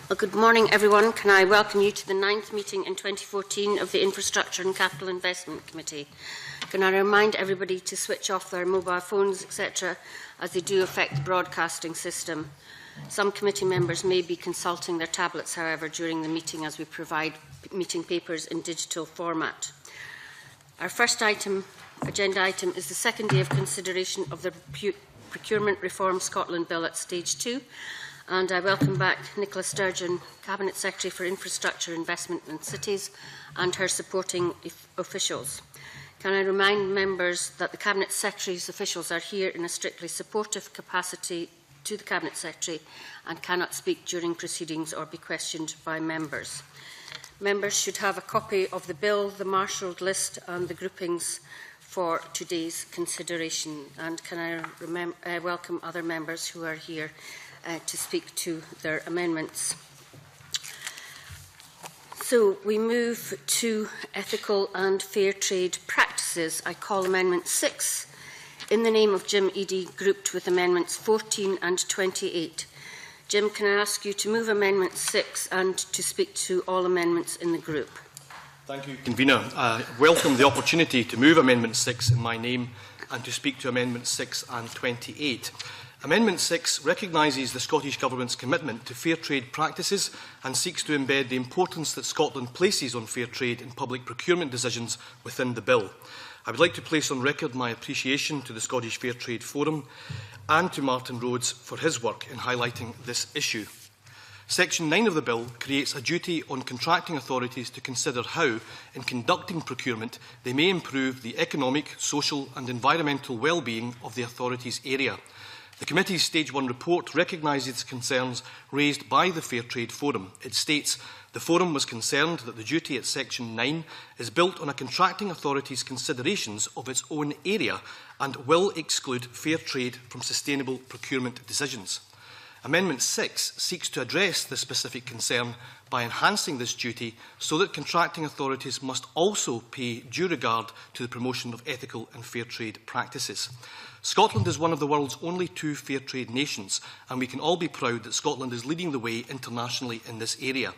Well, good morning, everyone. Can I welcome you to the 9th meeting in 2014 of the Infrastructure and Capital Investment Committee. Can I remind everybody to switch off their mobile phones, etc., as they do affect the broadcasting system. Some committee members may be consulting their tablets, however, during the meeting as we provide meeting papers in digital format. Our first agenda item is the second day of consideration of the Procurement Reform Scotland Bill at Stage 2. And I welcome back Nicola Sturgeon, Cabinet Secretary for Infrastructure, Investment and Cities, and her supporting officials. Can I remind members that the Cabinet Secretary's officials are here in a strictly supportive capacity to the Cabinet Secretary and cannot speak during proceedings or be questioned by members. Members should have a copy of the bill, the marshalled list and the groupings for today's consideration. And can I welcome other members who are here to speak to their amendments. So we move to ethical and fair trade practices. I call Amendment 6 in the name of Jim Eadie, grouped with Amendments 14 and 28. Jim, can I ask you to move Amendment 6 and to speak to all amendments in the group? Thank you, Convener. I welcome the opportunity to move Amendment 6 in my name and to speak to Amendments 6 and 28. Amendment 6 recognises the Scottish Government's commitment to fair trade practices and seeks to embed the importance that Scotland places on fair trade in public procurement decisions within the bill. I would like to place on record my appreciation to the Scottish Fair Trade Forum and to Martin Rhodes for his work in highlighting this issue. Section 9 of the bill creates a duty on contracting authorities to consider how, in conducting procurement, they may improve the economic, social and environmental well-being of the authority's area. The Committee's Stage 1 report recognises concerns raised by the Fair Trade Forum. It states, the Forum was concerned that the duty at Section 9 is built on a contracting authority's considerations of its own area and will exclude fair trade from sustainable procurement decisions. Amendment 6 seeks to address this specific concern by enhancing this duty so that contracting authorities must also pay due regard to the promotion of ethical and fair trade practices. Scotland is one of the world's only 2 fair trade nations, and we can all be proud that Scotland is leading the way internationally in this area.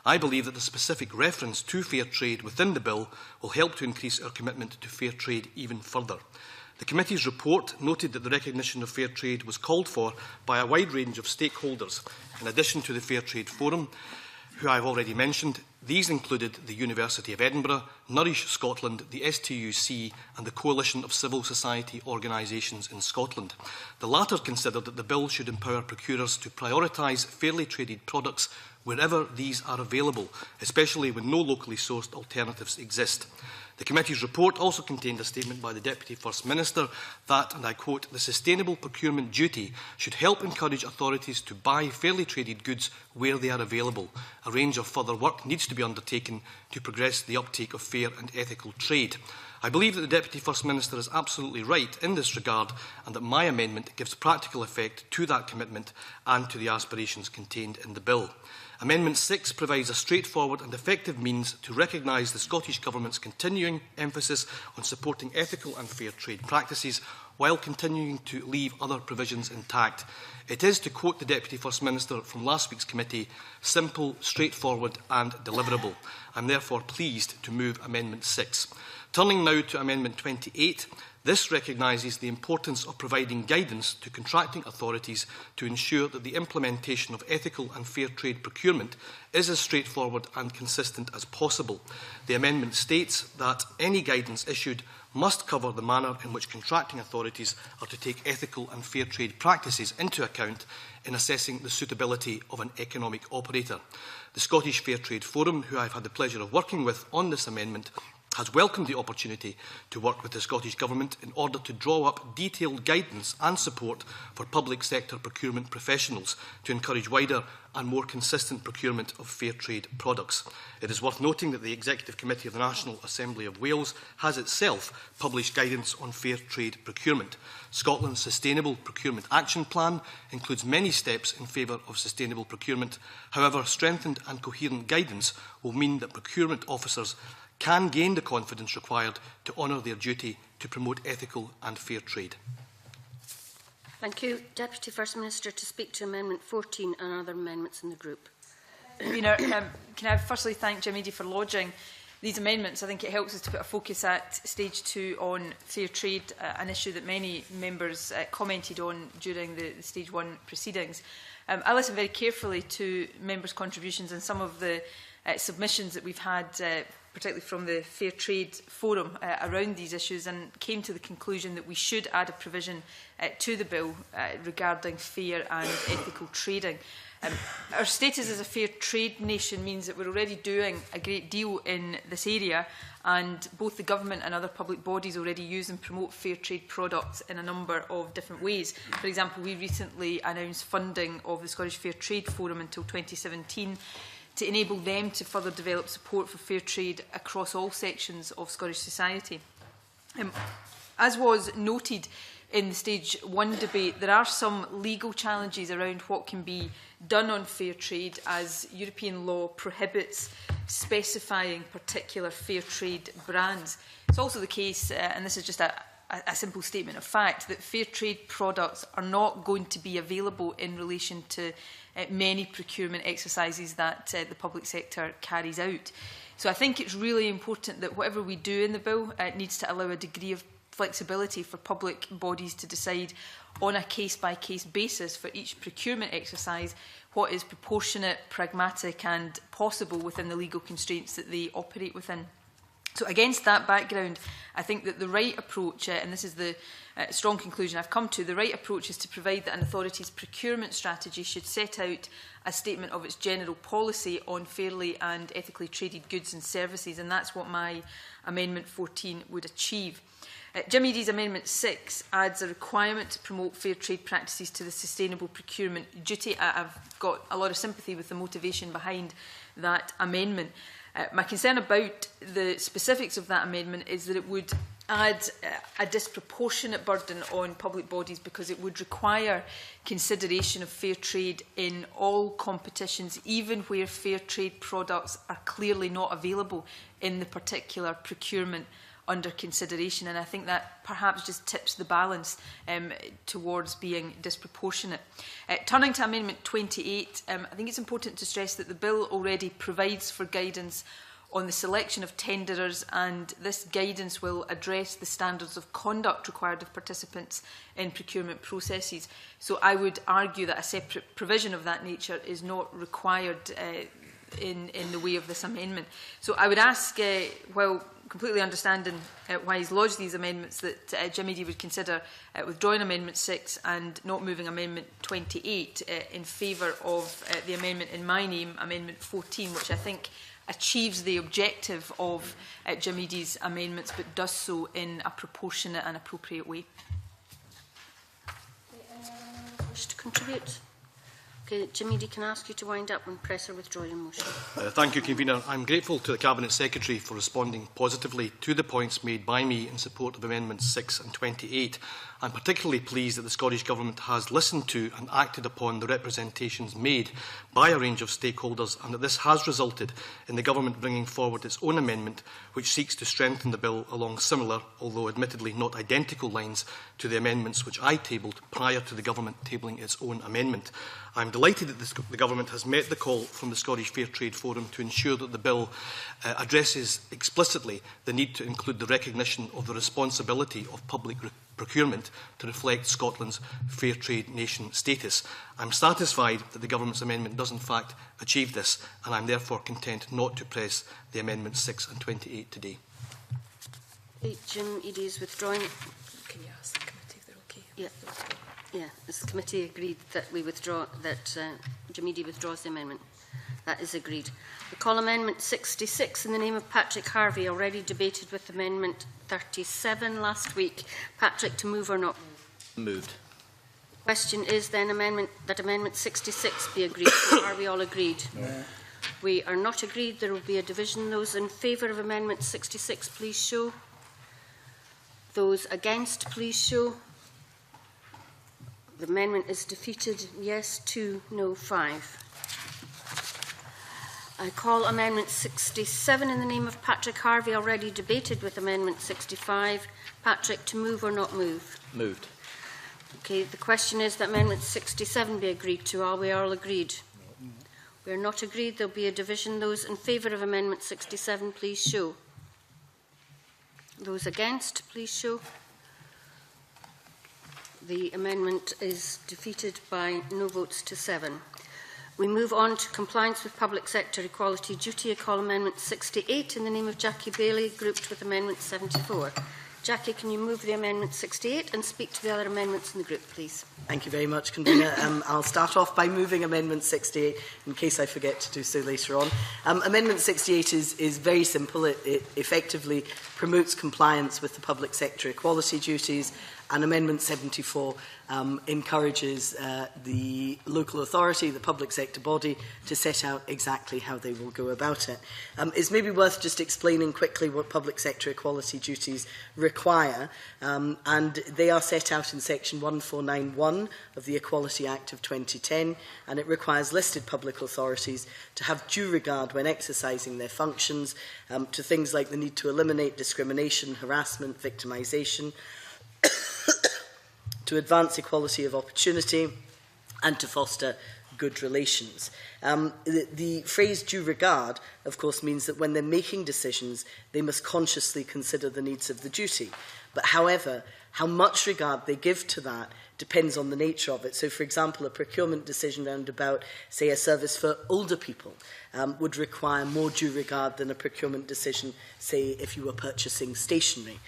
I believe that the specific reference to fair trade within the bill will help to increase our commitment to fair trade even further. The Committee's report noted that the recognition of fair trade was called for by a wide range of stakeholders. In addition to the Fair Trade Forum, who I have already mentioned, these included the University of Edinburgh, Nourish Scotland, the STUC and the Coalition of Civil Society Organisations in Scotland. The latter considered that the bill should empower procurers to prioritise fairly traded products wherever these are available, especially when no locally sourced alternatives exist. The Committee's report also contained a statement by the Deputy First Minister that, and I quote, the sustainable procurement duty should help encourage authorities to buy fairly traded goods where they are available. A range of further work needs to be undertaken to progress the uptake of fair and ethical trade. I believe that the Deputy First Minister is absolutely right in this regard and that my amendment gives practical effect to that commitment and to the aspirations contained in the bill. Amendment 6 provides a straightforward and effective means to recognise the Scottish Government's continuing emphasis on supporting ethical and fair trade practices while continuing to leave other provisions intact. It is, to quote the Deputy First Minister from last week's committee, simple, straightforward and deliverable. I am therefore pleased to move Amendment 6. Turning now to Amendment 28, this recognises the importance of providing guidance to contracting authorities to ensure that the implementation of ethical and fair trade procurement is as straightforward and consistent as possible. The amendment states that any guidance issued must cover the manner in which contracting authorities are to take ethical and fair trade practices into account in assessing the suitability of an economic operator. The Scottish Fair Trade Forum, who I have had the pleasure of working with on this amendment, has welcomed the opportunity to work with the Scottish Government in order to draw up detailed guidance and support for public sector procurement professionals to encourage wider and more consistent procurement of fair trade products. It is worth noting that the Executive Committee of the National Assembly of Wales has itself published guidance on fair trade procurement. Scotland's Sustainable Procurement Action Plan includes many steps in favour of sustainable procurement. However, strengthened and coherent guidance will mean that procurement officers can gain the confidence required to honour their duty to promote ethical and fair trade. Thank you. Deputy First Minister to speak to Amendment 14 and other amendments in the group. Can I firstly thank Jim Eadie for lodging these amendments? I think it helps us to put a focus at stage 2 on fair trade, an issue that many members commented on during the stage 1 proceedings. I listened very carefully to members' contributions and some of the submissions that we've had, particularly from the Fair Trade Forum, around these issues, and came to the conclusion that we should add a provision to the bill regarding fair and ethical trading. Our status as a fair trade nation means that we're already doing a great deal in this area, and both the government and other public bodies already use and promote fair trade products in a number of different ways. For example, we recently announced funding of the Scottish Fair Trade Forum until 2017 to enable them to further develop support for fair trade across all sections of Scottish society. As was noted in the stage 1 debate, there are some legal challenges around what can be done on fair trade, as European law prohibits specifying particular fair trade brands. It's also the case, and this is just a simple statement of fact, that fair trade products are not going to be available in relation to many procurement exercises that the public sector carries out. So I think it's really important that whatever we do in the bill needs to allow a degree of flexibility for public bodies to decide on a case-by-case basis for each procurement exercise what is proportionate, pragmatic and possible within the legal constraints that they operate within. So against that background, I think that the right approach, and this is the strong conclusion I've come to, the right approach is to provide that an authority's procurement strategy should set out a statement of its general policy on fairly and ethically traded goods and services, and that's what my Amendment 14 would achieve. Jim Eadie's Amendment 6 adds a requirement to promote fair trade practices to the sustainable procurement duty. I've got a lot of sympathy with the motivation behind that amendment. My concern about the specifics of that amendment is that it would add a disproportionate burden on public bodies, because it would require consideration of fair trade in all competitions, even where fair trade products are clearly not available in the particular procurement under consideration, and I think that perhaps just tips the balance towards being disproportionate. Turning to Amendment 28, I think it's important to stress that the bill already provides for guidance on the selection of tenderers, and this guidance will address the standards of conduct required of participants in procurement processes. So I would argue that a separate provision of that nature is not required in the way of this amendment. So I would ask, while completely understanding why he's lodged these amendments, that Jim Eadie would consider withdrawing Amendment 6 and not moving Amendment 28 in favour of the amendment in my name, Amendment 14, which I think achieves the objective of Jim Eadie's amendments, but does so in a proportionate and appropriate way. Wish to contribute? Okay, Jim Eadie, can I ask you to wind up and press or withdraw your motion? Thank you, Convener. I'm grateful to the Cabinet Secretary for responding positively to the points made by me in support of Amendments 6 and 28. I'm particularly pleased that the Scottish Government has listened to and acted upon the representations made by a range of stakeholders, and that this has resulted in the Government bringing forward its own amendment, which seeks to strengthen the bill along similar, although admittedly not identical, lines to the amendments which I tabled prior to the Government tabling its own amendment. I'm delighted that the Government has met the call from the Scottish Fair Trade Forum to ensure that the bill addresses explicitly the need to include the recognition of the responsibility of public procurement to reflect Scotland's fair trade nation status. I'm satisfied that the Government's amendment does in fact achieve this, and I'm therefore content not to press the Amendments 6 and 28 today. Jim Eadie is withdrawing. Can you ask the committee if they're okay? Yeah. Yeah, this committee agreed that we withdraw, that Jim Eadie withdraws the amendment. That is agreed. We call Amendment 66 in the name of Patrick Harvey, already debated with Amendment 37 last week. Patrick, to move or not? Moved. The question is then that Amendment 66 be agreed to. Are we all agreed? No. We are not agreed. There will be a division. Those in favour of Amendment 66, please show. Those against, please show. The amendment is defeated. Yes, 2, no, 5. I call Amendment 67 in the name of Patrick Harvey, already debated with Amendment 65. Patrick, to move or not move? Moved. Okay, the question is that Amendment 67 be agreed to. Are we all agreed? We are not agreed. There will be a division. Those in favour of Amendment 67, please show. Those against, please show. The amendment is defeated by no votes to 7. We move on to compliance with public sector equality duty. I call Amendment 68 in the name of Jackie Bailey, grouped with Amendment 74. Jackie, can you move the Amendment 68 and speak to the other amendments in the group, please? Thank you very much, Convener. I'll start off by moving Amendment 68 in case I forget to do so later on. Amendment 68 is very simple. It effectively promotes compliance with the public sector equality duties, and Amendment 74 encourages the local authority, the public sector body, to set out exactly how they will go about it. It's maybe worth just explaining quickly what public sector equality duties require, and they are set out in section 1491 of the Equality Act of 2010, and it requires listed public authorities to have due regard when exercising their functions to things like the need to eliminate discrimination, harassment, victimisation, to advance equality of opportunity, and to foster good relations. The phrase due regard, of course, means that when they're making decisions, they must consciously consider the needs of the duty. But however, how much regard they give to that depends on the nature of it. So, for example, a procurement decision round about, say, a service for older people would require more due regard than a procurement decision, say, if you were purchasing stationery.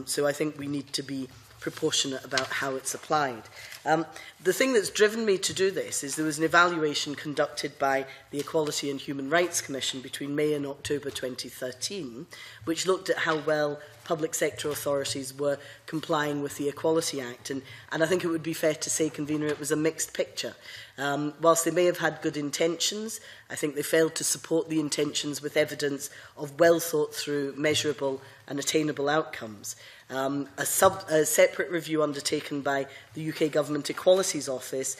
So I think we need to be proportionate about how it's applied. The thing that's driven me to do this is there was an evaluation conducted by the Equality and Human Rights Commission between May and October 2013, which looked at how well public sector authorities were complying with the Equality Act. And I think it would be fair to say, Convener, it was a mixed picture. Whilst they may have had good intentions, I think they failed to support the intentions with evidence of well thought through, measurable and attainable outcomes. A separate review undertaken by the UK Government Equalities Office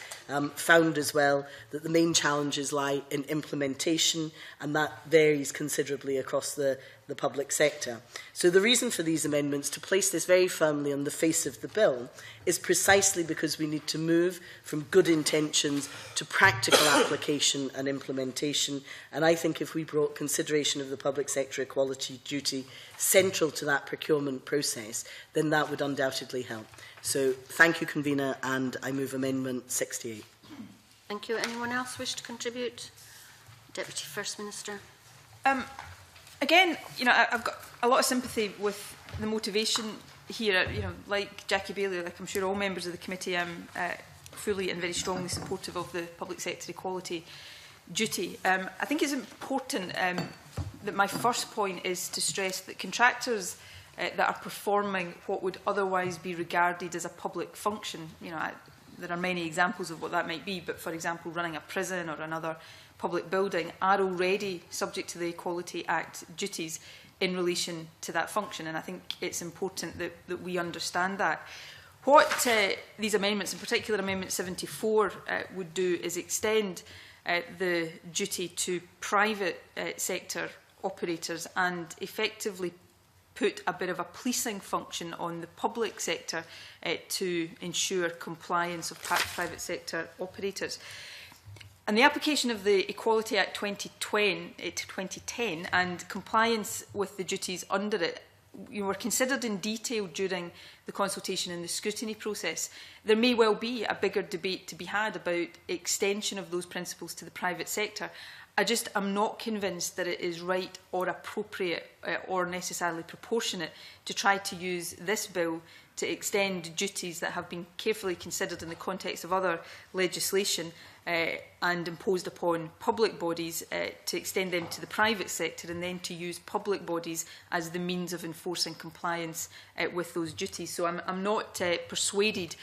found as well that the main challenges lie in implementation, and that varies considerably across the public sector. So the reason for these amendments, to place this very firmly on the face of the bill, is precisely because we need to move from good intentions to practical application and implementation. And I think if we brought consideration of the public sector equality duty central to that procurement process, then that would undoubtedly help. So thank you, Convener, and I move Amendment 68. Thank you. Anyone else wish to contribute? Deputy First Minister. Again, I've got a lot of sympathy with the motivation here. Like Jackie Bailey, like I'm sure all members of the committee, I'm fully and very strongly supportive of the public sector equality duty. I think it's important that my first point is to stress that contractors that are performing what would otherwise be regarded as a public function, there are many examples of what that might be, but for example, running a prison or another public building, are already subject to the Equality Act duties in relation to that function. And I think it's important that we understand that. What these amendments, in particular Amendment 74, would do is extend the duty to private sector operators and effectively put a bit of a policing function on the public sector to ensure compliance of private sector operators. And the application of the Equality Act 2010 and compliance with the duties under it were considered in detail during the consultation and the scrutiny process. There may well be a bigger debate to be had about extension of those principles to the private sector. I just am not convinced that it is right or appropriate or necessarily proportionate to try to use this bill to extend duties that have been carefully considered in the context of other legislation and imposed upon public bodies to extend them to the private sector, and then to use public bodies as the means of enforcing compliance with those duties. So I'm not persuaded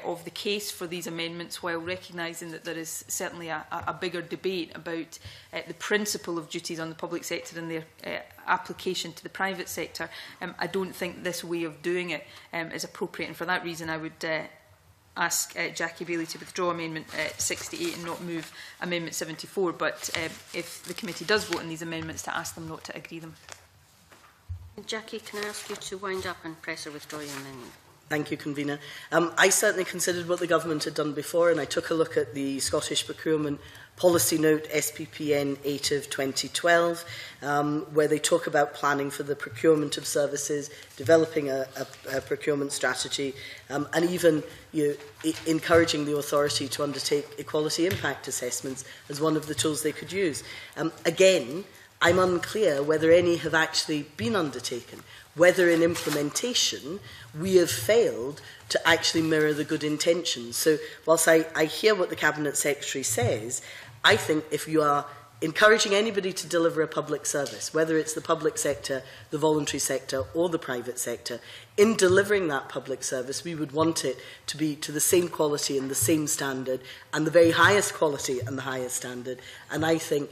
of the case for these amendments, while recognising that there is certainly a bigger debate about the principle of duties on the public sector and their application to the private sector. I don't think this way of doing it is appropriate, and for that reason I would ask Jackie Bailey to withdraw Amendment 68 and not move Amendment 74, but if the committee does vote on these amendments, to ask them not to agree them. Jackie, can I ask you to wind up and press or withdraw your amendment? Thank you, Convener. I certainly considered what the government had done before, and I took a look at the Scottish Procurement Policy Note SPPN 8 of 2012, where they talk about planning for the procurement of services, developing a procurement strategy, and even encouraging the authority to undertake equality impact assessments as one of the tools they could use. Again, I'm unclear whether any have actually been undertaken, whether in implementation we have failed to actually mirror the good intentions. So whilst I hear what the Cabinet Secretary says, I think if you are encouraging anybody to deliver a public service, whether it's the public sector, the voluntary sector or the private sector, in delivering that public service, we would want it to be to the same quality and the same standard and the very highest quality and the highest standard. And I think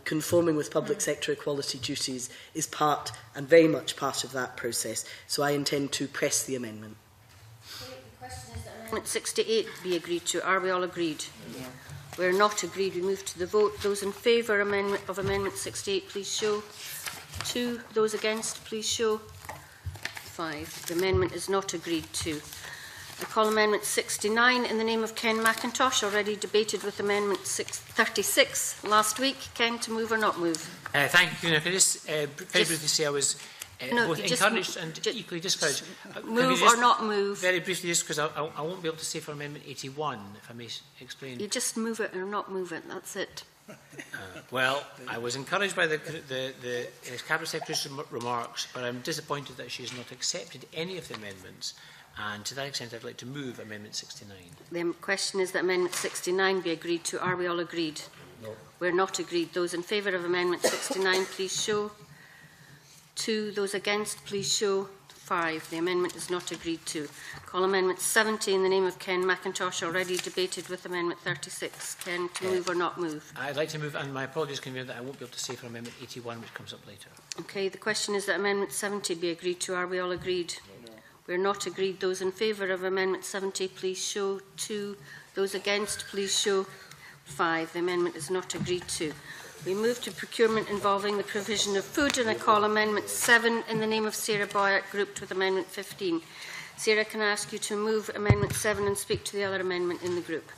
conforming with public sector equality duties is part and very much part of that process. So I intend to press the amendment. Okay, the question is that Amendment 68 be agreed to. Are we all agreed? Yeah. We're not agreed. We move to the vote. Those in favour of Amendment 68, please show. 2. Those against, please show. 5. The amendment is not agreed to. I call Amendment 69 in the name of Ken McIntosh, already debated with Amendment 36 last week. Ken, to move or not move? Thank you, Fiona. Can I just very briefly say I was both encouraged and equally discouraged. Move or not move? Very briefly, just because I won't be able to say for Amendment 81, if I may explain. You just move it or not move it, that's it. Well, I was encouraged by the Cabinet Secretary's remarks, but I'm disappointed that she has not accepted any of the amendments, and to that extent I'd like to move Amendment 69. The question is that Amendment 69 be agreed to. Are we all agreed? No. We're not agreed. Those in favour of Amendment 69, please show. 2. Those against, please show. 5. The amendment is not agreed to. Call Amendment 70 in the name of Ken McIntosh, already debated with Amendment 36. Ken, to move or not move? I'd like to move, and my apologies, Convener, that I won't be able to say for Amendment 81, which comes up later. Okay, the question is that Amendment 70 be agreed to. Are we all agreed? No. We're not agreed. Those in favour of Amendment 70, please show. 2. Those against, please show. 5. The amendment is not agreed to. We move to procurement involving the provision of food, and I call Amendment 7 in the name of Sarah Boyack, grouped with Amendment 15. Sarah, can I ask you to move Amendment 7 and speak to the other amendment in the group?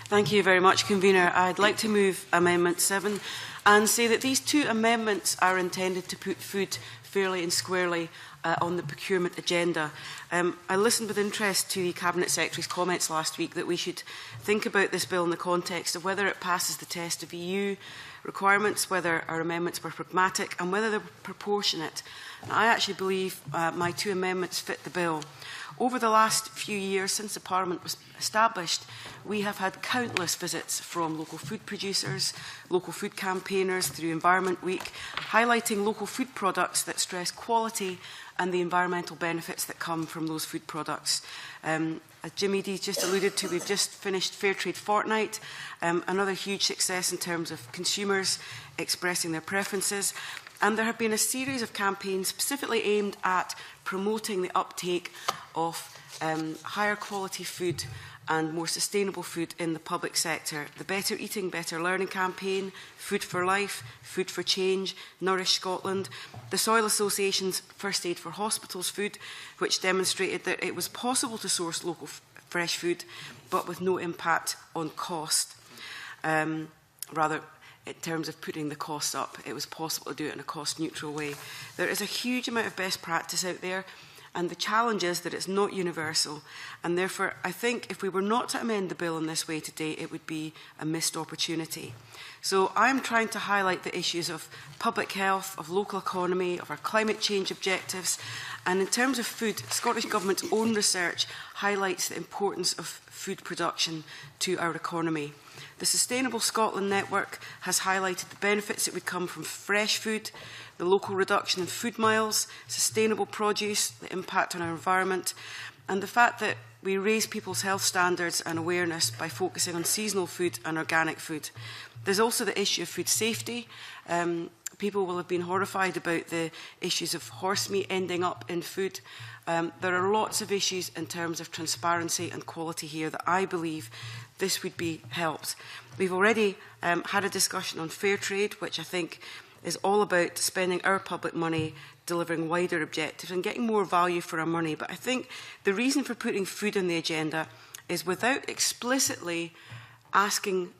Thank you very much, Convener. I'd like to move Amendment 7 and say that these two amendments are intended to put food fairly and squarely on the procurement agenda. I listened with interest to the Cabinet Secretary's comments last week that we should think about this bill in the context of whether it passes the test of EU requirements, whether our amendments were pragmatic and whether they were proportionate. And I actually believe my two amendments fit the bill. Over the last few years, since the Parliament was established, we have had countless visits from local food producers, local food campaigners through Environment Week, highlighting local food products that stress quality and the environmental benefits that come from those food products. As Jim Eadie just alluded to, we've just finished Fair Trade Fortnight, another huge success in terms of consumers expressing their preferences. And there have been a series of campaigns specifically aimed at promoting the uptake of higher quality food and more sustainable food in the public sector. The Better Eating, Better Learning campaign, Food for Life, Food for Change, Nourish Scotland, the Soil Association's First Aid for Hospitals food, which demonstrated that it was possible to source local fresh food, but with no impact on cost. Rather, in terms of putting the costs up, it was possible to do it in a cost-neutral way. There is a huge amount of best practice out there, and the challenge is that it's not universal. And therefore, I think if we were not to amend the bill in this way today, it would be a missed opportunity. So I'm trying to highlight the issues of public health, of local economy, of our climate change objectives. And in terms of food, Scottish Government's own research highlights the importance of food production to our economy. The Sustainable Scotland Network has highlighted the benefits that would come from fresh food, the local reduction in food miles, sustainable produce, the impact on our environment, and the fact that we raise people's health standards and awareness by focusing on seasonal food and organic food. There's also the issue of food safety. People will have been horrified about the issues of horse meat ending up in food. There are lots of issues in terms of transparency and quality here that I believe this would be helped. We've already had a discussion on fair trade, which I think is all about spending our public money delivering wider objectives and getting more value for our money. But I think the reason for putting food on the agenda is without explicitly asking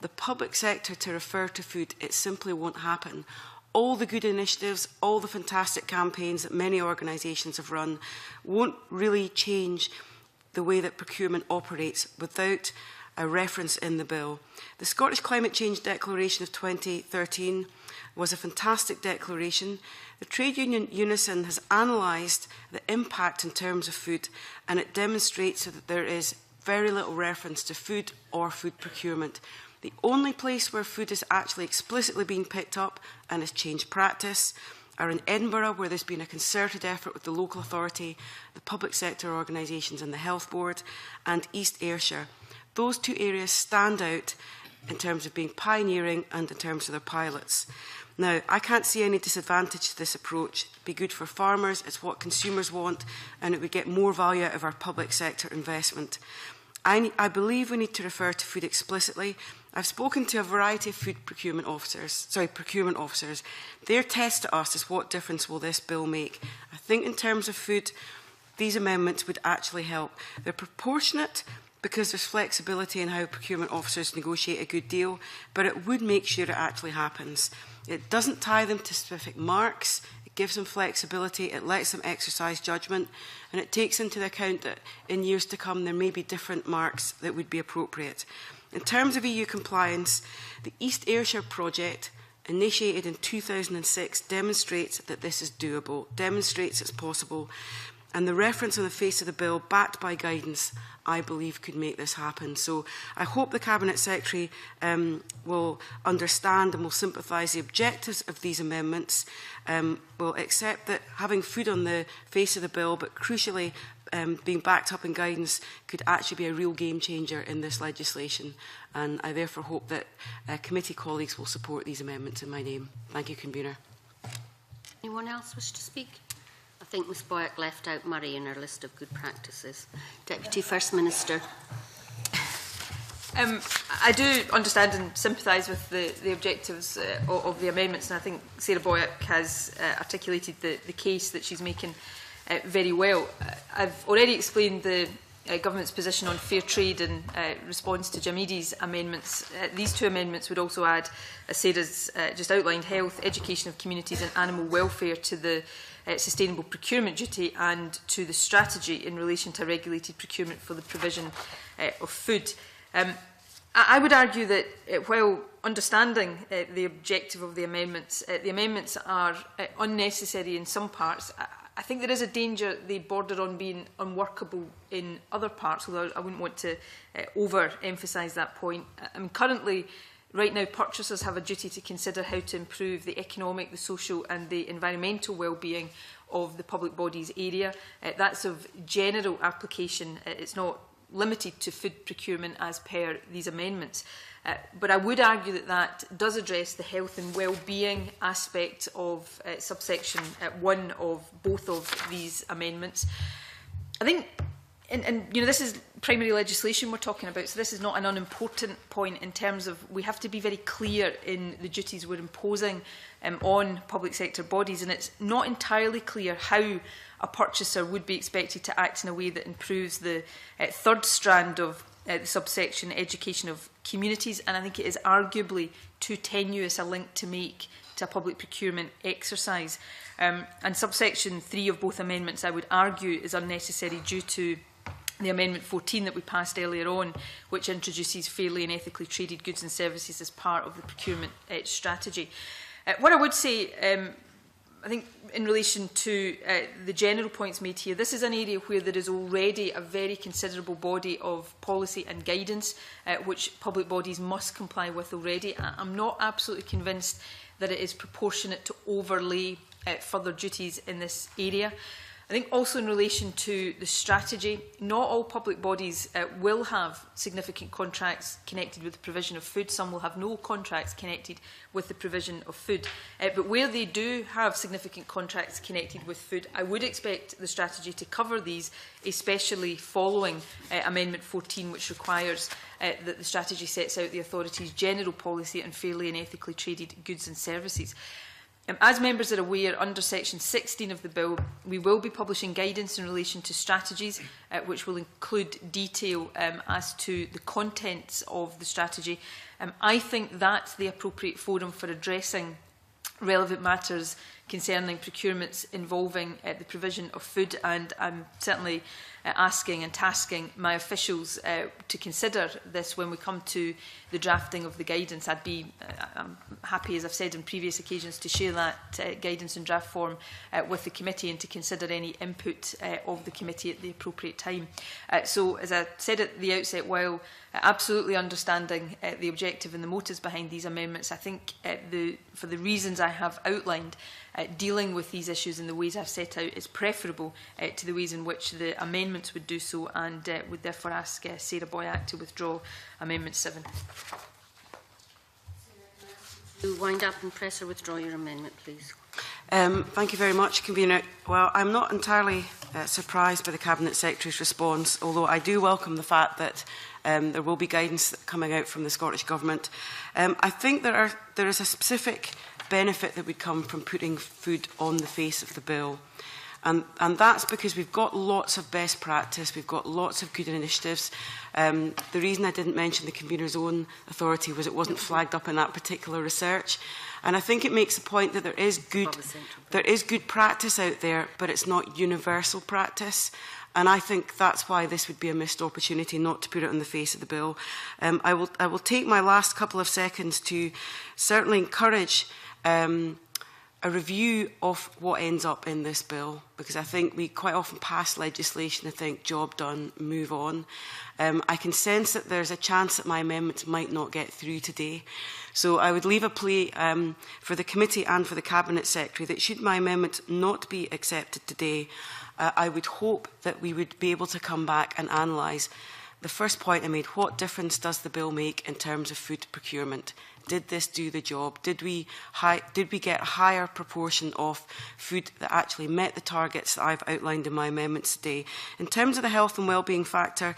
the public sector to refer to food, it simply won't happen. All the good initiatives, all the fantastic campaigns that many organisations have run won't really change the way that procurement operates without a reference in the bill. The Scottish Climate Change Declaration of 2013 was a fantastic declaration. The trade union Unison has analysed the impact in terms of food, and it demonstrates that there is very little reference to food or food procurement. The only place where food is actually explicitly being picked up and has changed practice are in Edinburgh, where there's been a concerted effort with the local authority, the public sector organisations and the Health Board, and East Ayrshire. Those two areas stand out in terms of being pioneering and in terms of their pilots. Now, I can't see any disadvantage to this approach. It'd be good for farmers, it's what consumers want, and it would get more value out of our public sector investment. I believe we need to refer to food explicitly. I've spoken to a variety of procurement officers. Their test to us is what difference will this bill make. I think in terms of food, these amendments would actually help. They're proportionate, because there's flexibility in how procurement officers negotiate a good deal, but it would make sure it actually happens. It doesn't tie them to specific marks, it gives them flexibility, it lets them exercise judgment, and it takes into account that in years to come there may be different marks that would be appropriate. In terms of EU compliance, the East Ayrshire project, initiated in 2006, demonstrates that this is doable, demonstrates it's possible, and the reference on the face of the bill, backed by guidance, I believe could make this happen. So I hope the Cabinet Secretary will understand and will sympathise the objectives of these amendments, will accept that having food on the face of the bill, but crucially being backed up in guidance, could actually be a real game changer in this legislation. And I therefore hope that committee colleagues will support these amendments in my name. Thank you, Convener. Anyone else wish to speak? I think Ms Boyack left out Murray in her list of good practices. Deputy First Minister. I do understand and sympathise with the objectives of the amendments, and I think Sarah Boyack has articulated the case that she's making very well. I've already explained the Government's position on fair trade in response to Jim Eadie's amendments. These two amendments would also add, as Sarah's just outlined, health, education of communities and animal welfare to the sustainable procurement duty and to the strategy in relation to regulated procurement for the provision of food. I would argue that while understanding the objective of the amendments are unnecessary in some parts, I think there is a danger they border on being unworkable in other parts, although I wouldn't want to over-emphasise that point. I mean, currently, right now, purchasers have a duty to consider how to improve the economic, the social and the environmental well-being of the public bodies area. That's of general application. It's not limited to food procurement as per these amendments. But I would argue that that does address the health and well-being aspect of subsection 1 of both of these amendments. I think, and you know, this is primary legislation we're talking about, so this is not an unimportant point in terms of we have to be very clear in the duties we're imposing on public sector bodies, and it's not entirely clear how a purchaser would be expected to act in a way that improves the third strand of the subsection education of communities, and I think it is arguably too tenuous a link to make to a public procurement exercise. And subsection 3 of both amendments, I would argue, is unnecessary due to the Amendment 14 that we passed earlier on, which introduces fairly and ethically traded goods and services as part of the procurement strategy. What I would say, I think in relation to the general points made here, this is an area where there is already a very considerable body of policy and guidance which public bodies must comply with already. I'm not absolutely convinced that it is proportionate to overlay further duties in this area. I think also in relation to the strategy, not all public bodies will have significant contracts connected with the provision of food. Some will have no contracts connected with the provision of food. But where they do have significant contracts connected with food, I would expect the strategy to cover these, especially following Amendment 14, which requires that the strategy sets out the authority's general policy on fairly and ethically traded goods and services. As members are aware, under section 16 of the bill, we will be publishing guidance in relation to strategies, which will include detail as to the contents of the strategy. I think that's the appropriate forum for addressing relevant matters concerning procurements involving the provision of food, and I'm certainly asking and tasking my officials to consider this when we come to the drafting of the guidance. I'm happy, as I've said on previous occasions, to share that guidance in draft form with the committee and to consider any input of the committee at the appropriate time. So, as I said at the outset, while absolutely understanding the objective and the motives behind these amendments, I think for the reasons I have outlined, dealing with these issues in the ways I've set out is preferable to the ways in which the amendments would do so, and would therefore ask Sarah Boyack to withdraw Amendment 7. To wind up and press or withdraw your amendment, please. Thank you very much, Convener. Well, I'm not entirely surprised by the Cabinet Secretary's response, although I do welcome the fact that there will be guidance coming out from the Scottish Government. I think there is a specific benefit that would come from putting food on the face of the bill. And that's because we've got lots of best practice, we've got lots of good initiatives. The reason I didn't mention the Convener's own authority was it wasn't flagged up in that particular research. And I think it makes the point that there is good practice out there, but it's not universal practice. And I think that's why this would be a missed opportunity not to put it on the face of the bill. I will take my last couple of seconds to certainly encourage a review of what ends up in this bill, because I think we quite often pass legislation and think, job done, move on. I can sense that there's a chance that my amendments might not get through today. So I would leave a plea for the committee and for the Cabinet Secretary that should my amendment not be accepted today, I would hope that we would be able to come back and analyse the first point I made: what difference does the bill make in terms of food procurement? Did this do the job? Did we get a higher proportion of food that actually met the targets that I've outlined in my amendments today? In terms of the health and wellbeing factor,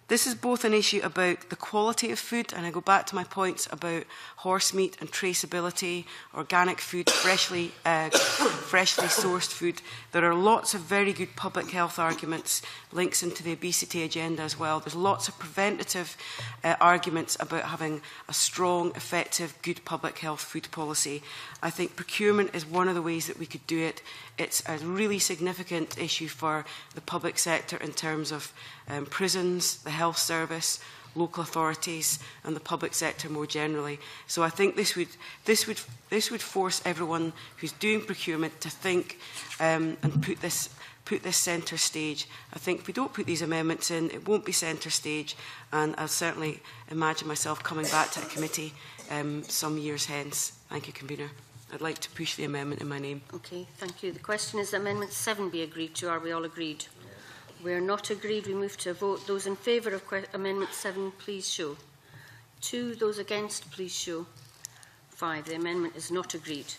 this is both an issue about the quality of food, and I go back to my points about horse meat and traceability, organic food, freshly sourced food. There are lots of very good public health arguments, links into the obesity agenda as well. There's lots of preventative arguments about having a strong, effective, good public health food policy. I think procurement is one of the ways that we could do it. It's a really significant issue for the public sector in terms of prisons, the health service, local authorities and the public sector more generally. So I think this would force everyone who's doing procurement to think and put this centre stage. I think if we don't put these amendments in, it won't be centre stage, and I'll certainly imagine myself coming back to a committee some years hence. Thank you, Convener. I'd like to push the amendment in my name. Okay, thank you. The question is that Amendment 7 be agreed to. Are we all agreed? We are not agreed. We move to a vote. Those in favour of Amendment 7, please show. 2. Those against, please show. 5. The amendment is not agreed.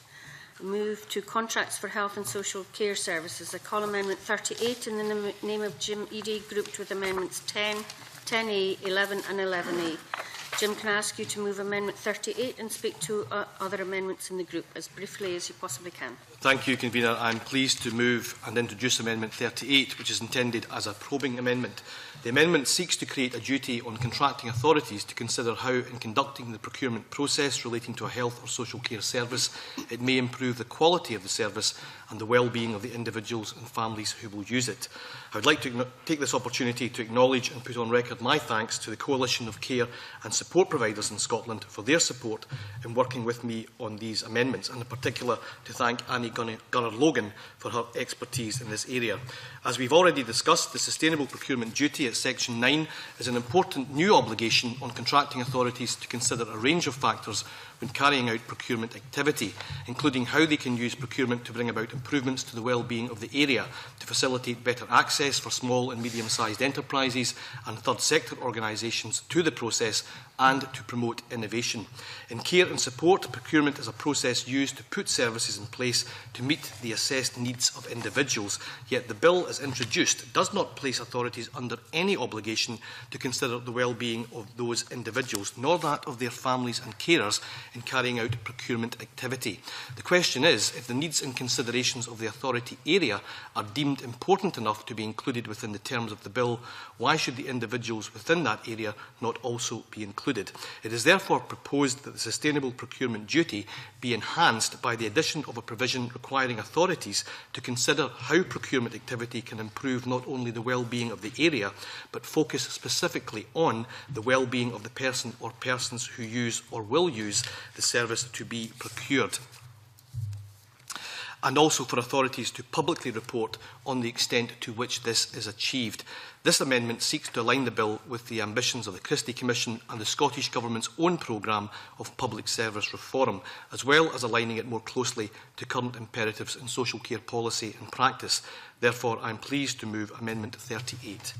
We move to Contracts for Health and Social Care Services. I call Amendment 38 in the name of Jim Eadie, grouped with Amendments 10, 10A, 11 and 11A. Jim, can I ask you to move Amendment 38 and speak to other amendments in the group as briefly as you possibly can? Thank you, Convener. I'm pleased to move and introduce Amendment 38, which is intended as a probing amendment. The amendment seeks to create a duty on contracting authorities to consider how, in conducting the procurement process relating to a health or social care service, it may improve the quality of the service and the well-being of the individuals and families who will use it. I would like to take this opportunity to acknowledge and put on record my thanks to the Coalition of Care and Support Providers in Scotland for their support in working with me on these amendments, and in particular to thank Annie Gunnar-Logan for her expertise in this area. As we've already discussed, the Sustainable Procurement Duty at Section 9 is an important new obligation on contracting authorities to consider a range of factors when carrying out procurement activity, including how they can use procurement to bring about improvements to the well-being of the area, to facilitate better access for small and medium-sized enterprises and third sector organisations to the process, and to promote innovation. In care and support, procurement is a process used to put services in place to meet the assessed needs of individuals, yet the bill as introduced does not place authorities under any obligation to consider the well-being of those individuals, nor that of their families and carers, in carrying out procurement activity. The question is, if the needs and considerations of the authority area are deemed important enough to be included within the terms of the bill, why should the individuals within that area not also be included? It is therefore proposed that the sustainable procurement duty be enhanced by the addition of a provision requiring authorities to consider how procurement activity can improve not only the well-being of the area, but focus specifically on the well-being of the person or persons who use or will use the service to be procured, and also for authorities to publicly report on the extent to which this is achieved. This amendment seeks to align the bill with the ambitions of the Christie Commission and the Scottish Government's own programme of public service reform, as well as aligning it more closely to current imperatives in social care policy and practice. Therefore, I am pleased to move Amendment 38.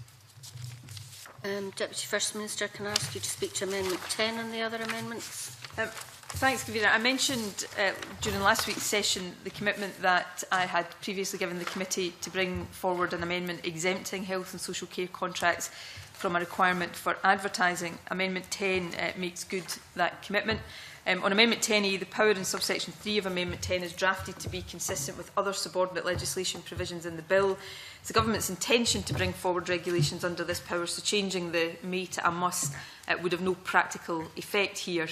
Deputy First Minister, can I ask you to speak to Amendment 10 and the other amendments? Thanks, Convener. I mentioned during last week's session the commitment that I had previously given the committee to bring forward an amendment exempting health and social care contracts from a requirement for advertising. Amendment 10 makes good that commitment. On Amendment 10E, the power in subsection 3 of Amendment 10 is drafted to be consistent with other subordinate legislation provisions in the bill. It's the Government's intention to bring forward regulations under this power, so changing the may to a must would have no practical effect here.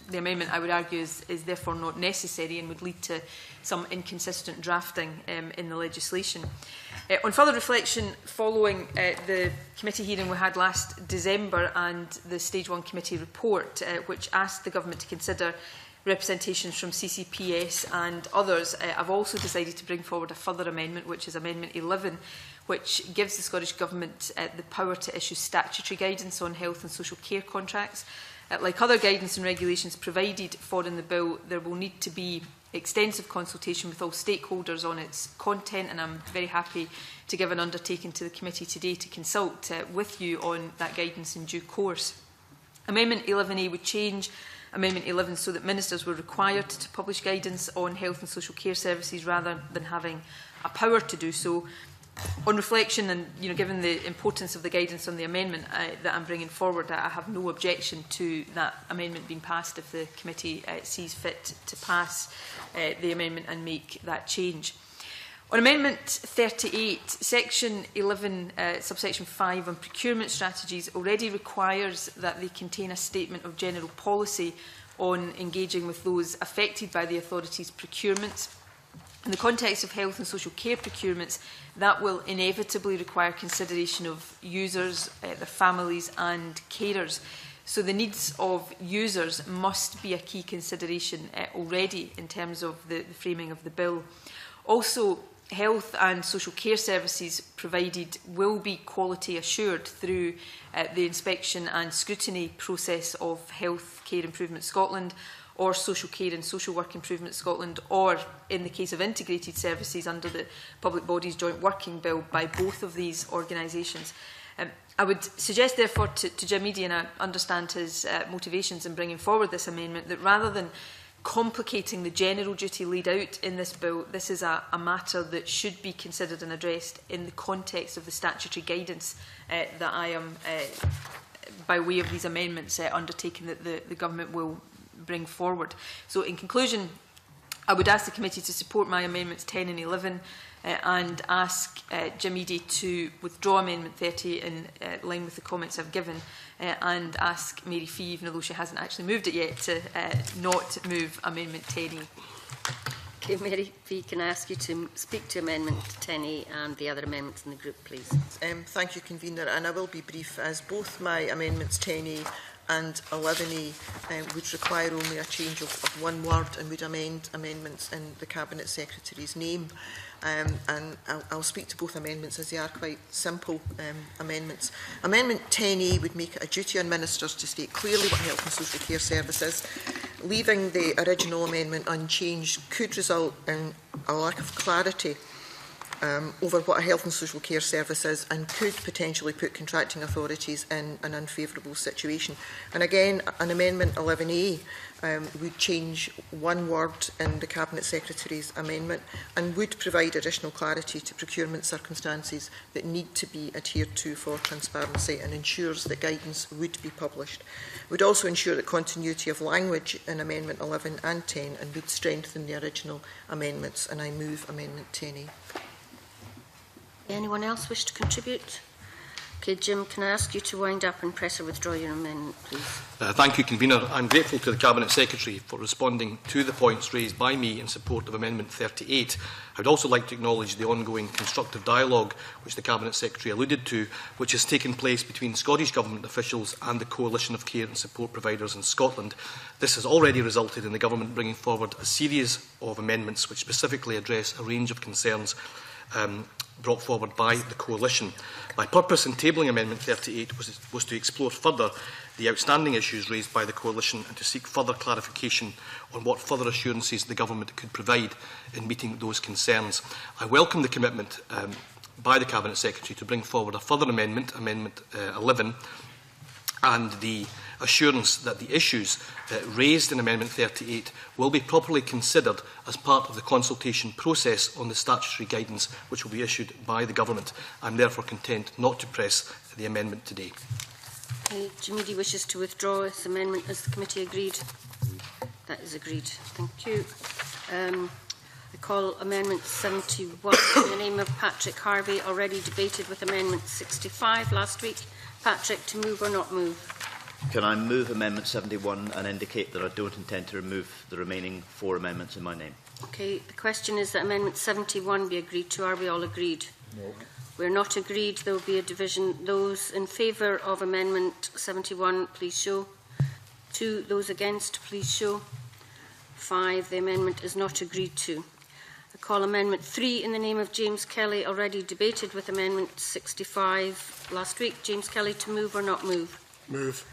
The amendment, I would argue, is therefore not necessary and would lead to some inconsistent drafting in the legislation. On further reflection, following the committee hearing we had last December and the Stage 1 committee report, which asked the Government to consider representations from CCPS and others, I've also decided to bring forward a further amendment, which is Amendment 11, which gives the Scottish Government the power to issue statutory guidance on health and social care contracts. Like other guidance and regulations provided for in the bill, there will need to be extensive consultation with all stakeholders on its content, and I'm very happy to give an undertaking to the committee today to consult with you on that guidance in due course. Amendment 11A would change Amendment 11 so that ministers were required to publish guidance on health and social care services rather than having a power to do so. On reflection and given the importance of the guidance on the amendment that I'm bringing forward, I have no objection to that amendment being passed if the committee sees fit to pass the amendment and make that change. On Amendment 38, Section 11, subsection 5 on procurement strategies already requires that they contain a statement of general policy on engaging with those affected by the authority's procurements. In the context of health and social care procurements, that will inevitably require consideration of users, their families and carers. So the needs of users must be a key consideration already in terms of the framing of the bill. Also, health and social care services provided will be quality assured through the inspection and scrutiny process of Health Care Improvement Scotland, or Social Care and Social Work Improvement Scotland, or in the case of integrated services under the Public Bodies Joint Working Bill by both of these organisations. I would suggest therefore to Jim Eadie, and I understand his motivations in bringing forward this amendment, that rather than complicating the general duty laid out in this bill, this is a matter that should be considered and addressed in the context of the statutory guidance that I am, by way of these amendments, undertaking that the Government will bring forward. So in conclusion, I would ask the committee to support my amendments 10 and 11 and ask Jim Eadie to withdraw Amendment 30 in line with the comments I've given, and ask Mary Fee, even though she hasn't actually moved it yet, to not move Amendment 10E. Okay, Mary Fee, can I ask you to speak to Amendment 10E and the other amendments in the group, please? Thank you, Convener, and I will be brief, as both my amendments 10E and 11E would require only a change of one word and would amend amendments in the Cabinet Secretary's name. And I'll speak to both amendments as they are quite simple amendments. Amendment 10E would make it a duty on ministers to state clearly what health and social care service is. Leaving the original amendment unchanged could result in a lack of clarity over what a health and social care service is, and could potentially put contracting authorities in an unfavourable situation. And again, an Amendment 11A would change one word in the Cabinet Secretary's amendment and would provide additional clarity to procurement circumstances that need to be adhered to for transparency, and ensures that guidance would be published. It would also ensure that continuity of language in Amendment 11 and 10, and would strengthen the original amendments, and I move Amendment 10A. Anyone else wish to contribute? Okay, Jim, can I ask you to wind up and press or withdraw your amendment, please? Thank you, Convener. I'm grateful to the Cabinet Secretary for responding to the points raised by me in support of Amendment 38. I would also like to acknowledge the ongoing constructive dialogue which the Cabinet Secretary alluded to, which has taken place between Scottish Government officials and the Coalition of Care and Support Providers in Scotland. This has already resulted in the Government bringing forward a series of amendments which specifically address a range of concerns brought forward by the Coalition. My purpose in tabling Amendment 38 was to explore further the outstanding issues raised by the Coalition and to seek further clarification on what further assurances the Government could provide in meeting those concerns. I welcome the commitment by the Cabinet Secretary to bring forward a further amendment, Amendment 11, and the assurance that the issues raised in Amendment 38 will be properly considered as part of the consultation process on the statutory guidance which will be issued by the Government. I am therefore content not to press the amendment today. Jamidi wishes to withdraw his amendment. Has the committee agreed? That is agreed. Thank you. I call Amendment 71 in the name of Patrick Harvey, already debated with Amendment 65 last week. Patrick, to move or not move? Can I move Amendment 71 and indicate that I don't intend to remove the remaining 4 amendments in my name? Okay, the question is that Amendment 71 be agreed to. Are we all agreed? No. We're not agreed. There will be a division. Those in favour of Amendment 71, please show. 2. Those against, please show. 5. The amendment is not agreed to. I call Amendment 3 in the name of James Kelly, already debated with Amendment 65 last week. James Kelly, to move or not move? Move.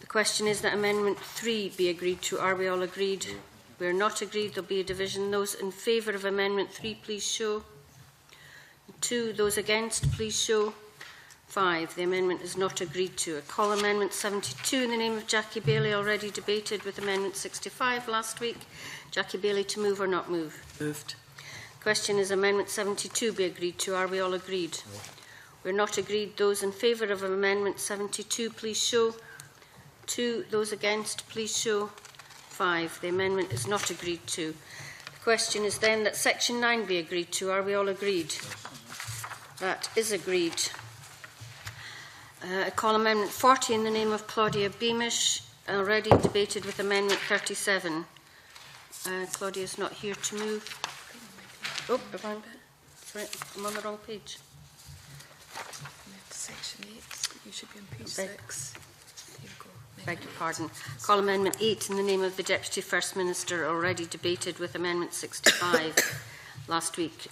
The question is that Amendment 3 be agreed to. Are we all agreed? We are not agreed. There will be a division. Those in favour of Amendment 3, please show. 2. Those against, please show. 5. The amendment is not agreed to. I call Amendment 72 in the name of Jackie Bailey, already debated with Amendment 65 last week. Jackie Bailey, to move or not move? Moved. The question is Amendment 72 be agreed to. Are we all agreed? No. We're not agreed. Those in favour of Amendment 72, please show. 2. Those against, please show. 5. The amendment is not agreed to. The question is then that Section 9 be agreed to. Are we all agreed? That is agreed. I call Amendment 40 in the name of Claudia Beamish, already debated with Amendment 37. Claudia is not here to move. Oh, sorry, I'm on the wrong page. Section 8, you should be on page 6. Beg your pardon. Call Amendment 8 in the name of the Deputy First Minister, already debated with Amendment 65 last week.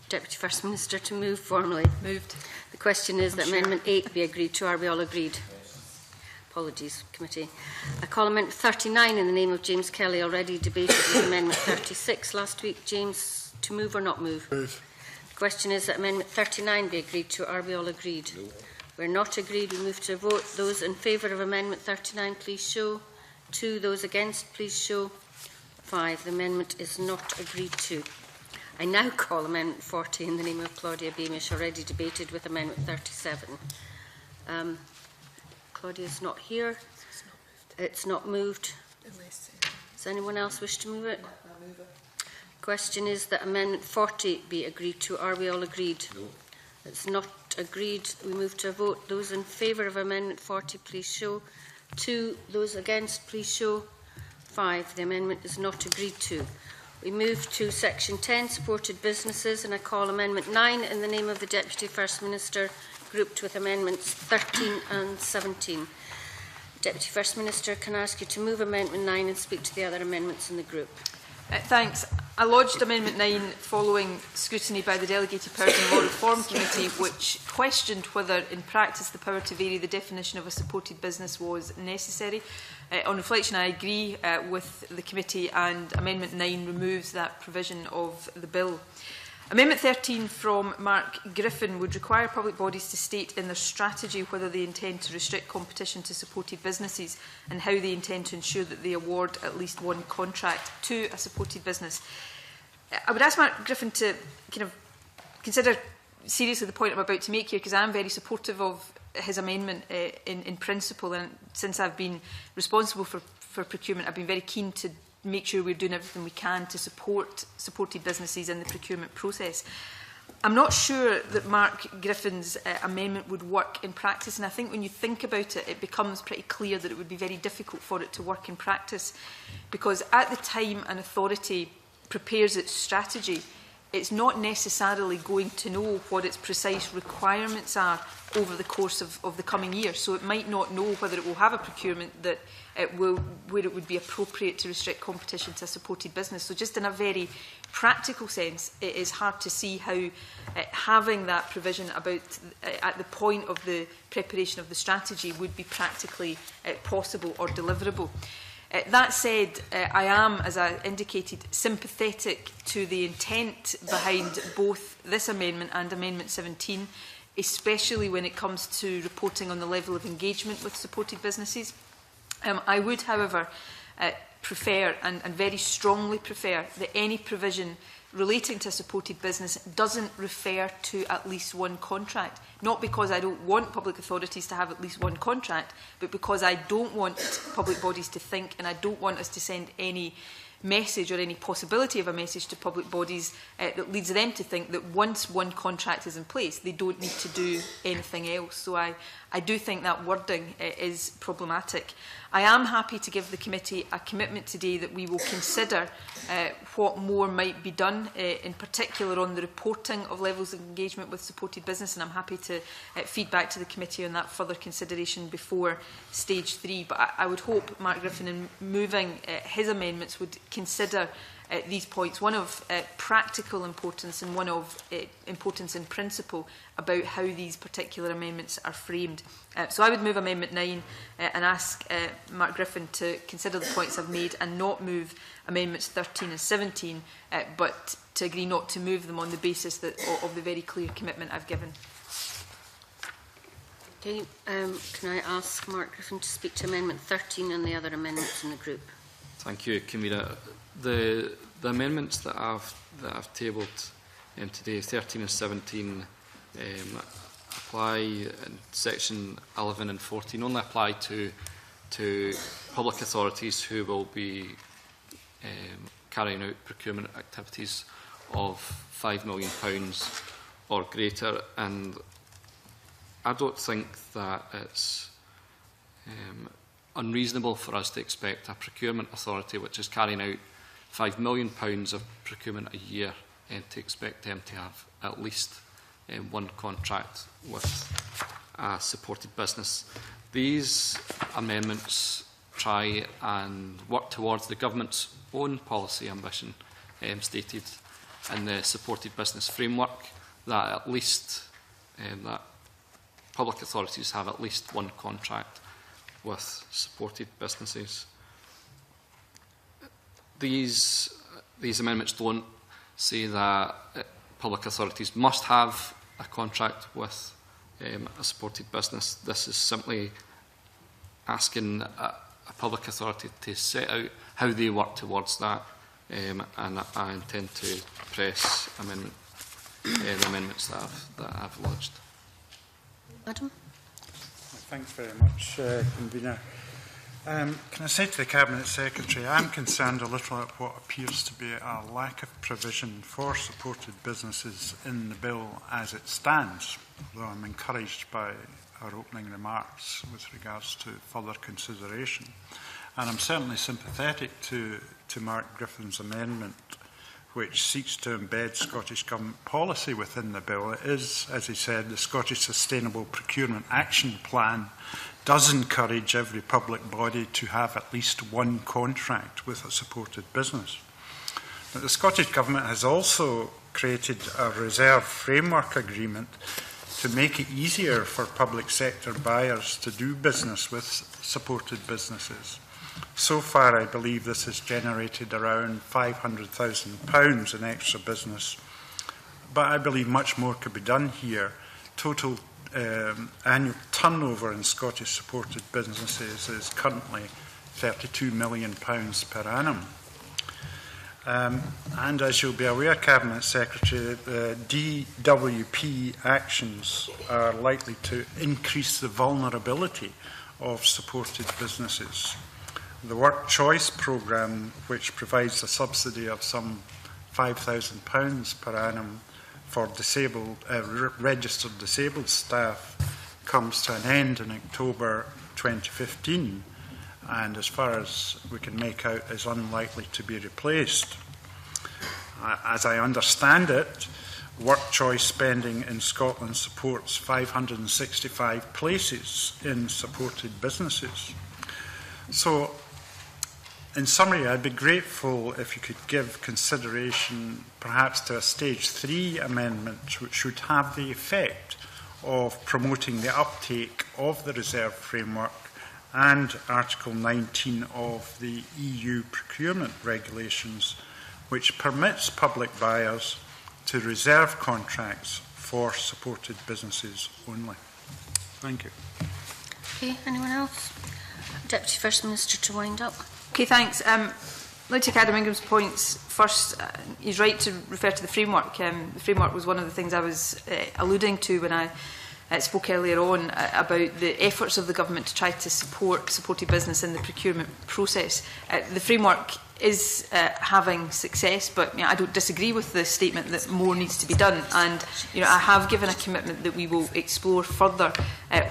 Deputy First Minister, to move formally. Moved. The question is that Amendment 8 be agreed to. Are we all agreed? Yes. Apologies, Committee. I call Amendment 39 in the name of James Kelly, already debated with Amendment 36 last week. James, to move or not move? Move. The question is that Amendment 39 be agreed to. Are we all agreed? No. We're not agreed. We move to a vote. Those in favour of Amendment 39, please show. 2. Those against, please show. 5. The amendment is not agreed to. I now call Amendment 40 in the name of Claudia Beamish, already debated with Amendment 37. Claudia is not here. It's not moved. Does anyone else wish to move it? The question is that Amendment 40 be agreed to. Are we all agreed? No. It's not agreed. We move to a vote. Those in favour of Amendment 40, please show. 2. Those against, please show. 5. The amendment is not agreed to. We move to Section 10, Supported Businesses, and I call Amendment 9 in the name of the Deputy First Minister, grouped with Amendments 13 and 17. Deputy First Minister, can I ask you to move Amendment 9 and speak to the other amendments in the group? Thanks. I lodged Amendment 9 following scrutiny by the Delegated Powers and Law Reform Committee, which questioned whether, in practice, the power to vary the definition of a supported business was necessary. On reflection, I agree with the committee, and Amendment 9 removes that provision of the bill. Amendment 13 from Mark Griffin would require public bodies to state in their strategy whether they intend to restrict competition to supported businesses and how they intend to ensure that they award at least one contract to a supported business. I would ask Mark Griffin to kind of consider seriously the point I'm about to make here, because I am very supportive of his amendment in principle, and since I've been responsible for procurement, I've been very keen to make sure we're doing everything we can to support supported businesses in the procurement process. I'm not sure that Mark Griffin's amendment would work in practice, and I think when you think about it, it becomes pretty clear that it would be very difficult for it to work in practice, because at the time an authority prepares its strategy, it's not necessarily going to know what its precise requirements are over the course of the coming year. So it might not know whether it will have a procurement that where it would be appropriate to restrict competition to a supported business. So just in a very practical sense, it is hard to see how having that provision about at the point of the preparation of the strategy would be practically possible or deliverable. That said, I am, as I indicated, sympathetic to the intent behind both this amendment and Amendment 17, especially when it comes to reporting on the level of engagement with supported businesses. I would, however, prefer, and very strongly prefer, that any provision relating to a supported business doesn't refer to at least one contract. Not because I don't want public authorities to have at least one contract, but because I don't want public bodies to think, and I don't want us to send any message or any possibility of a message to public bodies that leads them to think that once one contract is in place, they don't need to do anything else. So I do think that wording is problematic. I am happy to give the committee a commitment today that we will consider what more might be done, in particular on the reporting of levels of engagement with supported business, and I'm happy to feed back to the committee on that further consideration before stage 3. But I would hope Mark Griffin, in moving his amendments, would consider these points, one of practical importance and one of importance in principle about how these particular amendments are framed. So I would move Amendment 9 and ask Mark Griffin to consider the points I've made and not move Amendments 13 and 17, but to agree not to move them on the basis that, of the very clear commitment I've given. Okay, can I ask Mark Griffin to speak to Amendment 13 and the other amendments in the group? Thank you, Convener. The amendments that I've tabled today, 13 and 17, apply in section 11 and 14, only apply to public authorities who will be carrying out procurement activities of £5 million or greater, and I don't think that it's unreasonable for us to expect a procurement authority which is carrying out £5 million of procurement a year and to expect them to have at least one contract with a supported business. These amendments try and work towards the government's own policy ambition stated in the supported business framework, that at least that public authorities have at least one contract with supported businesses. These amendments don't say that public authorities must have a contract with a supported business. This is simply asking a public authority to set out how they work towards that, and I intend to press the amendments that I've lodged. Adam? Thanks very much, Convener. Can I say to the Cabinet Secretary, I'm concerned a little at what appears to be a lack of provision for supported businesses in the bill as it stands, although I'm encouraged by our opening remarks with regards to further consideration. And I'm certainly sympathetic to Mark Griffin's amendment, which seeks to embed Scottish Government policy within the bill. It is, as he said, the Scottish Sustainable Procurement Action Plan does encourage every public body to have at least one contract with a supported business. But the Scottish Government has also created a reserve framework agreement to make it easier for public sector buyers to do business with supported businesses. So far, I believe this has generated around £500,000 in extra business but I believe much more could be done here. Total annual turnover in Scottish supported businesses is currently £32 million per annum. And as you'll be aware, Cabinet Secretary, the DWP actions are likely to increase the vulnerability of supported businesses. The Work Choice programme, which provides a subsidy of some £5,000 per annum for registered disabled staff, comes to an end in October 2015, and as far as we can make out, is unlikely to be replaced. As I understand it, Work Choice spending in Scotland supports 565 places in supported businesses. So, in summary, I'd be grateful if you could give consideration perhaps to a Stage 3 amendment which would have the effect of promoting the uptake of the reserve framework and Article 19 of the EU procurement regulations, which permits public buyers to reserve contracts for supported businesses only. Thank you. Okay, anyone else? Deputy First Minister to wind up. Okay, thanks. I'd like to take Adam Ingram's points first. He's right to refer to the framework. The framework was one of the things I was alluding to when I spoke earlier on about the efforts of the government to try to support supported business in the procurement process. The framework is having success, but I don't disagree with the statement that more needs to be done. And I have given a commitment that we will explore further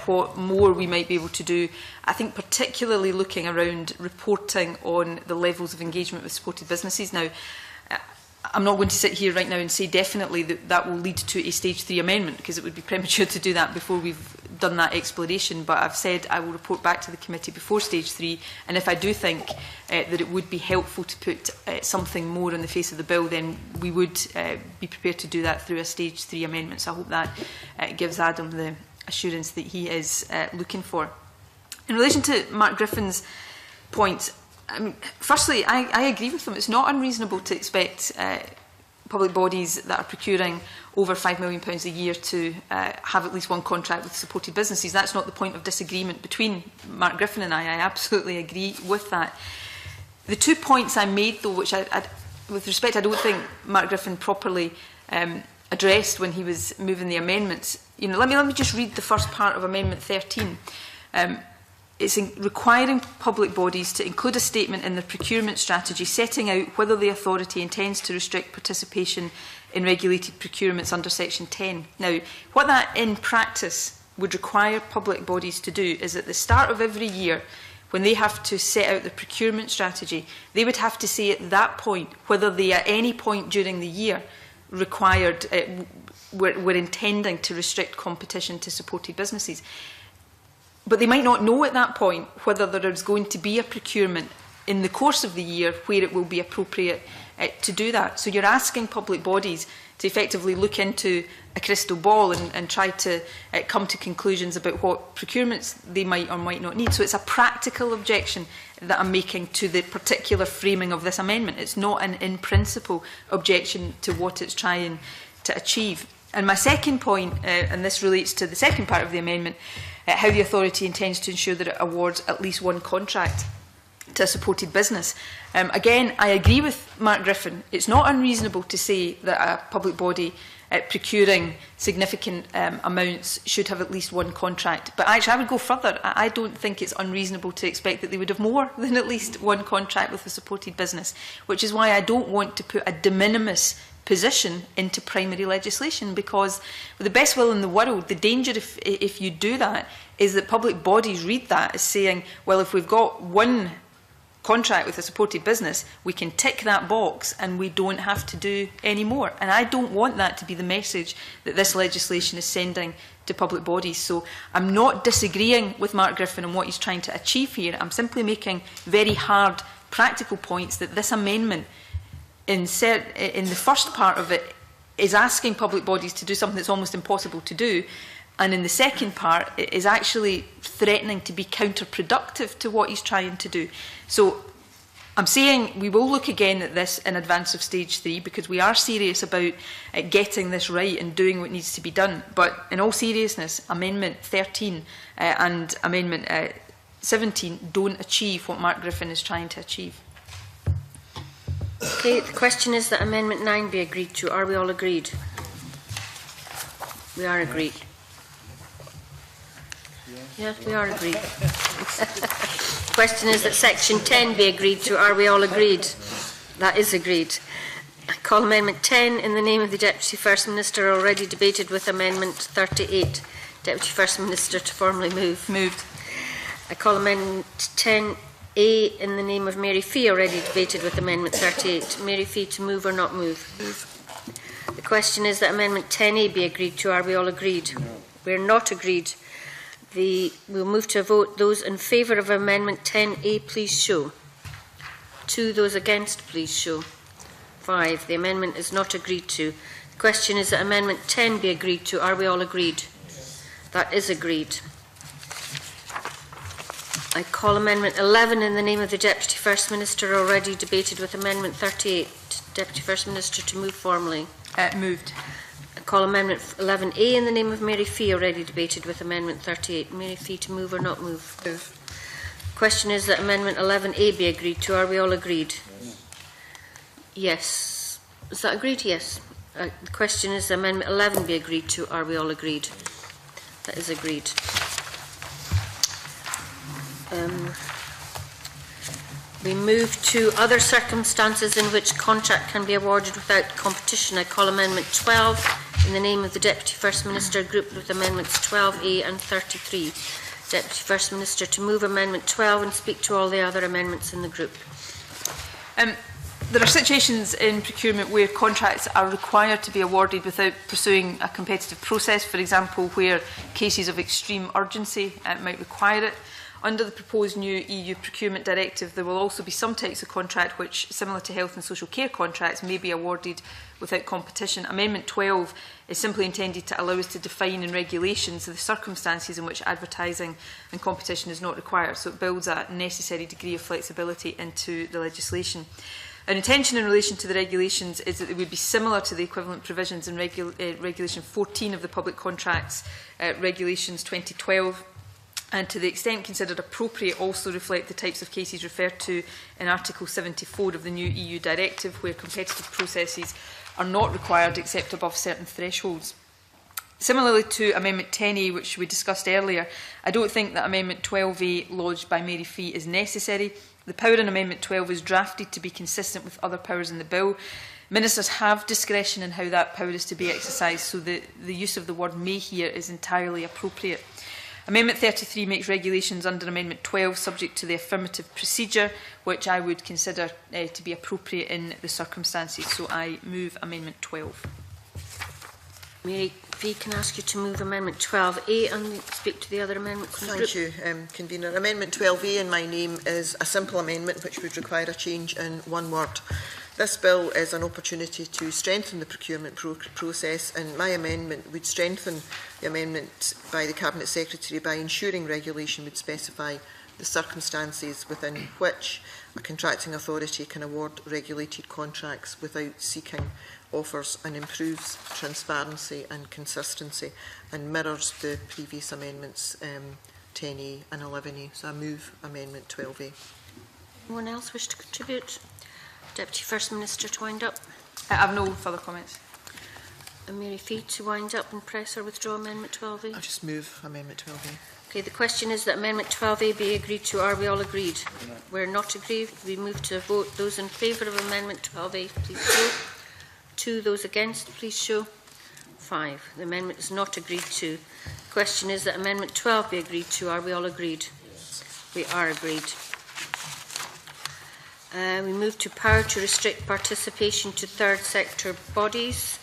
what more we might be able to do. I think particularly looking around reporting on the levels of engagement with supported businesses. Now, I'm not going to sit here right now and say definitely that that will lead to a Stage 3 amendment, because it would be premature to do that before we've done that exploration, but I've said I will report back to the committee before Stage 3, and if I do think that it would be helpful to put something more on the face of the bill, then we would be prepared to do that through a Stage 3 amendment. So I hope that gives Adam the assurance that he is looking for. In relation to Mark Griffin's points, firstly, I agree with them. It's not unreasonable to expect public bodies that are procuring over £5 million a year to have at least one contract with supported businesses. That's not the point of disagreement between Mark Griffin and I. I absolutely agree with that. The 2 points I made, though, which with respect, I don't think Mark Griffin properly addressed when he was moving the amendments. Let me just read the first part of Amendment 13. It's requiring public bodies to include a statement in their procurement strategy setting out whether the authority intends to restrict participation in regulated procurements under Section 10. Now, what that in practice would require public bodies to do is at the start of every year, when they have to set out the procurement strategy, they would have to say at that point whether they at any point during the year required, were intending to restrict competition to supported businesses. But they might not know at that point whether there is going to be a procurement in the course of the year where it will be appropriate to do that. So you're asking public bodies to effectively look into a crystal ball and try to come to conclusions about what procurements they might or might not need. So it's a practical objection that I'm making to the particular framing of this amendment. It's not an in-principle objection to what it's trying to achieve. And my second point, and this relates to the second part of the amendment, how the authority intends to ensure that it awards at least one contract to a supported business. Again, I agree with Mark Griffin. It's not unreasonable to say that a public body procuring significant amounts should have at least one contract. But actually, I would go further. I don't think it's unreasonable to expect that they would have more than at least one contract with a supported business, which is why I don't want to put a de minimis position into primary legislation, because with the best will in the world, the danger if you do that is that public bodies read that as saying, well, if we've got one contract with a supported business, we can tick that box and we don't have to do any more. And I don't want that to be the message that this legislation is sending to public bodies. So I'm not disagreeing with Mark Griffin on what he's trying to achieve here. I'm simply making very hard practical points that this amendment in the first part of it is asking public bodies to do something that's almost impossible to do, and in the second part it is actually threatening to be counterproductive to what he's trying to do. So I'm saying we will look again at this in advance of stage 3 because we are serious about getting this right and doing what needs to be done. But in all seriousness, Amendment 13 and Amendment 17 don't achieve what Mark Griffin is trying to achieve. Okay, the question is that Amendment 9 be agreed to. Are we all agreed? We are agreed. Yes, we are agreed. The question is that Section 10 be agreed to. Are we all agreed? That is agreed. I call Amendment 10 in the name of the Deputy First Minister, already debated with Amendment 38. Deputy First Minister to formally move. Moved. I call Amendment 10A in the name of Mary Fee, already debated with Amendment 38. Mary Fee to move or not move? Move. The question is that Amendment 10A be agreed to. Are we all agreed? No. We are not agreed. We'll move to a vote. Those in favour of Amendment 10A, please show. 2. Those against, please show. 5. The amendment is not agreed to. The question is that Amendment 10 be agreed to. Are we all agreed? That is agreed. I call Amendment 11 in the name of the Deputy First Minister, already debated with Amendment 38. Deputy First Minister to move formally. Moved. I call Amendment 11A in the name of Mary Fee, already debated with Amendment 38. Mary Fee to move or not move? Move. The question is that Amendment 11A be agreed to. Are we all agreed? Yes. Is that agreed? Yes. The question is that Amendment 11 be agreed to. Are we all agreed? That is agreed. We move to other circumstances in which contract can be awarded without competition. I call Amendment 12 in the name of the Deputy First Minister, grouped with Amendments 12A and 33. Deputy First Minister to move Amendment 12 and speak to all the other amendments in the group. There are situations in procurement where contracts are required to be awarded without pursuing a competitive process, for example, where cases of extreme urgency might require it. Under the proposed new EU Procurement Directive, there will also be some types of contract which, similar to health and social care contracts, may be awarded without competition. Amendment 12 is simply intended to allow us to define in regulations the circumstances in which advertising and competition is not required, so it builds a necessary degree of flexibility into the legislation. Our intention in relation to the regulations is that they would be similar to the equivalent provisions in Regulation 14 of the Public Contracts Regulations 2012, and to the extent considered appropriate also reflect the types of cases referred to in Article 74 of the new EU Directive, where competitive processes are not required except above certain thresholds. Similarly to Amendment 10A, which we discussed earlier, I don't think that Amendment 12A lodged by Mary Fee is necessary. The power in Amendment 12 is drafted to be consistent with other powers in the bill. Ministers have discretion in how that power is to be exercised, so the use of the word may here is entirely appropriate. Amendment 33 makes regulations under Amendment 12 subject to the affirmative procedure, which I would consider to be appropriate in the circumstances. So I move Amendment 12. Mary Fee, can I ask you to move Amendment 12A and speak to the other amendments? Thank you, Convener. Amendment 12A in my name is a simple amendment which would require a change in one word. This bill is an opportunity to strengthen the procurement process, and my amendment would strengthen the amendment by the Cabinet Secretary by ensuring regulation would specify the circumstances within which a contracting authority can award regulated contracts without seeking offers, and improves transparency and consistency and mirrors the previous amendments 10A and 11A. So I move Amendment 12A. Anyone else wish to contribute? Deputy First Minister to wind up. I have no further comments. And Mary Fee to wind up and press or withdraw Amendment 12A. I'll just move Amendment 12A. Okay, the question is that Amendment 12A be agreed to. Are we all agreed? No. We're not agreed. We move to a vote. Those in favour of Amendment 12A, please show. 2. Those against, please show. 5. The amendment is not agreed to. The question is that Amendment 12 be agreed to. Are we all agreed? Yes. We are agreed. We move to power to restrict participation to third sector bodies.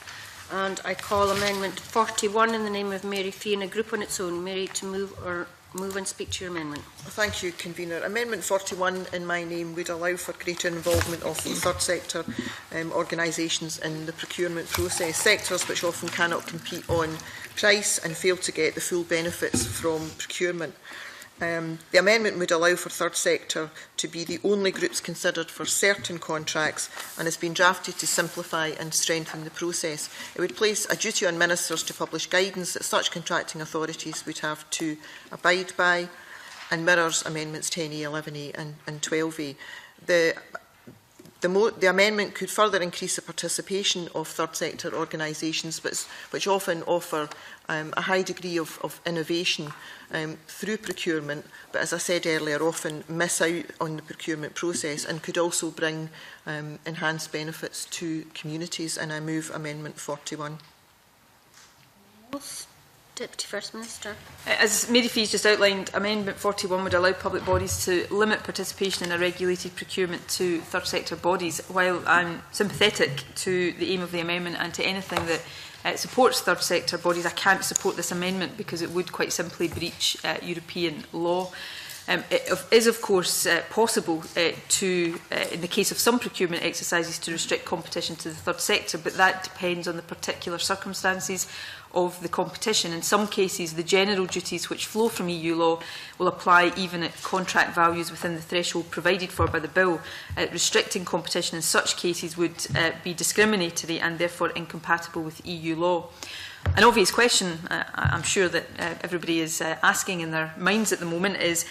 And I call Amendment 41 in the name of Mary Fee in a group on its own. Mary, to move and speak to your amendment. Thank you, Convener. Amendment 41 in my name would allow for greater involvement of third sector organisations in the procurement process, sectors which often cannot compete on price and fail to get the full benefits from procurement. The amendment would allow for third sector to be the only groups considered for certain contracts and has been drafted to simplify and strengthen the process. It would place a duty on ministers to publish guidance that such contracting authorities would have to abide by, and mirrors amendments 10A, 11A and 12A. The amendment could further increase the participation of third sector organisations, which often offer a high degree of innovation through procurement, but as I said earlier, often miss out on the procurement process, and could also bring enhanced benefits to communities. And I move Amendment 41. Deputy First Minister. As Mary Fee's just outlined, Amendment 41 would allow public bodies to limit participation in a regulated procurement to third sector bodies. While I'm sympathetic to the aim of the amendment and to anything that supports third sector bodies, I can't support this amendment because it would quite simply breach European law. It is, of course, possible to, in the case of some procurement exercises, to restrict competition to the third sector, but that depends on the particular circumstances of the competition. In some cases, the general duties which flow from EU law will apply even at contract values within the threshold provided for by the bill. Restricting competition in such cases would be discriminatory and therefore incompatible with EU law. An obvious question I'm sure that everybody is asking in their minds at the moment is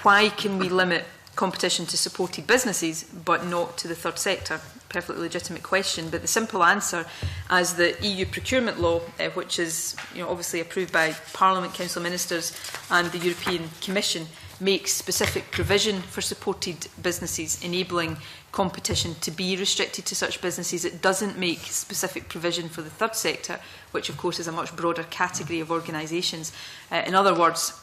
why can we limit competition to supported businesses but not to the third sector? Perfectly legitimate question, but the simple answer, as the EU procurement law, which is obviously approved by Parliament, Council Ministers and the European Commission, makes specific provision for supported businesses, enabling competition to be restricted to such businesses. It doesn't make specific provision for the third sector, which of course is a much broader category of organisations. In other words,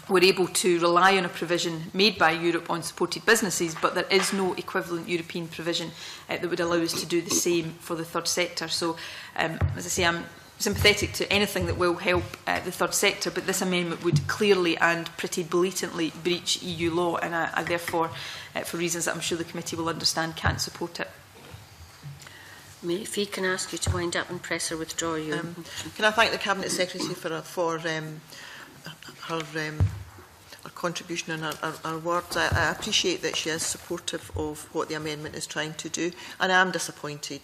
we're able to rely on a provision made by Europe on supported businesses, but there is no equivalent European provision that would allow us to do the same for the third sector. So, as I say, I'm sympathetic to anything that will help the third sector, but this amendment would clearly and pretty blatantly breach EU law, and I therefore, for reasons that I'm sure the committee will understand, can't support it. Mary Fee, can I ask you to wind up and press or withdraw your motion? Can I thank the Cabinet Secretary for her contribution and her words. I appreciate that she is supportive of what the amendment is trying to do, and I am disappointed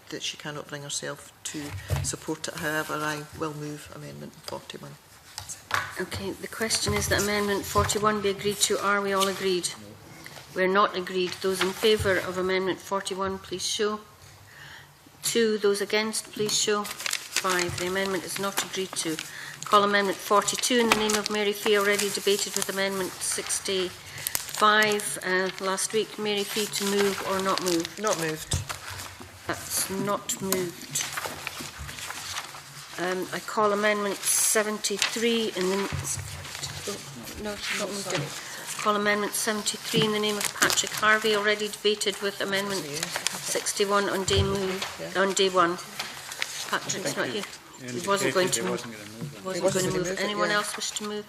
that she cannot bring herself to support it. However, I will move Amendment 41. Okay, the question is that Amendment 41 be agreed to. Are we all agreed? No. We're not agreed. Those in favour of Amendment 41, please show. 2. Those against, please show. 5. The amendment is not agreed to. Call Amendment 42 in the name of Mary Fee, already debated with Amendment 65 last week. Mary Fee, to move or not move? Not moved. That's not moved. I call Amendment 73 in the... No, not moved it. Call Amendment 73 in the name of Patrick Harvey, already debated with Amendment 61 on day one. Patrick's not here. He wasn't going to move. Anyone else wish to move?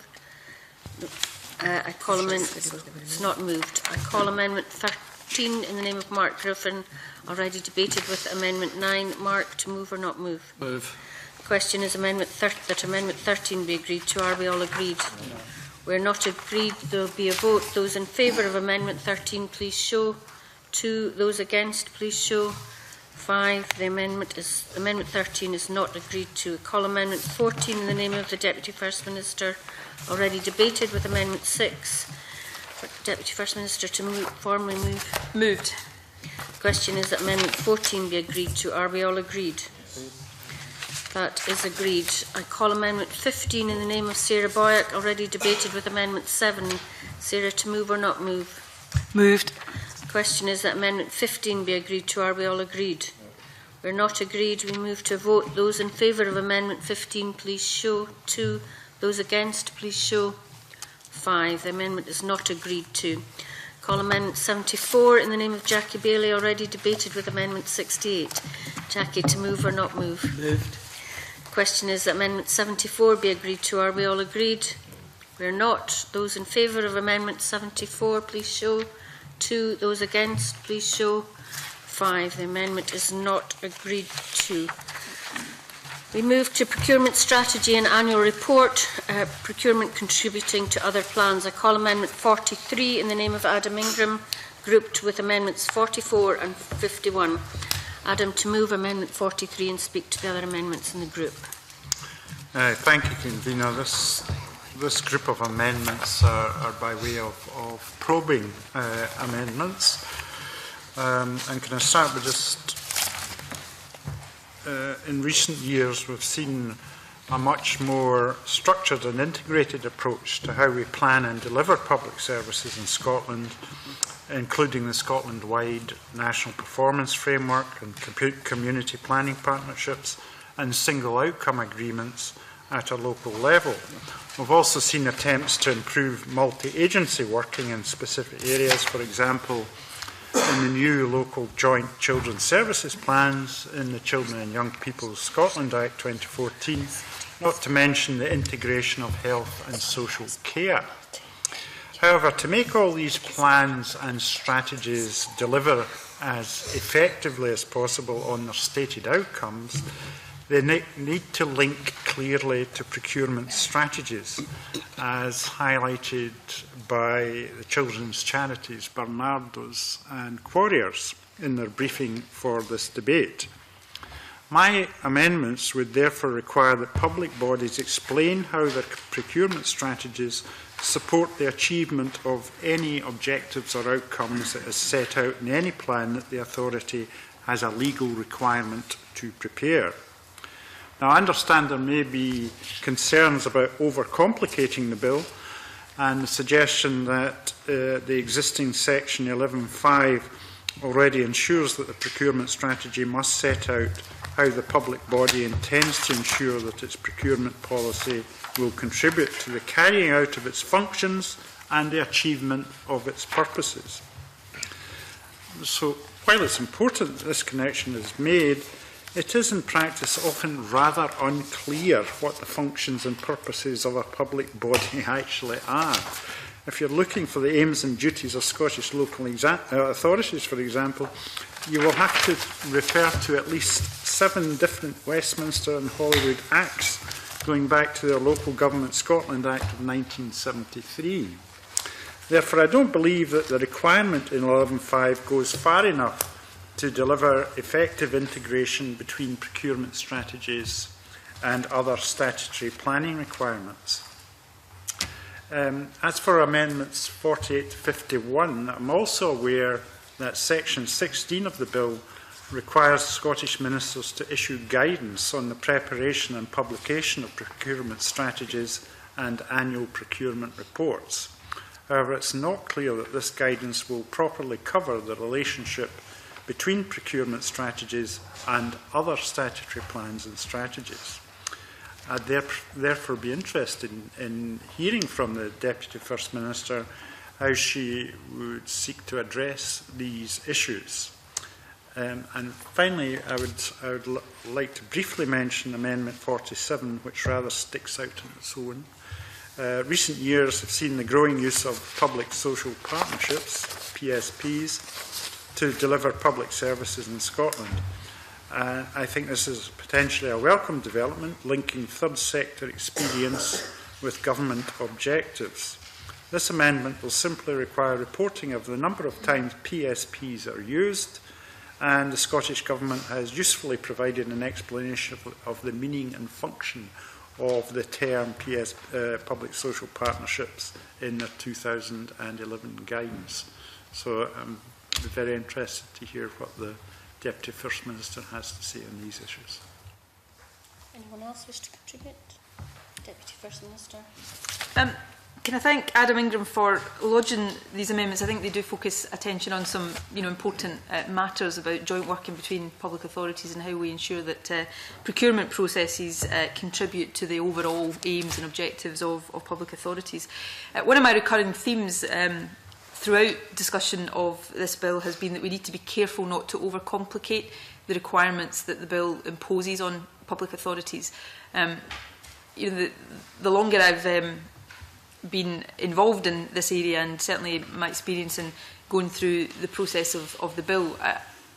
I call amendment. It's not moved. I call Amendment 13 in the name of Mark Griffin, already debated with Amendment 9. Mark, to move or not move? Move. The question is that Amendment 13 be agreed to. Are we all agreed? No. We're not agreed. There will be a vote. Those in favour of Amendment 13, please show. 2. Those against, please show. 5. The Amendment 13 is not agreed to. Call Amendment 14 in the name of the Deputy First Minister, already debated with Amendment 6. For Deputy First Minister to formally move. Moved. The question is that Amendment 14 be agreed to. Are we all agreed? That is agreed. I call Amendment 15 in the name of Sarah Boyack, already debated with Amendment 7. Sarah, to move or not move? Moved. The question is that Amendment 15 be agreed to. Are we all agreed? We're not agreed. We move to a vote. Those in favour of Amendment 15, please show. 2. Those against, please show. 5. The amendment is not agreed to. Call Amendment 74 in the name of Jackie Bailey, already debated with Amendment 68. Jackie, to move or not move? Moved. The question is that Amendment 74 be agreed to. Are we all agreed? We're not. Those in favour of Amendment 74, please show. 2. Those against, please show. 5. The amendment is not agreed to. We move to procurement strategy and annual report, procurement contributing to other plans. I call Amendment 43 in the name of Adam Ingram, grouped with Amendments 44 and 51. Adam, to move Amendment 43 and speak to the other amendments in the group. Thank you, Convener. This group of amendments are by way of probing amendments. And can I start with just, in recent years, we've seen a much more structured and integrated approach to how we plan and deliver public services in Scotland, including the Scotland-wide National Performance Framework and community planning partnerships and single outcome agreements at a local level. We've also seen attempts to improve multi-agency working in specific areas, for example, in the new local joint children's services plans in the Children and Young People's Scotland Act 2014, not to mention the integration of health and social care. However, to make all these plans and strategies deliver as effectively as possible on their stated outcomes, they need to link clearly to procurement strategies, as highlighted by the children's charities Bernardo's and Quarriers in their briefing for this debate. My amendments would therefore require that public bodies explain how their procurement strategies support the achievement of any objectives or outcomes that is set out in any plan that the authority has a legal requirement to prepare. Now, I understand there may be concerns about overcomplicating the bill, and the suggestion that the existing section 11.5 already ensures that the procurement strategy must set out how the public body intends to ensure that its procurement policy will contribute to the carrying out of its functions and the achievement of its purposes. So, while it's important that this connection is made, it is in practice often rather unclear what the functions and purposes of a public body actually are. If you're looking for the aims and duties of Scottish local authorities, for example, you will have to refer to at least 7 different Westminster and Holyrood Acts going back to the Local Government Scotland Act of 1973. Therefore, I don't believe that the requirement in 11.5 goes far enough to deliver effective integration between procurement strategies and other statutory planning requirements. As for amendments 48 to 51, I'm also aware that section 16 of the bill requires Scottish ministers to issue guidance on the preparation and publication of procurement strategies and annual procurement reports. However, it's not clear that this guidance will properly cover the relationship between procurement strategies and other statutory plans and strategies. I'd therefore be interested in hearing from the Deputy First Minister how she would seek to address these issues. And finally, I would like to briefly mention Amendment 47, which rather sticks out on its own. Recent years have seen the growing use of public social partnerships, PSPs, to deliver public services in Scotland. I think this is potentially a welcome development, linking third sector experience with government objectives. This amendment will simply require reporting of the number of times PSPs are used, and the Scottish Government has usefully provided an explanation of the meaning and function of the term public social partnerships in their 2011 guidance. So I'm very interested to hear what the Deputy First Minister has to say on these issues. Anyone else wish to contribute? Deputy First Minister. Can I thank Adam Ingram for lodging these amendments? I think they do focus attention on some important matters about joint working between public authorities and how we ensure that procurement processes contribute to the overall aims and objectives of public authorities. One of my recurring themes throughout discussion of this bill has been that we need to be careful not to overcomplicate the requirements that the bill imposes on public authorities. The longer I've been involved in this area, and certainly my experience in going through the process of the bill,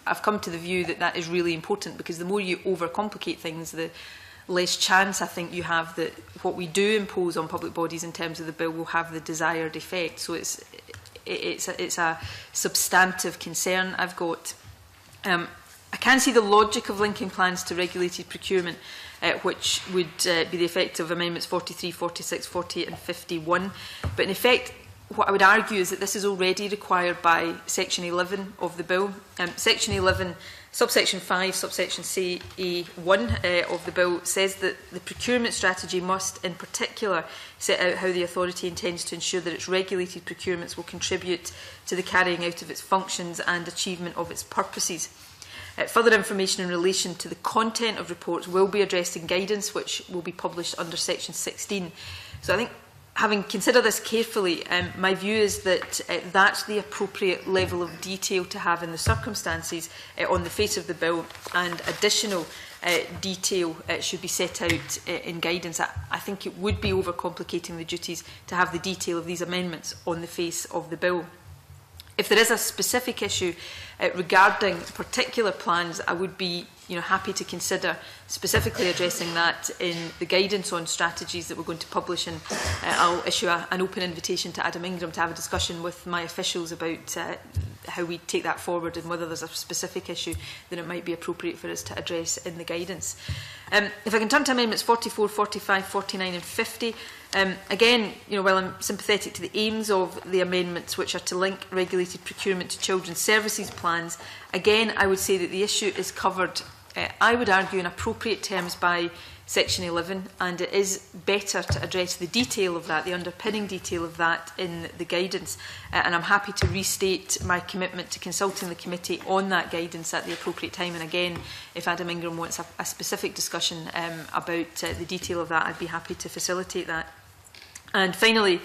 I've come to the view that that is really important, because the more you overcomplicate things, the less chance I think you have that what we do impose on public bodies in terms of the bill will have the desired effect. So it's a substantive concern I've got. I can see the logic of linking plans to regulated procurement, which would be the effect of Amendments 43, 46, 48 and 51. But in effect, what I would argue is that this is already required by Section 11 of the bill. Section 11, subsection 5, subsection A1 of the bill says that the procurement strategy must in particular set out how the authority intends to ensure that its regulated procurements will contribute to the carrying out of its functions and achievement of its purposes. Further information in relation to the content of reports will be addressed in guidance, which will be published under Section 16. So I think, having considered this carefully, my view is that that's the appropriate level of detail to have in the circumstances on the face of the bill, and additional detail should be set out in guidance. I think it would be overcomplicating the duties to have the detail of these amendments on the face of the bill. If there is a specific issue regarding particular plans, I would be happy to consider specifically addressing that in the guidance on strategies that we're going to publish, and I'll issue an open invitation to Adam Ingram to have a discussion with my officials about how we take that forward and whether there's a specific issue that it might be appropriate for us to address in the guidance. If I can turn to Amendments 44, 45, 49 and 50, again, while I'm sympathetic to the aims of the amendments, which are to link regulated procurement to children's services plans, again, I would say that the issue is covered, I would argue, in appropriate terms by Section 11, and it is better to address the detail of that, the underpinning detail of that, in the guidance. And I'm happy to restate my commitment to consulting the committee on that guidance at the appropriate time. And again, if Adam Ingram wants a specific discussion about the detail of that, I'd be happy to facilitate that. And finally,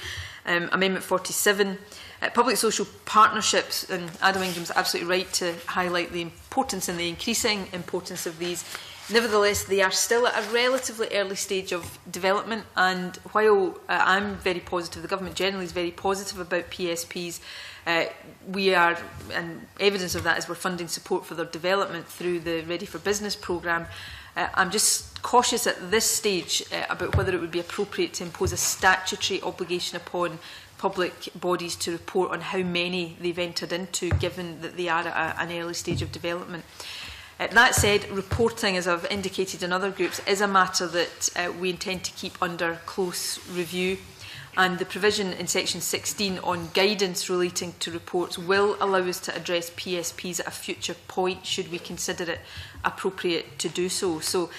Amendment 47, public social partnerships, and Adam Ingram's absolutely right to highlight the importance and the increasing importance of these. Nevertheless, they are still at a relatively early stage of development, and while I'm very positive, the government generally is very positive about PSPs, we are, and evidence of that is we're funding support for their development through the Ready for Business programme. I'm just cautious at this stage about whether it would be appropriate to impose a statutory obligation upon public bodies to report on how many they've entered into, given that they are at an early stage of development. That said, reporting, as I've indicated in other groups, is a matter that we intend to keep under close review, and the provision in Section 16 on guidance relating to reports will allow us to address PSPs at a future point, should we consider it appropriate to do so. So,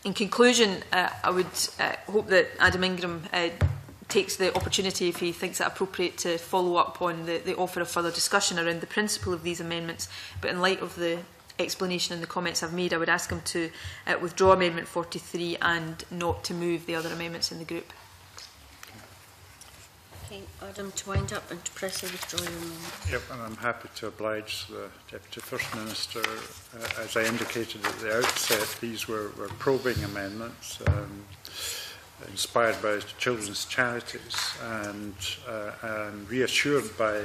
in conclusion, I would hope that Adam Ingram takes the opportunity, if he thinks it appropriate, to follow up on the offer of further discussion around the principle of these amendments. But in light of the explanation and the comments I've made, I would ask him to withdraw Amendment 43 and not to move the other amendments in the group. Okay, Adam, to wind up and to press a withdrawal amendment. Yep, and I'm happy to oblige the Deputy First Minister. As I indicated at the outset, these were probing amendments, inspired by children's charities, and reassured by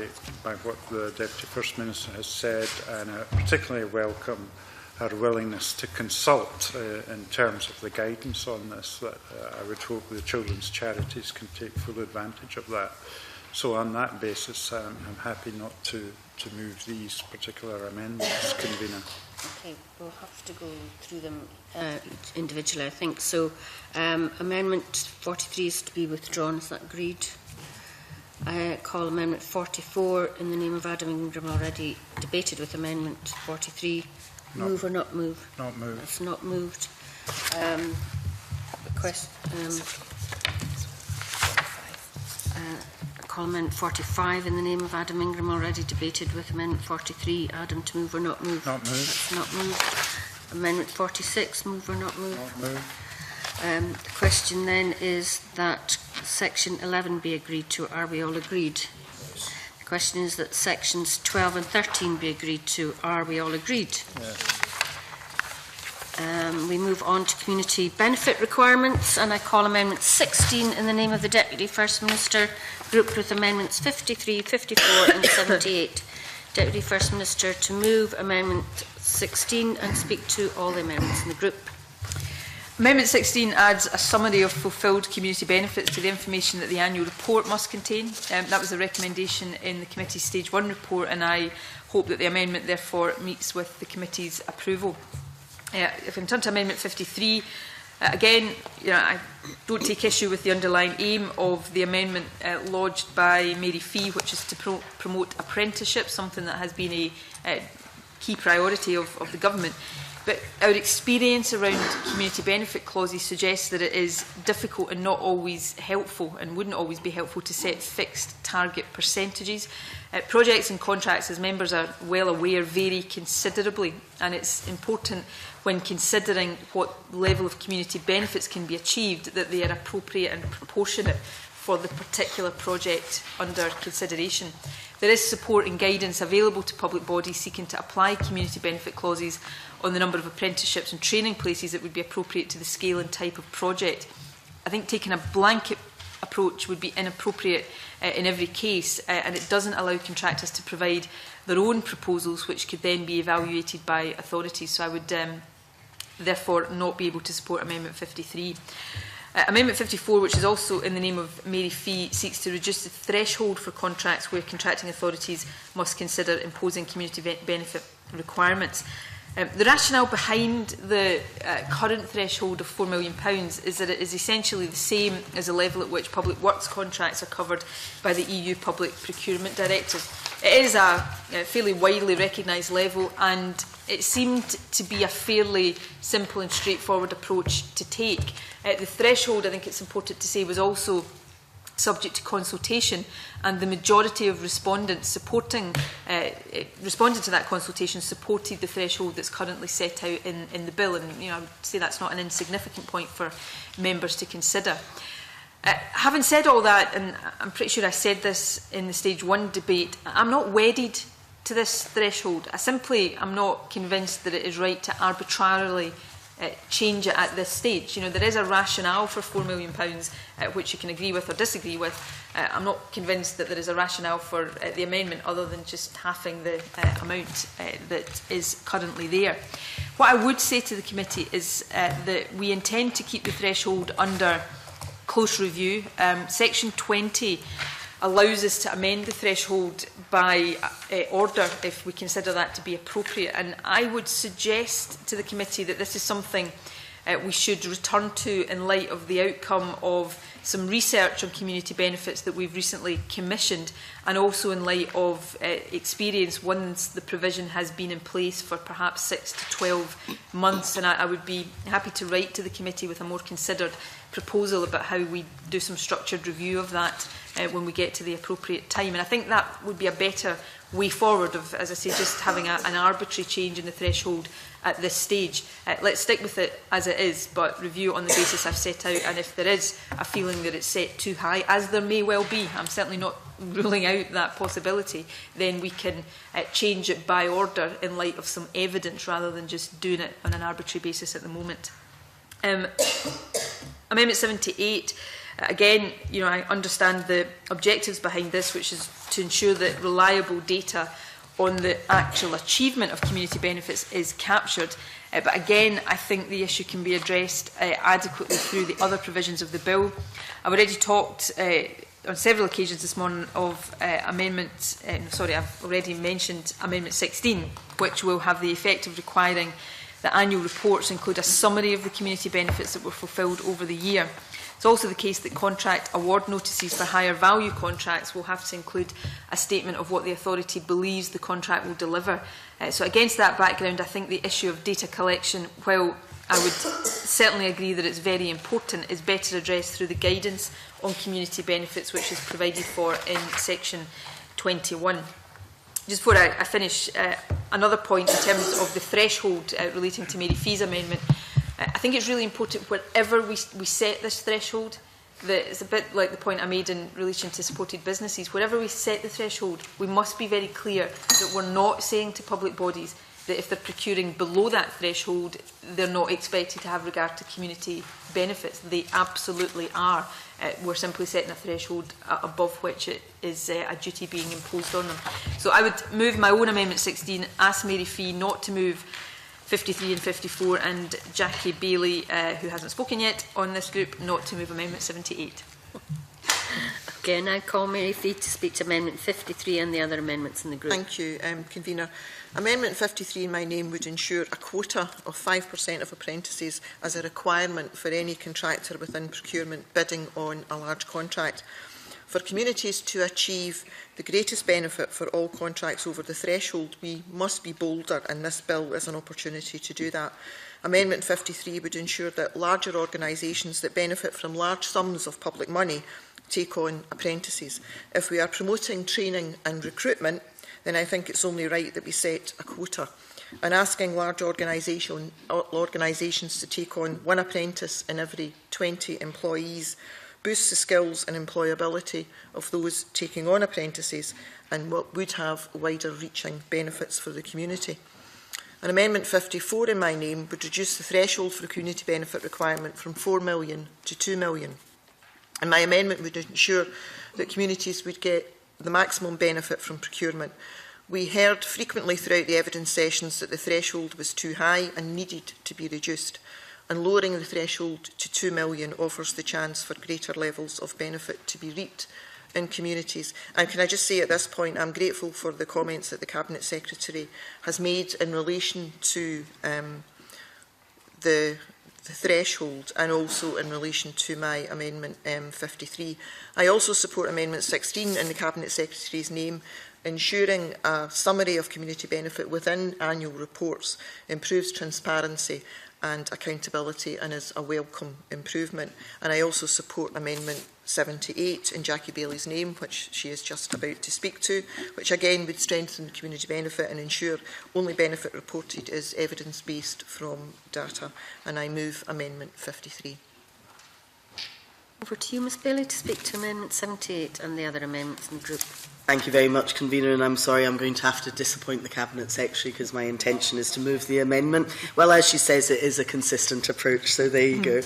what the Deputy First Minister has said, and I particularly welcome her willingness to consult in terms of the guidance on this, that I would hope the children's charities can take full advantage of that. So on that basis, I'm happy not to move these particular amendments, Convener. Okay, we'll have to go through them individually, I think. So, Amendment 43 is to be withdrawn. Is that agreed? I call Amendment 44 in the name of Adam Ingram, already debated with Amendment 43. Move or not move? Not move. That's not moved. Call Amendment 45 in the name of Adam Ingram, already debated with Amendment 43. Adam, to move or not move? Not move. That's not moved. Amendment 46, move or not move? Not move. The question then is that Section 11 be agreed to. Are we all agreed? The question is that Sections 12 and 13 be agreed to. Are we all agreed? Yes. We move on to community benefit requirements, and I call Amendment 16 in the name of the Deputy First Minister, grouped with Amendments 53, 54 and 78. Deputy First Minister to move Amendment 16 and speak to all the amendments in the group. Amendment 16 adds a summary of fulfilled community benefits to the information that the annual report must contain. That was the recommendation in the committee's Stage 1 report, and I hope that the amendment therefore meets with the committee's approval. If we turn to Amendment 53, again, I don't take issue with the underlying aim of the amendment lodged by Mary Fee, which is to promote apprenticeship, something that has been a key priority of the government. But our experience around community benefit clauses suggests that it is difficult and not always helpful, and wouldn't always be helpful, to set fixed target percentages. Projects and contracts, as members are well aware, vary considerably, and it's important when considering what level of community benefits can be achieved that they are appropriate and proportionate for the particular project under consideration. There is support and guidance available to public bodies seeking to apply community benefit clauses on the number of apprenticeships and training places that would be appropriate to the scale and type of project. I think taking a blanket approach would be inappropriate in every case, and it doesn't allow contractors to provide their own proposals, which could then be evaluated by authorities. So I would therefore not be able to support Amendment 53. Amendment 54, which is also in the name of Mary Fee, seeks to reduce the threshold for contracts where contracting authorities must consider imposing community benefit requirements. The rationale behind the current threshold of £4 million is that it is essentially the same as the level at which public works contracts are covered by the EU Public Procurement Directive. It is a fairly widely recognised level, and it seemed to be a fairly simple and straightforward approach to take. The threshold, I think it's important to say, was also subject to consultation, and the majority of respondents responding to that consultation supported the threshold that's currently set out in the bill, and I would say that's not an insignificant point for members to consider. Having said all that, and I'm pretty sure I said this in the Stage 1 debate, I'm not wedded to this threshold. I simply am not convinced that it is right to arbitrarily change it at this stage. There is a rationale for £4 million, which you can agree with or disagree with. I'm not convinced that there is a rationale for the amendment other than just halving the amount that is currently there. What I would say to the committee is that we intend to keep the threshold under close review. Section 20 allows us to amend the threshold by order if we consider that to be appropriate. And I would suggest to the committee that this is something we should return to in light of the outcome of some research on community benefits that we've recently commissioned, and also in light of experience once the provision has been in place for perhaps 6 to 12 months. And I would be happy to write to the committee with a more considered proposal about how we do some structured review of that when we get to the appropriate time. And I think that would be a better way forward of, as I say, just having an arbitrary change in the threshold at this stage. Let's stick with it as it is, but review it on the basis I've set out, and if there is a feeling that it's set too high, as there may well be, I'm certainly not ruling out that possibility, then we can change it by order in light of some evidence rather than just doing it on an arbitrary basis at the moment. Amendment 78, again, I understand the objectives behind this, which is to ensure that reliable data on the actual achievement of community benefits is captured. But again, I think the issue can be addressed adequately through the other provisions of the bill. I've already talked on several occasions this morning of I've already mentioned Amendment 16, which will have the effect of requiring that annual reports include a summary of the community benefits that were fulfilled over the year. It's also the case that contract award notices for higher value contracts will have to include a statement of what the authority believes the contract will deliver. So against that background, I think the issue of data collection, while I would certainly agree that it's very important, is better addressed through the guidance on community benefits, which is provided for in section 21. Just before I finish, another point in terms of the threshold relating to Mary Fee's amendment. I think it's really important wherever we set this threshold, that it's a bit like the point I made in relation to supported businesses. Wherever we set the threshold, we must be very clear that we're not saying to public bodies that if they're procuring below that threshold, they're not expected to have regard to community benefits. They absolutely are. We're simply setting a threshold above which it is a duty being imposed on them. So I would move my own Amendment 16, ask Mary Fee not to move 53 and 54, and Jackie Bailey, who hasn't spoken yet on this group, not to move Amendment 78. Okay, I now call Mary Fee to speak to Amendment 53 and the other amendments in the group. Thank you, Convener. Amendment 53 in my name would ensure a quota of 5% of apprentices as a requirement for any contractor within procurement bidding on a large contract. For communities to achieve the greatest benefit for all contracts over the threshold, we must be bolder, and this bill is an opportunity to do that. Amendment 53 would ensure that larger organisations that benefit from large sums of public money take on apprentices. If we are promoting training and recruitment, then I think it's only right that we set a quota. And asking large organisations to take on one apprentice in every 20 employees boosts the skills and employability of those taking on apprentices, and what would have wider reaching benefits for the community. And Amendment 54 in my name would reduce the threshold for a community benefit requirement from 4 million to 2 million. And my amendment would ensure that communities would get the maximum benefit from procurement. We heard frequently throughout the evidence sessions that the threshold was too high and needed to be reduced. And lowering the threshold to 2 million offers the chance for greater levels of benefit to be reaped in communities. And can I just say at this point, I'm grateful for the comments that the Cabinet Secretary has made in relation to the threshold, and also in relation to my Amendment 53. I also support Amendment 16 in the Cabinet Secretary's name. Ensuring a summary of community benefit within annual reports improves transparency and accountability and is a welcome improvement. And I also support Amendment 78 in Jackie Bailey's name, which she is just about to speak to, which again would strengthen community benefit and ensure only benefit reported is evidence-based from data. And I move Amendment 53. Over to you, Ms Bailey, to speak to Amendment 78 and the other amendments in the group. Thank you very much, Convener, and I'm sorry I'm going to have to disappoint the Cabinet Secretary because my intention is to move the amendment. Well, as she says, it is a consistent approach, so there you go.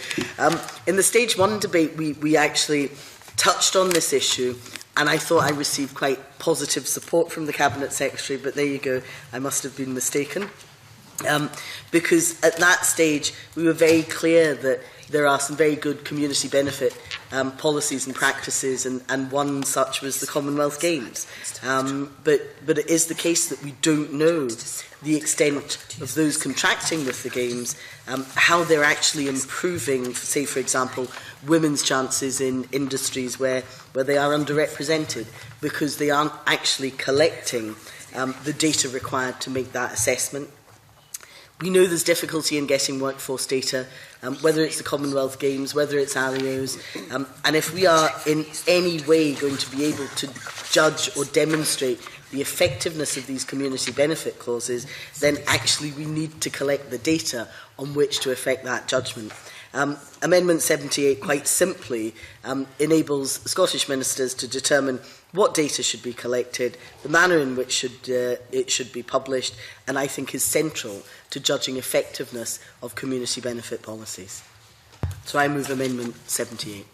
In the Stage 1 debate, we actually touched on this issue, and I thought I received quite positive support from the Cabinet Secretary, but there you go, I must have been mistaken. Because at that stage, we were very clear that there are some very good community benefit policies and practices, and one such was the Commonwealth Games. But it is the case that we don't know the extent of those contracting with the Games, how they're actually improving, say, for example, women's chances in industries where they are underrepresented, because they aren't actually collecting the data required to make that assessment. We know there's difficulty in getting workforce data, whether it's the Commonwealth Games, whether it's ALIOs, and if we are in any way going to be able to judge or demonstrate the effectiveness of these community benefit clauses, then actually we need to collect the data on which to effect that judgment. Amendment 78 quite simply enables Scottish ministers to determine what data should be collected, the manner in which it should be published, and I think is central to judging effectiveness of community benefit policies. So I move Amendment 78.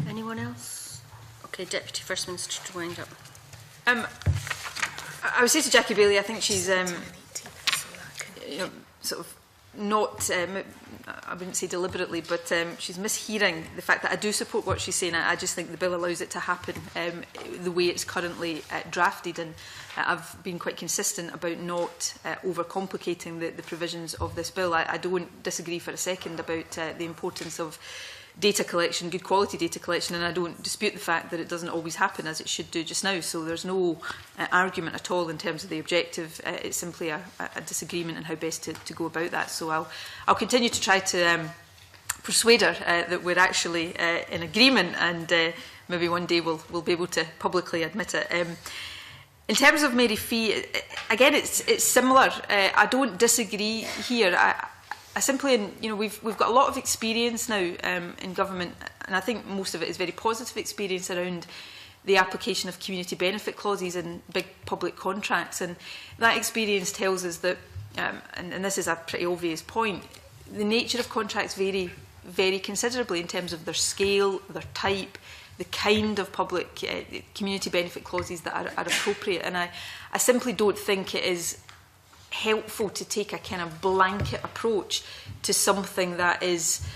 Anyone else? Okay, Deputy First Minister to wind up. I would say to Jackie Bailey, I think she's sort of not, I wouldn't say deliberately, but she's mishearing the fact that I do support what she's saying. I just think the bill allows it to happen the way it's currently drafted, and I've been quite consistent about not overcomplicating the provisions of this bill. I don't disagree for a second about the importance of data collection, good quality data collection, and I don't dispute the fact that it doesn't always happen as it should do just now. So there's no argument at all in terms of the objective. It's simply a disagreement on how best to go about that. So I'll continue to try to persuade her that we're actually in agreement, and maybe one day we'll be able to publicly admit it. In terms of Mary Fee, again, it's similar. I don't disagree here. I simply, we've got a lot of experience now in government, and I think most of it is very positive experience around the application of community benefit clauses in big public contracts, and that experience tells us that, and this is a pretty obvious point, the nature of contracts vary very considerably in terms of their scale, their type, the kind of public community benefit clauses that are appropriate, and I simply don't think it is helpful to take a kind of blanket approach to something that is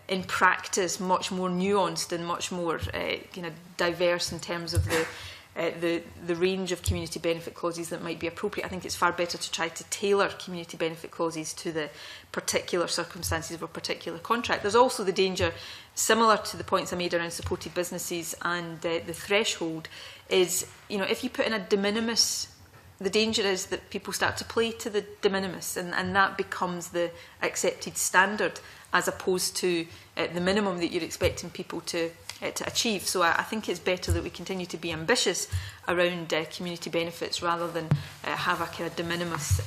in practice much more nuanced and much more kind of diverse in terms of the range of community benefit clauses that might be appropriate. I think it's far better to try to tailor community benefit clauses to the particular circumstances of a particular contract. There's also the danger, similar to the points I made around supported businesses and the threshold, is, you know, if you put in a de minimis, the danger is that people start to play to the de minimis, and that becomes the accepted standard as opposed to the minimum that you're expecting people to achieve. So I think it's better that we continue to be ambitious around community benefits rather than have a kind of de minimis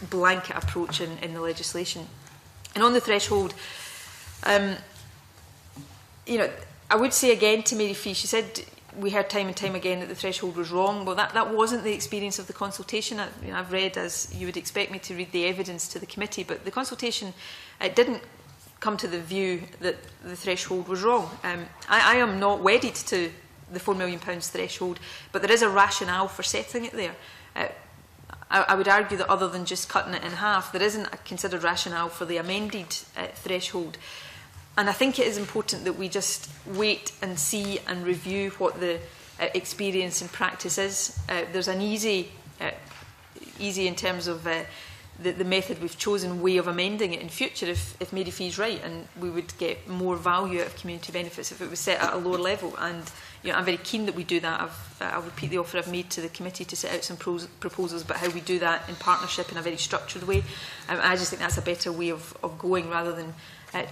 blanket approach in the legislation. And on the threshold, you know, I would say again to Mary Fee, she said we heard time and time again that the threshold was wrong. Well, that wasn't the experience of the consultation. I've read, as you would expect me to read the evidence to the committee, but the consultation didn't come to the view that the threshold was wrong. I am not wedded to the £4 million threshold, but there is a rationale for setting it there. I would argue that other than just cutting it in half, there isn't a considered rationale for the amended threshold. And I think it is important that we just wait and see and review what the experience and practice is. There's an easy in terms of the method we've chosen way of amending it in future if Mary Fee's right, and we would get more value out of community benefits if it was set at a lower level. And you know, I'm very keen that we do that. I'll repeat the offer I've made to the committee to set out some proposals about how we do that in partnership in a very structured way. I just think that's a better way of going, rather than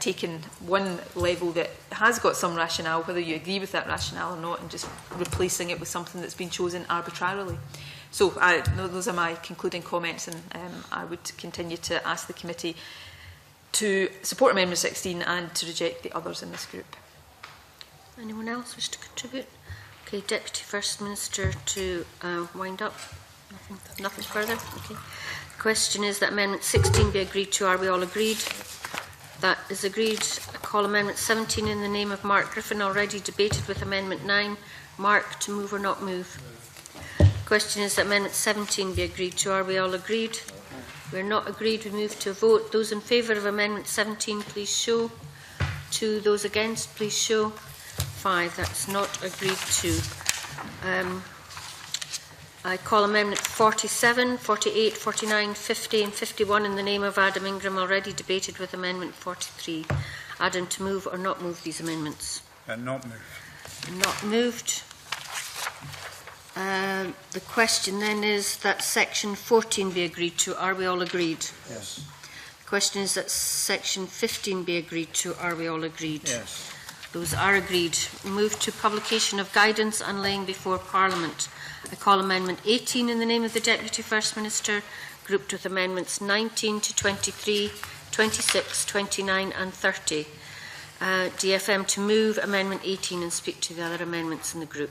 taking one level that has got some rationale, whether you agree with that rationale or not, and just replacing it with something that's been chosen arbitrarily. So those are my concluding comments, and I would continue to ask the committee to support Amendment 16 and to reject the others in this group. Anyone else wish to contribute? Okay, Deputy First Minister to wind up. Nothing further? Okay. The question is that Amendment 16 be agreed to. Are we all agreed? That is agreed. I call Amendment 17 in the name of Mark Griffin, already debated with Amendment 9. Mark, to move or not move? The question is that Amendment 17 be agreed to. Are we all agreed? We are not agreed. We move to a vote. Those in favour of Amendment 17, please show. 2. Those against, please show. 5. That's not agreed to. I call Amendment 47, 48, 49, 50 and 51 in the name of Adam Ingram, already debated with Amendment 43. Adam, to move or not move these amendments? Not move. Not moved. The question then is that Section 14 be agreed to. Are we all agreed? Yes. The question is that Section 15 be agreed to. Are we all agreed? Yes. Those are agreed. Move to publication of guidance and laying before Parliament. I call Amendment 18 in the name of the Deputy First Minister, grouped with Amendments 19 to 23, 26, 29 and 30. DFM to move Amendment 18 and speak to the other amendments in the group.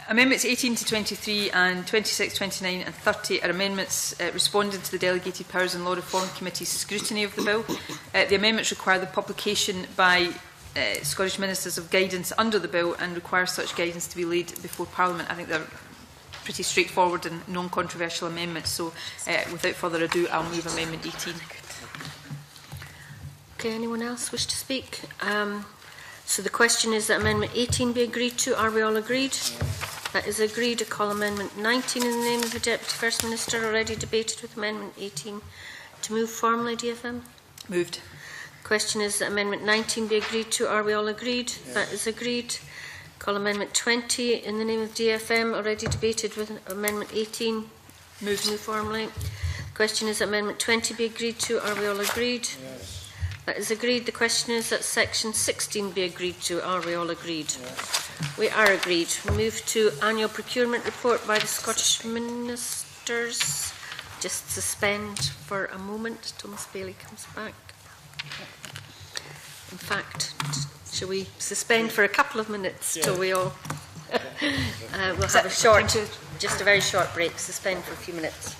Amendments 18 to 23 and 26, 29 and 30 are amendments responding to the Delegated Powers and Law Reform Committee's scrutiny of the bill. The amendments require the publication by Scottish Ministers of guidance under the bill and require such guidance to be laid before Parliament. I think they're pretty straightforward and non-controversial amendments, so without further ado, I'll move Amendment 18. Okay, anyone else wish to speak? So the question is that Amendment 18 be agreed to. Are we all agreed? That is agreed. I call Amendment 19 in the name of the Deputy First Minister, already debated with Amendment 18. To move formally, DFM? Moved. The question is that Amendment 19 be agreed to. Are we all agreed? Yes. That is agreed. Call Amendment 20 in the name of DFM, already debated with Amendment 18. Moved. To move formally. The question is that Amendment 20 be agreed to. Are we all agreed? Yes. That is agreed. The question is that Section 16 be agreed to. Are we all agreed? Yes. We are agreed. We move to Annual Procurement Report by the Scottish Ministers. Just suspend for a moment. Thomas Bailey comes back. In fact, shall we suspend for a couple of minutes till we all... we'll have a short, just a very short break. Suspend for a few minutes.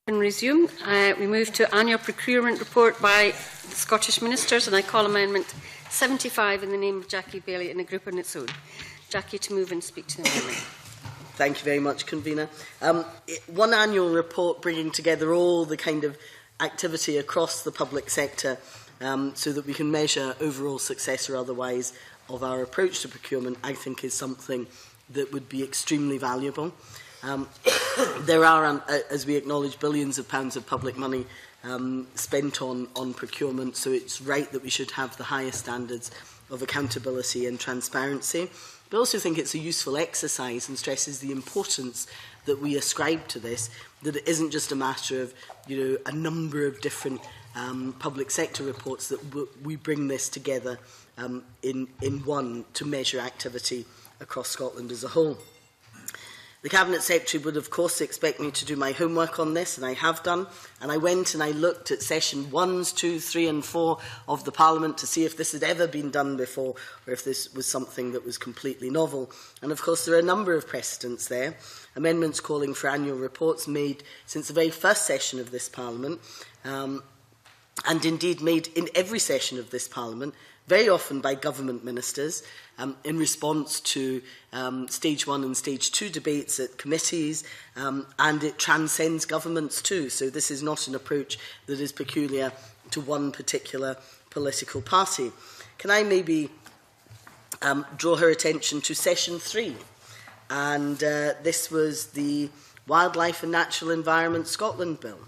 And resume. We move to annual procurement report by the Scottish Ministers, and I call Amendment 75 in the name of Jackie Bailey in a group on its own. Jackie, to move and speak to the amendment. Thank you very much, Convener. One annual report bringing together all the kind of activity across the public sector so that we can measure overall success or otherwise of our approach to procurement, I think is something that would be extremely valuable. There are, as we acknowledge, billions of pounds of public money spent on procurement, so it's right that we should have the highest standards of accountability and transparency. But I also think it's a useful exercise and stresses the importance that we ascribe to this, that it isn't just a matter of, a number of different public sector reports, that we bring this together in one to measure activity across Scotland as a whole. The Cabinet Secretary would, of course, expect me to do my homework on this, and I have done. And I went and I looked at session 1, 2, 3 and 4 of the Parliament to see if this had ever been done before, or if this was something that was completely novel. And, of course, there are a number of precedents there. Amendments calling for annual reports made since the very first session of this Parliament, and indeed made in every session of this Parliament, very often by government ministers, in response to stage 1 and stage 2 debates at committees, and it transcends governments too. So this is not an approach that is peculiar to one particular political party. Can I maybe draw her attention to session 3? And this was the Wildlife and Natural Environment Scotland Bill.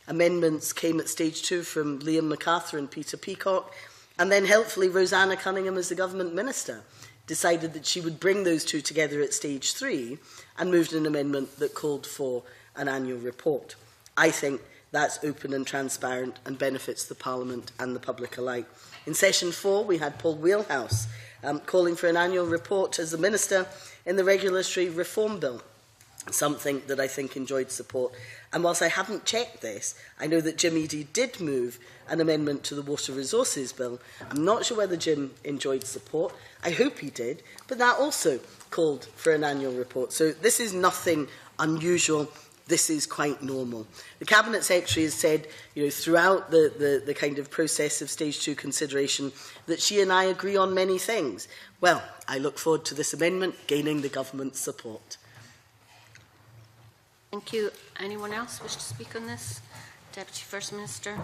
Amendments came at stage 2 from Liam MacArthur and Peter Peacock, and then helpfully Rosanna Cunningham, as the government minister, decided that she would bring those two together at stage 3 and moved an amendment that called for an annual report. I think that's open and transparent and benefits the Parliament and the public alike. In session 4, we had Paul Wheelhouse calling for an annual report as the minister in the Regulatory Reform Bill, something that I think enjoyed support. And whilst I haven't checked this, I know that Jim Eadie did move an amendment to the Water Resources Bill. I'm not sure whether Jim enjoyed support. I hope he did, but that also called for an annual report. So this is nothing unusual. This is quite normal. The Cabinet Secretary has said, throughout the kind of process of stage 2 consideration, that she and I agree on many things. Well, I look forward to this amendment gaining the government's support. Thank you. Anyone else wish to speak on this? Deputy First Minister.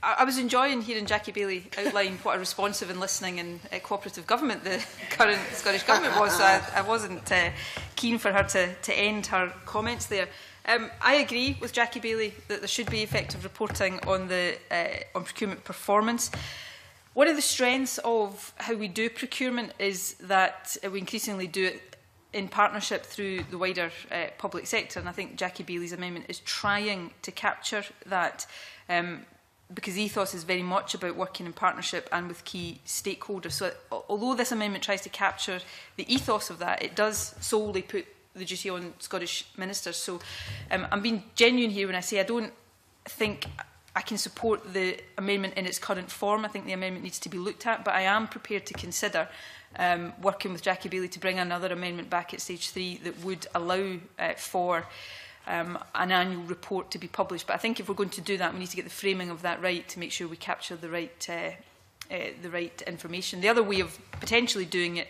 I was enjoying hearing Jackie Bailey outline what a responsive and listening and cooperative government the current Scottish Government was, so I wasn't keen for her to end her comments there. I agree with Jackie Bailey that there should be effective reporting on procurement performance. One of the strengths of how we do procurement is that we increasingly do it in partnership through the wider public sector, and I think Jackie Bailey's amendment is trying to capture that, because ethos is very much about working in partnership and with key stakeholders. So although this amendment tries to capture the ethos of that, it does solely put the duty on Scottish ministers. So I'm being genuine here when I say I don't think I can support the amendment in its current form. I think the amendment needs to be looked at, but I am prepared to consider working with Jackie Bailey to bring another amendment back at stage 3 that would allow for an annual report to be published. But I think if we're going to do that, we need to get the framing of that right to make sure we capture the right information. The other way of potentially doing it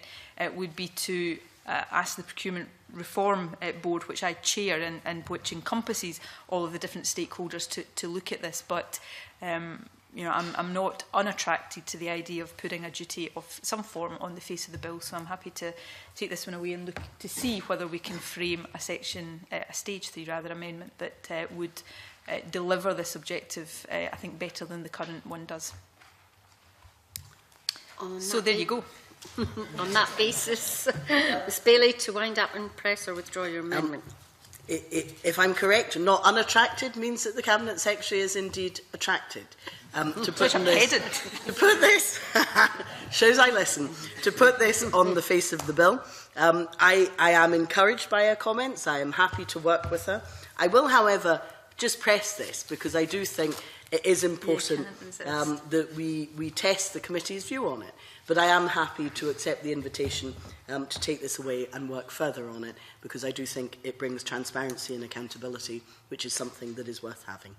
would be to ask the Procurement Reform Board, which I chair and which encompasses all of the different stakeholders, to look at this. But I'm not unattracted to the idea of putting a duty of some form on the face of the bill, so I'm happy to take this one away and look to see whether we can frame a stage 3 amendment that would deliver this objective, I think, better than the current one does. So there you go. On that basis, Ms Bailey, to wind up and press or withdraw your amendment. If I'm correct, not unattracted means that the Cabinet Secretary is indeed attracted. To put this shows I listen. To put this on the face of the bill, I am encouraged by her comments. I am happy to work with her. I will, however, just press this, because I do think it is important that we test the committee's view on it. But I am happy to accept the invitation to take this away and work further on it, because I do think it brings transparency and accountability, which is something that is worth having.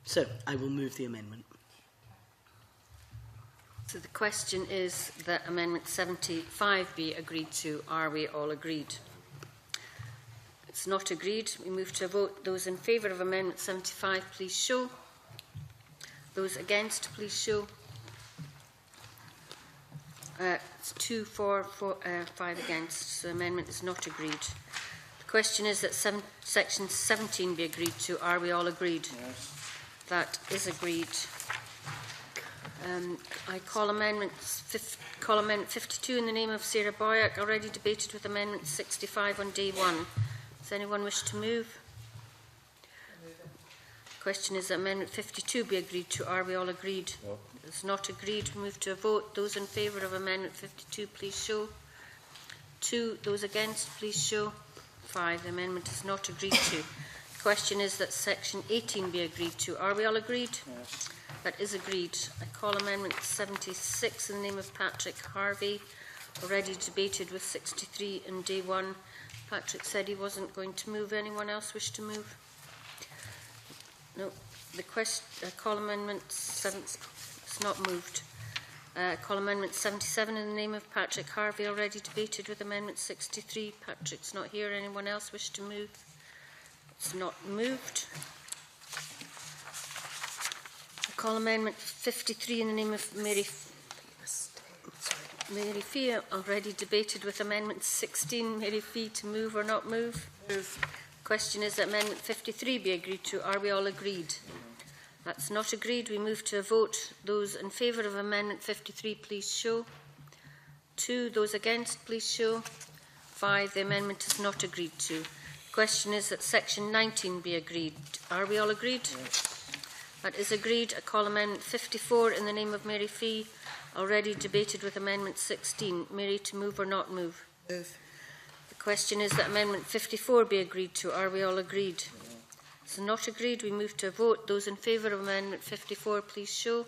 So I will move the amendment. So the question is that Amendment 75 be agreed to. Are we all agreed? It's not agreed. We move to a vote. Those in favour of Amendment 75, please show. Those against, please show. It's 2 for, 5 against. So the amendment is not agreed. The question is that Section 17 be agreed to. Are we all agreed? Yes. That is agreed. I call Amendment 52 in the name of Sarah Boyack, already debated with Amendment 65 on day 1. Does anyone wish to move? The question is that Amendment 52 be agreed to. Are we all agreed? No. It's not agreed. We move to a vote. Those in favour of Amendment 52, please show. 2. Those against, please show. 5. The amendment is not agreed to. The question is that Section 18 be agreed to. Are we all agreed? Yes. That is agreed. I call Amendment 76 in the name of Patrick Harvey, already debated with 63 in day 1. Patrick said he wasn't going to move. Anyone else wish to move? No. The question, call Amendment 7, it's not moved. Call Amendment 77 in the name of Patrick Harvey, already debated with Amendment 63. Patrick's not here. Anyone else wish to move? It's not moved. Call Amendment 53 in the name of Mary Fee, already debated with Amendment 16. Mary Fee, to move or not move? Move. The question is that Amendment 53 be agreed to. Are we all agreed? That's not agreed. We move to a vote. Those in favour of Amendment 53, please show. 2. Those against, please show. 5. The amendment is not agreed to. The question is that Section 19 be agreed. Are we all agreed? Yes. That is agreed. I call Amendment 54 in the name of Mary Fee, already debated with Amendment 16. Mary, to move or not move? Move. The question is that Amendment 54 be agreed to. Are we all agreed? It's not agreed. We move to a vote. Those in favour of Amendment 54, please show.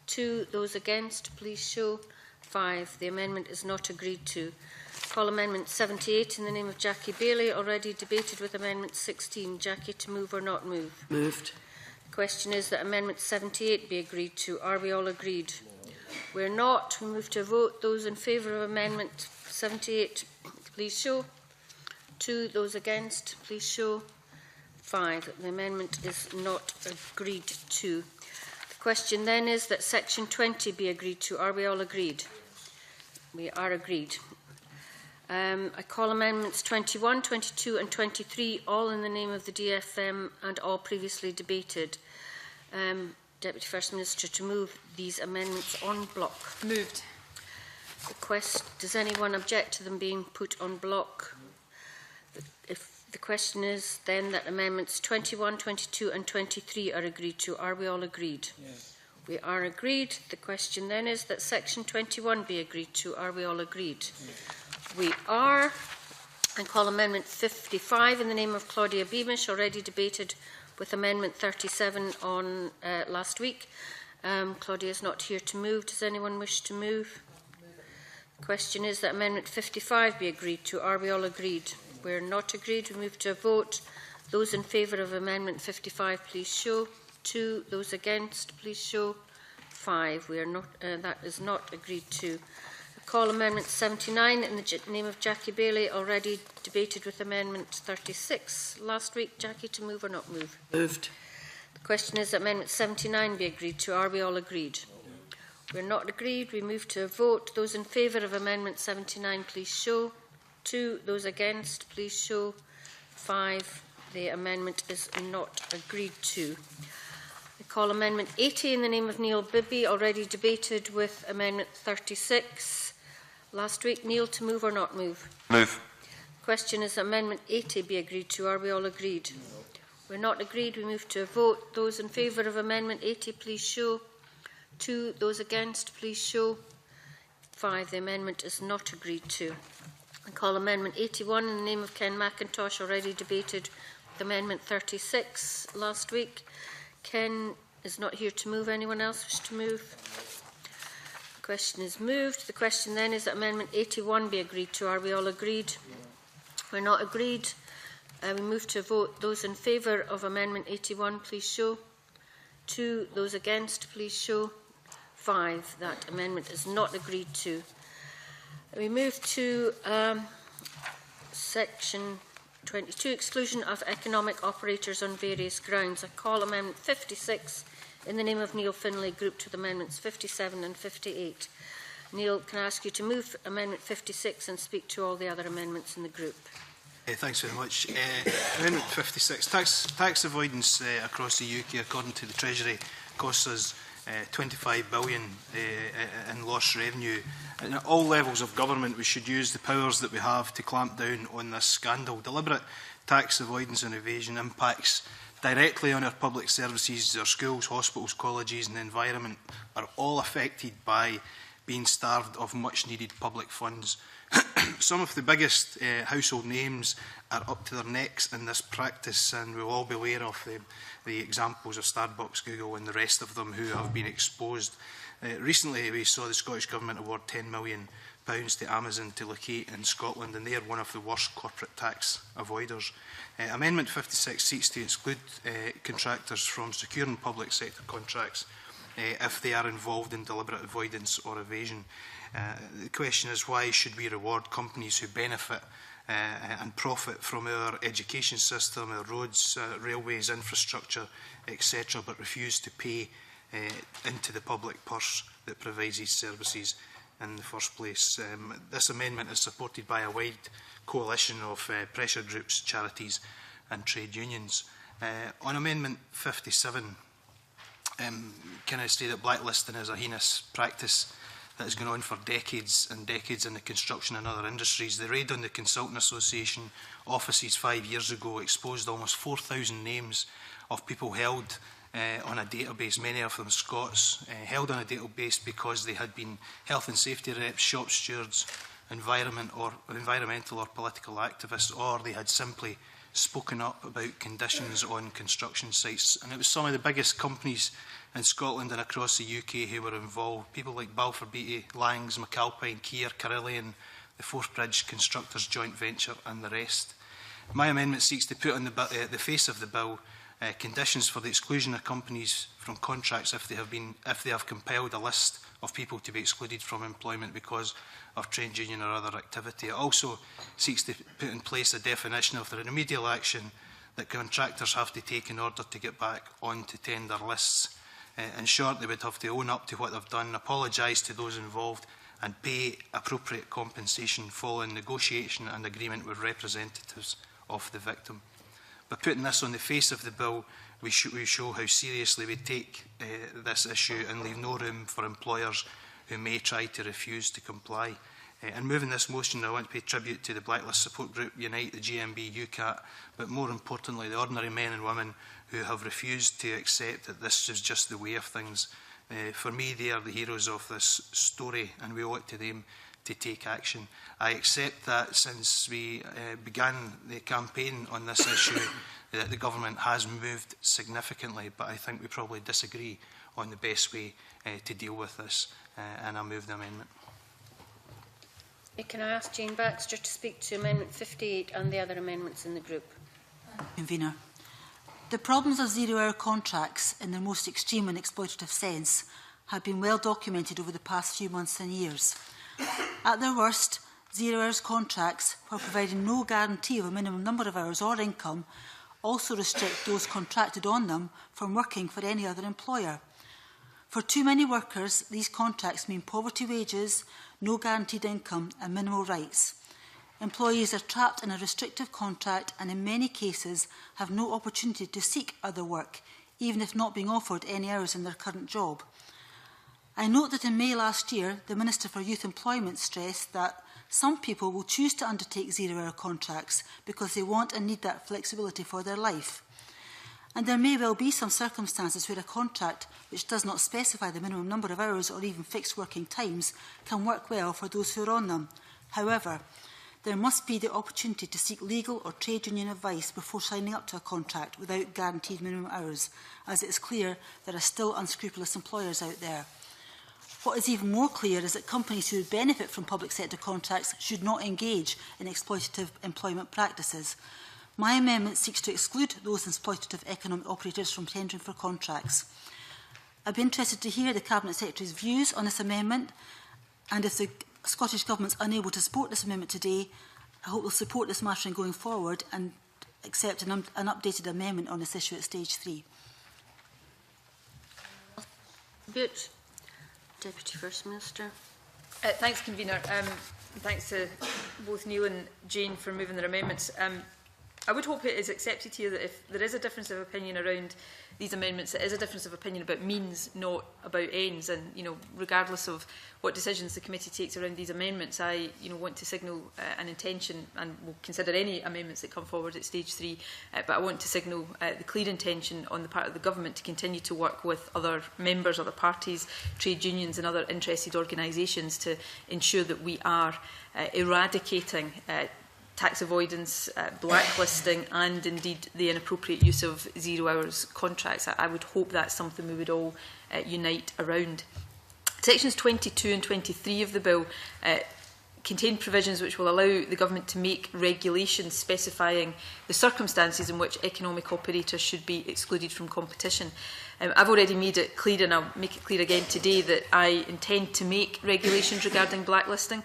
2. Those against, please show. 5. The amendment is not agreed to. Call Amendment 78 in the name of Jackie Bailey, already debated with Amendment 16. Jackie, to move or not move? Moved. The question is that Amendment 78 be agreed to. Are we all agreed? We're not. We move to a vote. Those in favour of Amendment 78, please show. 2. Those against, please show. 5. The amendment is not agreed to. The question then is that Section 20 be agreed to. Are we all agreed? We are agreed. I call Amendments 21, 22 and 23, all in the name of the DFM and all previously debated. Deputy First Minister, to move these amendments en bloc. Moved. Does anyone object to them being put en bloc? If the question is then that Amendments 21, 22 and 23 are agreed to, are we all agreed? Yes. We are agreed. The question then is that Section 21 be agreed to. Are we all agreed? Yes. We are. I call Amendment 55 in the name of Claudia Beamish, already debated with Amendment 37 on last week. Claudia is not here to move. Does anyone wish to move? The question is that Amendment 55 be agreed to. Are we all agreed? We're not agreed. We move to a vote. Those in favour of Amendment 55, please show. 2. Those against, please show. 5. We are not. That is not agreed to. Call Amendment 79 in the name of Jackie Bailey, already debated with Amendment 36 last week. Jackie, to move or not move? Moved. The question is that Amendment 79 be agreed to. Are we all agreed? We're not agreed. We move to a vote. Those in favour of Amendment 79, please show. 2. Those against, please show. 5. The amendment is not agreed to. I call Amendment 80 in the name of Neil Bibby, already debated with Amendment 36 last week. Neil, to move or not move? Move. The question is Amendment 80 be agreed to. Are we all agreed? No. We're not agreed. We move to a vote. Those in favour of Amendment 80, please show. 2. Those against, please show. 5. The amendment is not agreed to. I call Amendment 81 in the name of Ken McIntosh, already debated Amendment 36 last week. Ken is not here to move. Anyone else wish to move? The question is moved. The question then is that Amendment 81 be agreed to. Are we all agreed? We're not agreed. We move to a vote. Those in favour of Amendment 81, please show. 2. Those against, please show. 5. That amendment is not agreed to. We move to section 22, exclusion of economic operators on various grounds. I call Amendment 56 in the name of Neil Finlay, grouped with Amendments 57 and 58. Neil, can I ask you to move Amendment 56 and speak to all the other amendments in the group? Thanks very much. Amendment 56. Tax avoidance across the UK, according to the Treasury, costs us 25 billion in lost revenue. And at all levels of government, we should use the powers that we have to clamp down on this scandal. Deliberate tax avoidance and evasion impacts directly on our public services. Our schools, hospitals, colleges and the environment are all affected by being starved of much-needed public funds. Some of the biggest household names are up to their necks in this practice, and we'll all be aware of the examples of Starbucks, Google and the rest of them who have been exposed. Recently, we saw the Scottish Government award £10 million to Amazon to locate in Scotland, and they are one of the worst corporate tax avoiders. Amendment 56 seeks to exclude contractors from securing public sector contracts if they are involved in deliberate avoidance or evasion. The question is, why should we reward companies who benefit and profit from our education system, our roads, railways, infrastructure, etc., but refuse to pay into the public purse that provides these services in the first place? This amendment is supported by a wide coalition of pressure groups, charities and trade unions. On Amendment 57, can I say that blacklisting is a heinous practice that has gone on for decades and decades in the construction and other industries. The raid on the Consultant Association offices 5 years ago exposed almost 4,000 names of people held on a database, many of them Scots, held on a database because they had been health and safety reps, shop stewards, environmental or political activists, or they had simply spoken up about conditions on construction sites. And it was some of the biggest companies in Scotland and across the UK who were involved. People like Balfour Beatty, Langs, McAlpine, Keir, Carillion, the Forthbridge Constructors Joint Venture and the rest. My amendment seeks to put on the face of the bill conditions for the exclusion of companies from contracts if they have compelled a list of people to be excluded from employment because of trade union or other activity. It also seeks to put in place a definition of the remedial action that contractors have to take in order to get back onto tender lists. In short, they would have to own up to what they've done, apologise to those involved and pay appropriate compensation following negotiation and agreement with representatives of the victim. By putting this on the face of the bill, we show how seriously we take this issue and leave no room for employers who may try to refuse to comply. In moving this motion, I want to pay tribute to the Blacklist Support Group, Unite, the GMB, UCAT, but more importantly, the ordinary men and women who have refused to accept that this is just the way of things. For me, they are the heroes of this story, and we owe it to them to take action. I accept that since we began the campaign on this issue, that the government has moved significantly, but I think we probably disagree on the best way to deal with this, and I move the amendment. Can I ask Jane Baxter to speak to Amendment 58 and the other amendments in the group? Convener. The problems of zero-hour contracts in their most extreme and exploitative sense have been well documented over the past few months and years. At their worst, zero-hour contracts, while providing no guarantee of a minimum number of hours or income, also restrict those contracted on them from working for any other employer. For too many workers, these contracts mean poverty wages, no guaranteed income and minimal rights. Employees are trapped in a restrictive contract and in many cases have no opportunity to seek other work, even if not being offered any hours in their current job. I note that in May last year, the Minister for Youth Employment stressed that some people will choose to undertake zero-hour contracts because they want and need that flexibility for their life. And there may well be some circumstances where a contract which does not specify the minimum number of hours or even fixed working times can work well for those who are on them. However, there must be the opportunity to seek legal or trade union advice before signing up to a contract without guaranteed minimum hours, as it is clear there are still unscrupulous employers out there. What is even more clear is that companies who would benefit from public sector contracts should not engage in exploitative employment practices. My amendment seeks to exclude those exploitative economic operators from tendering for contracts. I'd be interested to hear the Cabinet Secretary's views on this amendment, and if the Scottish Government is unable to support this amendment today, I hope they'll support this matter in going forward and accept an updated amendment on this issue at stage 3. Bute. Deputy First Minister. Thanks, Convener. Thanks to both Neil and Jane for moving their amendments. I would hope it is accepted here that if there is a difference of opinion around these amendments, it is a difference of opinion about means, not about ends. And, regardless of what decisions the committee takes around these amendments, I, want to signal an intention, and will consider any amendments that come forward at stage 3. But I want to signal the clear intention on the part of the government to continue to work with other members, other parties, trade unions and other interested organisations to ensure that we are eradicating tax avoidance, blacklisting and indeed the inappropriate use of 0 hours contracts. I would hope that's something we would all unite around. Sections 22 and 23 of the bill contain provisions which will allow the government to make regulations specifying the circumstances in which economic operators should be excluded from competition. I've already made it clear, and I'll make it clear again today, that I intend to make regulations regarding blacklisting.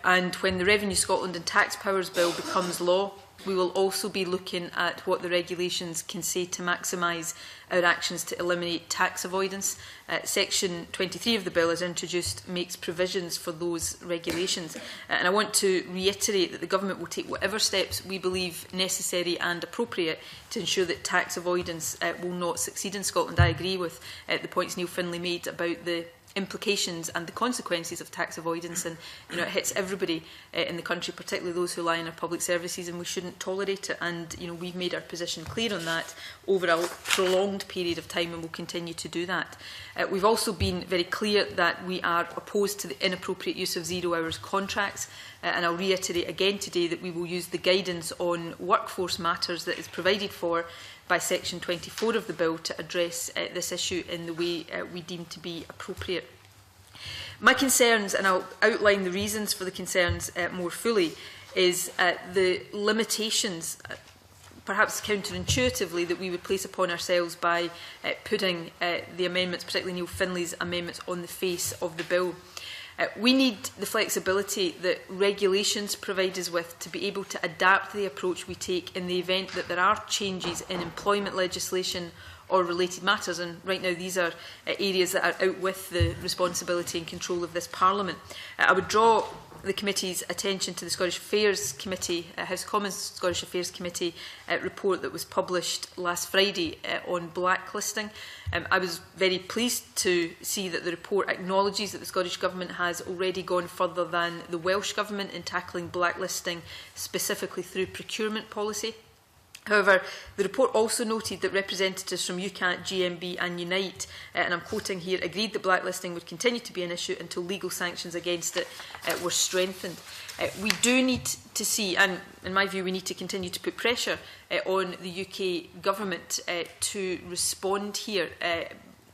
And when the Revenue Scotland and Tax Powers Bill becomes law, we will also be looking at what the regulations can say to maximise our actions to eliminate tax avoidance. Section 23 of the bill, as introduced, makes provisions for those regulations. And I want to reiterate that the government will take whatever steps we believe necessary and appropriate to ensure that tax avoidance will not succeed in Scotland. I agree with the points Neil Findlay made about the implications and the consequences of tax avoidance, and it hits everybody in the country, particularly those who rely on our public services, and we shouldn't tolerate it. And we've made our position clear on that over a prolonged period of time, and will continue to do that. We've also been very clear that we are opposed to the inappropriate use of 0 hours contracts, and I'll reiterate again today that we will use the guidance on workforce matters that is provided for by section 24 of the bill to address this issue in the way we deem to be appropriate. My concerns, and I'll outline the reasons for the concerns more fully, is the limitations, perhaps counterintuitively, that we would place upon ourselves by putting the amendments, particularly Neil Findlay's amendments, on the face of the bill. We need the flexibility that regulations provide us with to be able to adapt the approach we take in the event that there are changes in employment legislation or related matters. And right now these are areas that are out with the responsibility and control of this Parliament. I would draw the committee's attention to the Scottish Affairs Committee, House of Commons Scottish Affairs Committee report that was published last Friday on blacklisting. I was very pleased to see that the report acknowledges that the Scottish Government has already gone further than the Welsh Government in tackling blacklisting, specifically through procurement policy. However, the report also noted that representatives from UCAT, GMB and Unite, and I'm quoting here, agreed that blacklisting would continue to be an issue until legal sanctions against it were strengthened. We do need to see, and in my view we need to continue to put pressure on the UK Government to respond here,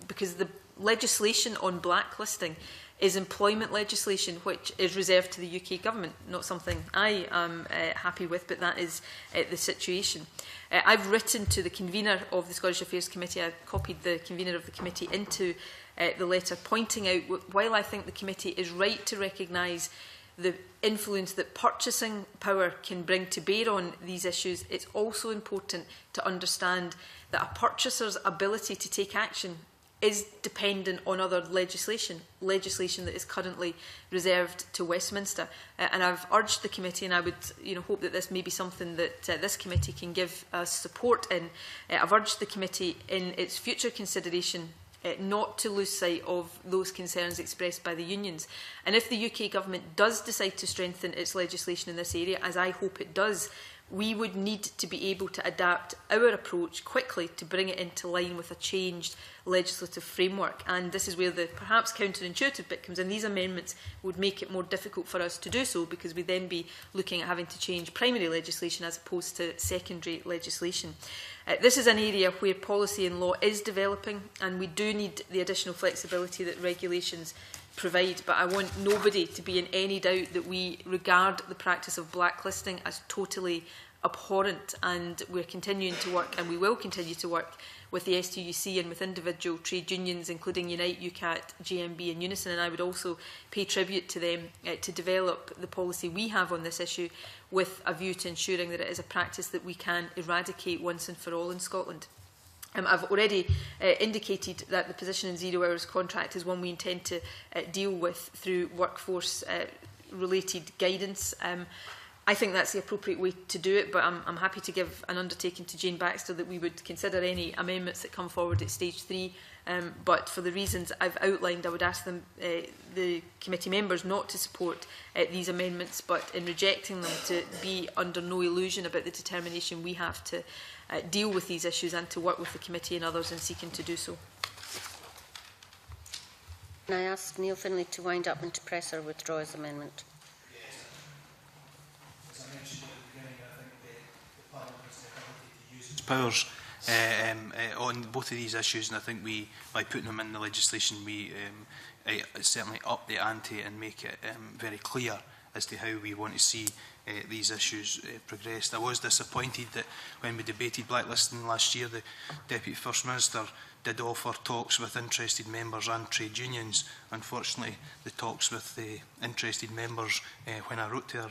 because the legislation on blacklisting is employment legislation which is reserved to the UK Government, not something I am happy with, but that is the situation. I've written to the convener of the Scottish Affairs Committee, I've copied the convener of the committee into the letter, pointing out, while I think the committee is right to recognise the influence that purchasing power can bring to bear on these issues, it's also important to understand that a purchaser's ability to take action is dependent on other legislation that is currently reserved to Westminster. And I've urged the committee, and I would hope that this may be something that this committee can give us support in. I've urged the committee in its future consideration not to lose sight of those concerns expressed by the unions. And if the UK Government does decide to strengthen its legislation in this area, as I hope it does, we would need to be able to adapt our approach quickly to bring it into line with a changed legislative framework. And this is where the perhaps counterintuitive bit comes in. These amendments would make it more difficult for us to do so, because we'd then be looking at having to change primary legislation as opposed to secondary legislation. This is an area where policy and law is developing, and we do need the additional flexibility that regulations provide, but I want nobody to be in any doubt that we regard the practice of blacklisting as totally abhorrent, and we're continuing to work, and we will continue to work with the STUC and with individual trade unions, including Unite, UCAT, GMB and Unison, and I would also pay tribute to them to develop the policy we have on this issue with a view to ensuring that it is a practice that we can eradicate once and for all in Scotland. I've already indicated that the position in 0 hours contract is one we intend to deal with through workforce-related guidance. I think that's the appropriate way to do it, but I'm happy to give an undertaking to Jane Baxter that we would consider any amendments that come forward at stage 3. But for the reasons I've outlined, I would ask them, the committee members not to support these amendments, but in rejecting them to be under no illusion about the determination we have to deal with these issues and to work with the committee and others in seeking to do so. Can I ask Neil Findlay to wind up and to press or withdraw his amendment? As I mentioned at the beginning, I think the Parliament has the ability to use its powers on both of these issues, and I think we, by putting them in the legislation, we certainly up the ante and make it very clear as to how we want to see these issues progressed. I was disappointed that when we debated blacklisting last year, the Deputy First Minister did offer talks with interested members and trade unions. Unfortunately, the talks with the interested members, when I wrote to her,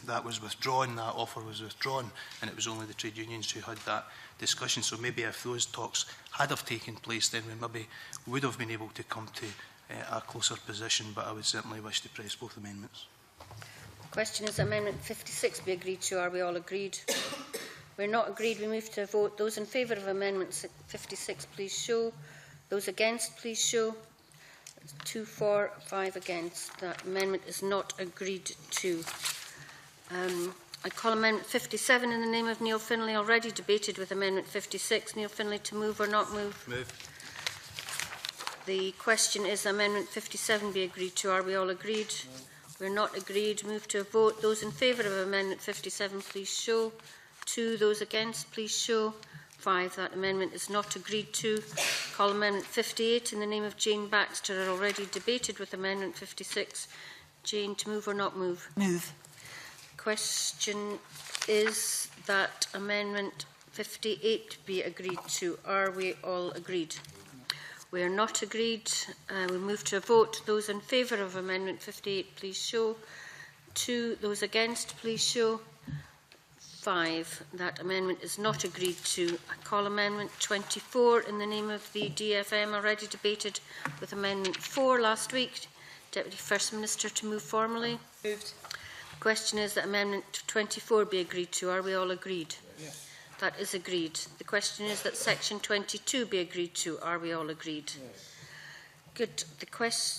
that was withdrawn, that offer was withdrawn, and it was only the trade unions who had that discussion. So maybe if those talks had have taken place, then we maybe would have been able to come to a closer position, but I would certainly wish to press both amendments. The question is Amendment 56 be agreed to. Are we all agreed? We're not agreed. We move to a vote. Those in favour of Amendment 56, please show. Those against, please show. 2 for, 5 against. That amendment is not agreed to. I call Amendment 57 in the name of Neil Findlay, already debated with Amendment 56. Neil Findlay, to move or not move? Move. The question is Amendment 57 be agreed to. Are we all agreed? We're not agreed. Move to a vote. Those in favour of Amendment 57, please show. 2. Those against, please show. 5. That amendment is not agreed to. Call Amendment 58 in the name of Jane Baxter, already debated with Amendment 56. Jane, to move or not move? Move. The question is that Amendment 58 be agreed to. Are we all agreed? We are not agreed. We move to a vote. Those in favour of Amendment 58, please show. 2. Those against, please show. 5. That amendment is not agreed to. I call Amendment 24 in the name of the DFM, already debated with Amendment 4 last week. Deputy First Minister, to move formally. Moved. The question is that Amendment 24 be agreed to. Are we all agreed? Yes. That is agreed. The question is that Section 22 be agreed to. Are we all agreed? Yes. Good.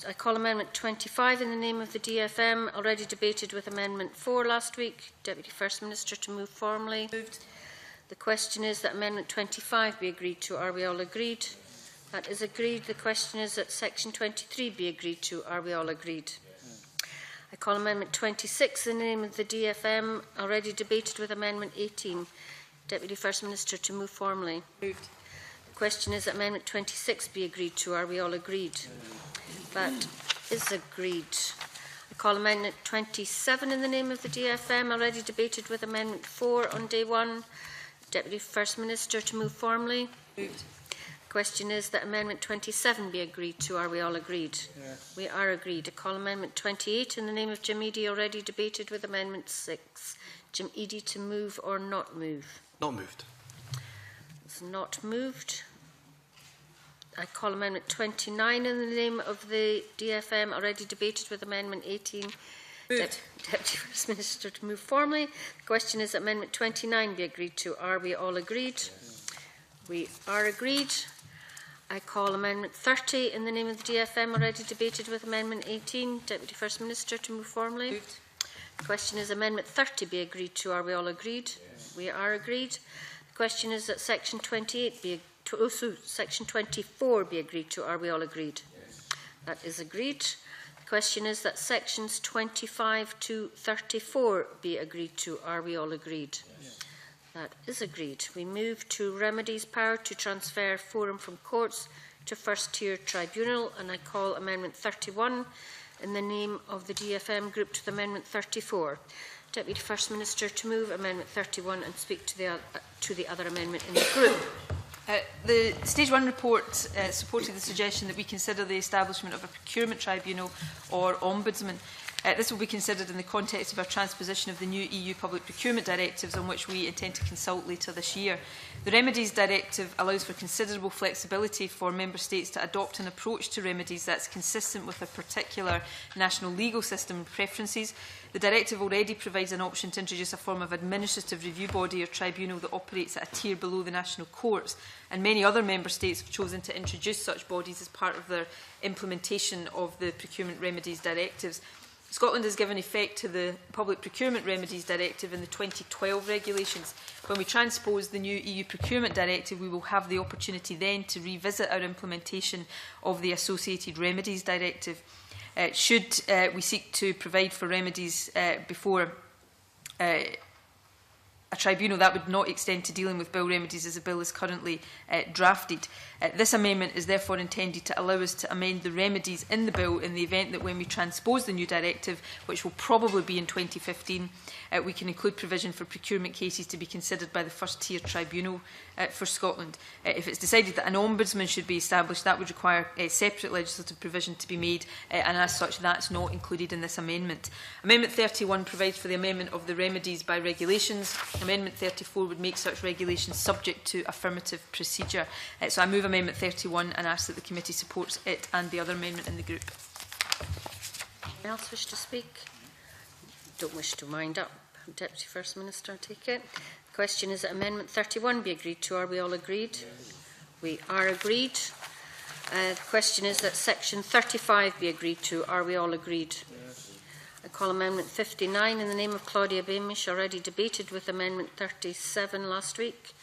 I call Amendment 25 in the name of the DFM, already debated with Amendment 4 last week. Deputy First Minister, to move formally. Moved. The question is that Amendment 25 be agreed to. Are we all agreed? That is agreed. The question is that Section 23 be agreed to. Are we all agreed? Yes. I call Amendment 26 in the name of the DFM, already debated with Amendment 18. Deputy First Minister, to move formally. Moved. The question is that Amendment 26 be agreed to. Are we all agreed? That is agreed. I call Amendment 27 in the name of the DFM, already debated with Amendment 4 on day 1. Deputy First Minister, to move formally. Moved. The question is that Amendment 27 be agreed to. Are we all agreed? Yes. We are agreed. I call Amendment 28 in the name of Jim Eadie, already debated with Amendment 6. Jim Eadie, to move or not move? Not moved. It's not moved. I call Amendment 29 in the name of the DFM, already debated with Amendment 18. Deputy First Minister, to move formally. The question is that Amendment 29 be agreed to. Are we all agreed? Yes. We are agreed. I call Amendment 30 in the name of the DFM, already debated with Amendment 18. Deputy First Minister, to move formally. Moved. The question is Amendment 30 be agreed to. Are we all agreed? Yes. We are agreed. The question is that Section 28 be Section 24 be agreed to. Are we all agreed? Yes. That is agreed. The question is that Sections 25 to 34 be agreed to. Are we all agreed? Yes. That is agreed. We move to remedies power to transfer forum from courts to first tier tribunal, and I call Amendment 31 in the name of the DFM group to the Amendment 34. Deputy First Minister to move Amendment 31 and speak to the other amendment in the group. The Stage 1 report supported the suggestion that we consider the establishment of a procurement tribunal or ombudsman. This will be considered in the context of our transposition of the new EU Public Procurement Directives, on which we intend to consult later this year. The Remedies Directive allows for considerable flexibility for Member States to adopt an approach to remedies that's consistent with a particular national legal system and preferences. The Directive already provides an option to introduce a form of administrative review body or tribunal that operates at a tier below the national courts, and many other Member States have chosen to introduce such bodies as part of their implementation of the Procurement Remedies Directives. Scotland has given effect to the Public Procurement Remedies Directive in the 2012 regulations. When we transpose the new EU Procurement Directive, we will have the opportunity then to revisit our implementation of the Associated Remedies Directive. Should we seek to provide for remedies before a tribunal, that would not extend to dealing with bill remedies as the bill is currently drafted. This amendment is therefore intended to allow us to amend the remedies in the bill in the event that when we transpose the new directive, which will probably be in 2015, we can include provision for procurement cases to be considered by the first tier tribunal for Scotland. If it's decided that an ombudsman should be established, that would require a separate legislative provision to be made, and as such that's not included in this amendment. Amendment 31 provides for the amendment of the remedies by regulations. Amendment 34 would make such regulations subject to affirmative procedure. So I move Amendment 31 and ask that the committee supports it and the other amendment in the group. Anyone else wish to speak? Don't wish to wind up. Deputy First Minister, take it. The question is that Amendment 31 be agreed to. Are we all agreed? Yes. We are agreed. The question is that Section 35 be agreed to. Are we all agreed? Yes. I call Amendment 59 in the name of Claudia Beamish, already debated with Amendment 37 last week.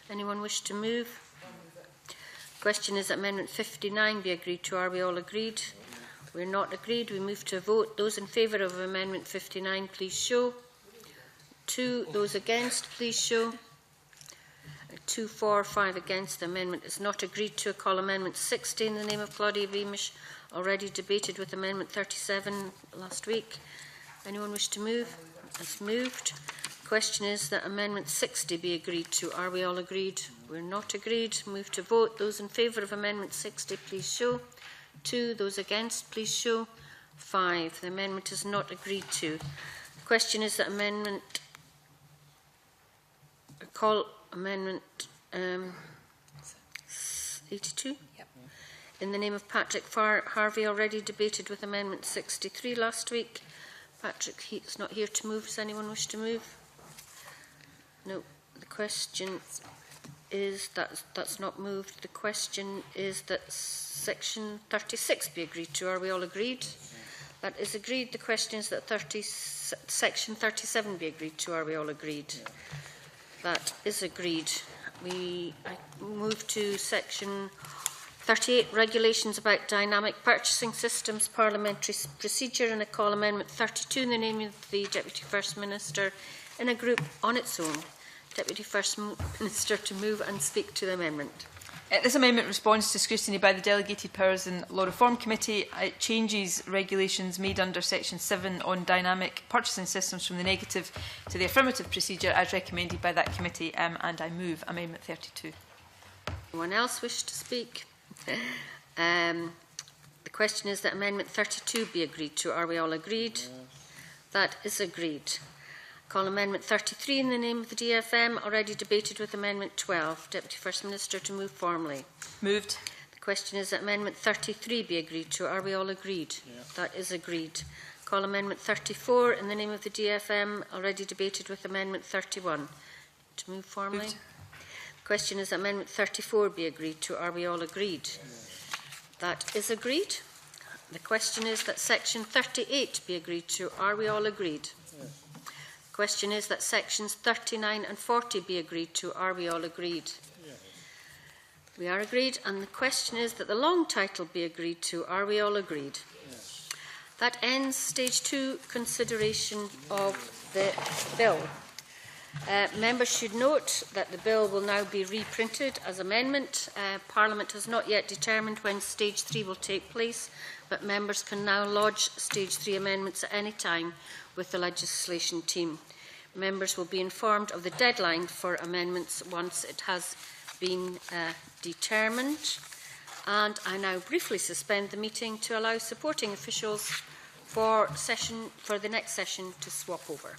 Anyone wish to move? The question is that Amendment 59 be agreed to. Are we all agreed? We're not agreed. We move to a vote. Those in favour of Amendment 59, please show. 2. Those against, please show. 2 for, 5 against. The amendment is not agreed to. I call Amendment 60 in the name of Claudia Beamish, already debated with Amendment 37 last week. Anyone wish to move? It's moved. The question is that Amendment 60 be agreed to. Are we all agreed? We're not agreed. Move to vote. Those in favour of Amendment 60, please show. 2. Those against, please show. 5. The amendment is not agreed to. The question is that Amendment... I call Amendment 82. Yep. In the name of Patrick Harvey, already debated with Amendment 63 last week. Patrick, he's not here to move. Does anyone wish to move? No. The question is that's not moved. The question is that Section 36 be agreed to. Are we all agreed? That is agreed. The question is that Section 37 be agreed to. Are we all agreed? That is agreed. I move to Section 38, Regulations about Dynamic Purchasing Systems, Parliamentary Procedure, and I call Amendment 32 in the name of the Deputy First Minister in a group on its own. Deputy First Minister to move and speak to the amendment. This amendment responds to scrutiny by the Delegated Powers and Law Reform Committee. It changes regulations made under Section 7 on dynamic purchasing systems from the negative to the affirmative procedure as recommended by that committee, and I move Amendment 32. Anyone else wish to speak? The question is that Amendment 32 be agreed to. Are we all agreed? Yes. That is agreed. Call Amendment 33 in the name of the DFM, already debated with Amendment 12. Deputy First Minister to move formally. Moved. The question is that Amendment 33 be agreed to. Are we all agreed? Yeah. That is agreed. Call Amendment 34 in the name of the DFM, already debated with Amendment 31. To move formally. Moved. The question is that Amendment 34 be agreed to. Are we all agreed? Yeah. That is agreed. The question is that Section 38 be agreed to. Are we all agreed? Question is that sections 39 and 40 be agreed to. Are we all agreed? Yes. We are agreed. And the question is that the long title be agreed to. Are we all agreed? Yes. That ends stage 2 consideration of the bill. Members should note that the bill will now be reprinted as amendment. Parliament has not yet determined when stage 3 will take place, but members can now lodge stage 3 amendments at any time with the legislation team. Members will be informed of the deadline for amendments once it has been determined. And I now briefly suspend the meeting to allow supporting officials for the next session to swap over.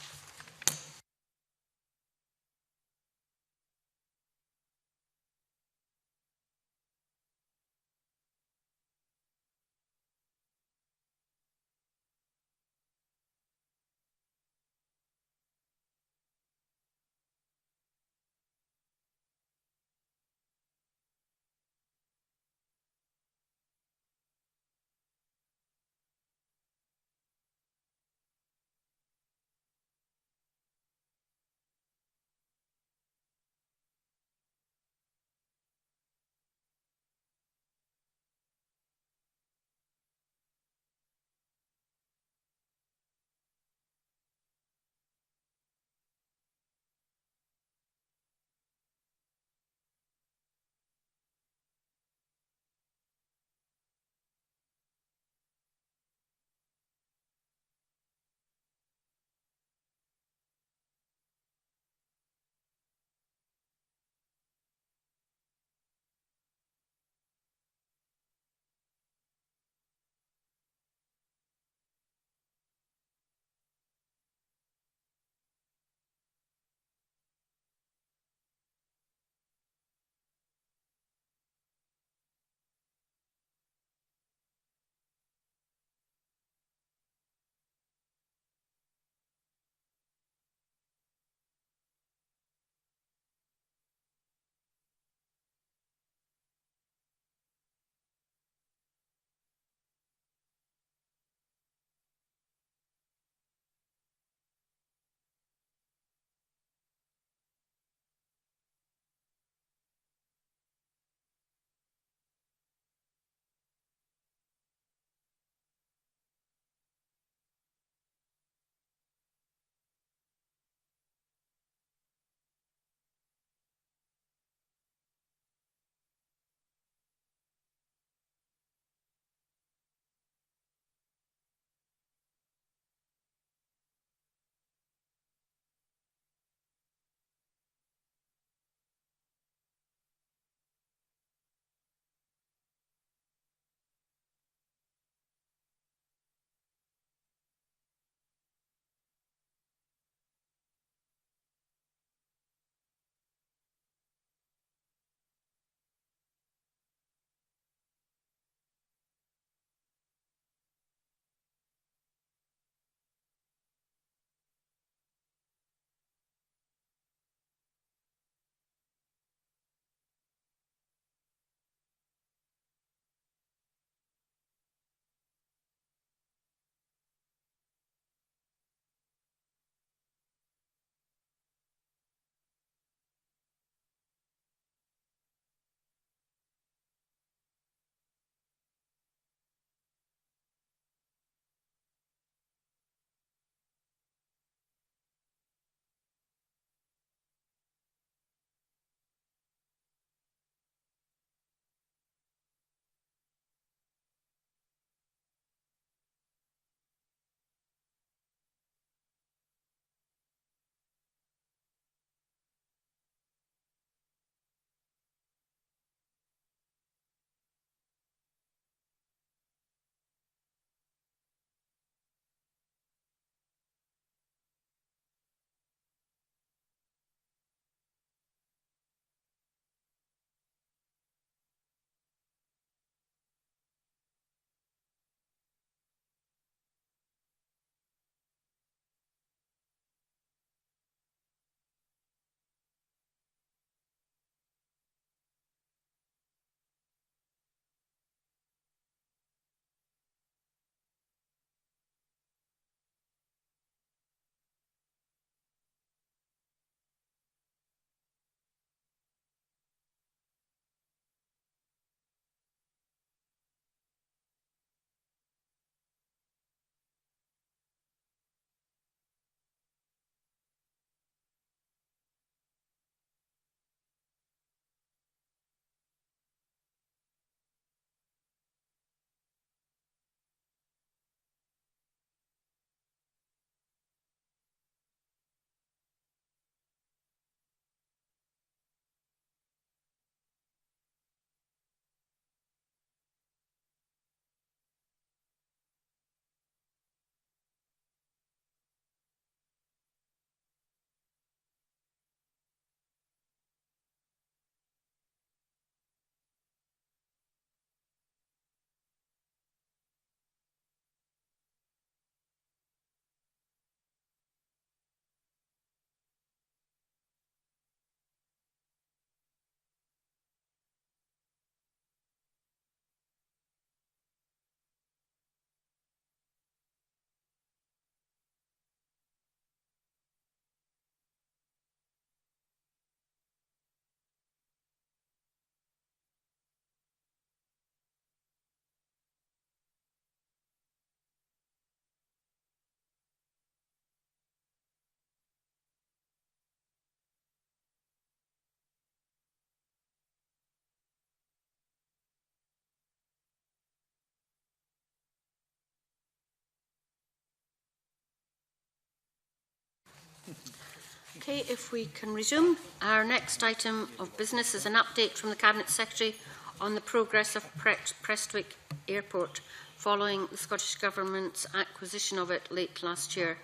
Okay, if we can resume. Our next item of business is an update from the Cabinet Secretary on the progress of Prestwick Airport following the Scottish Government's acquisition of it late last year.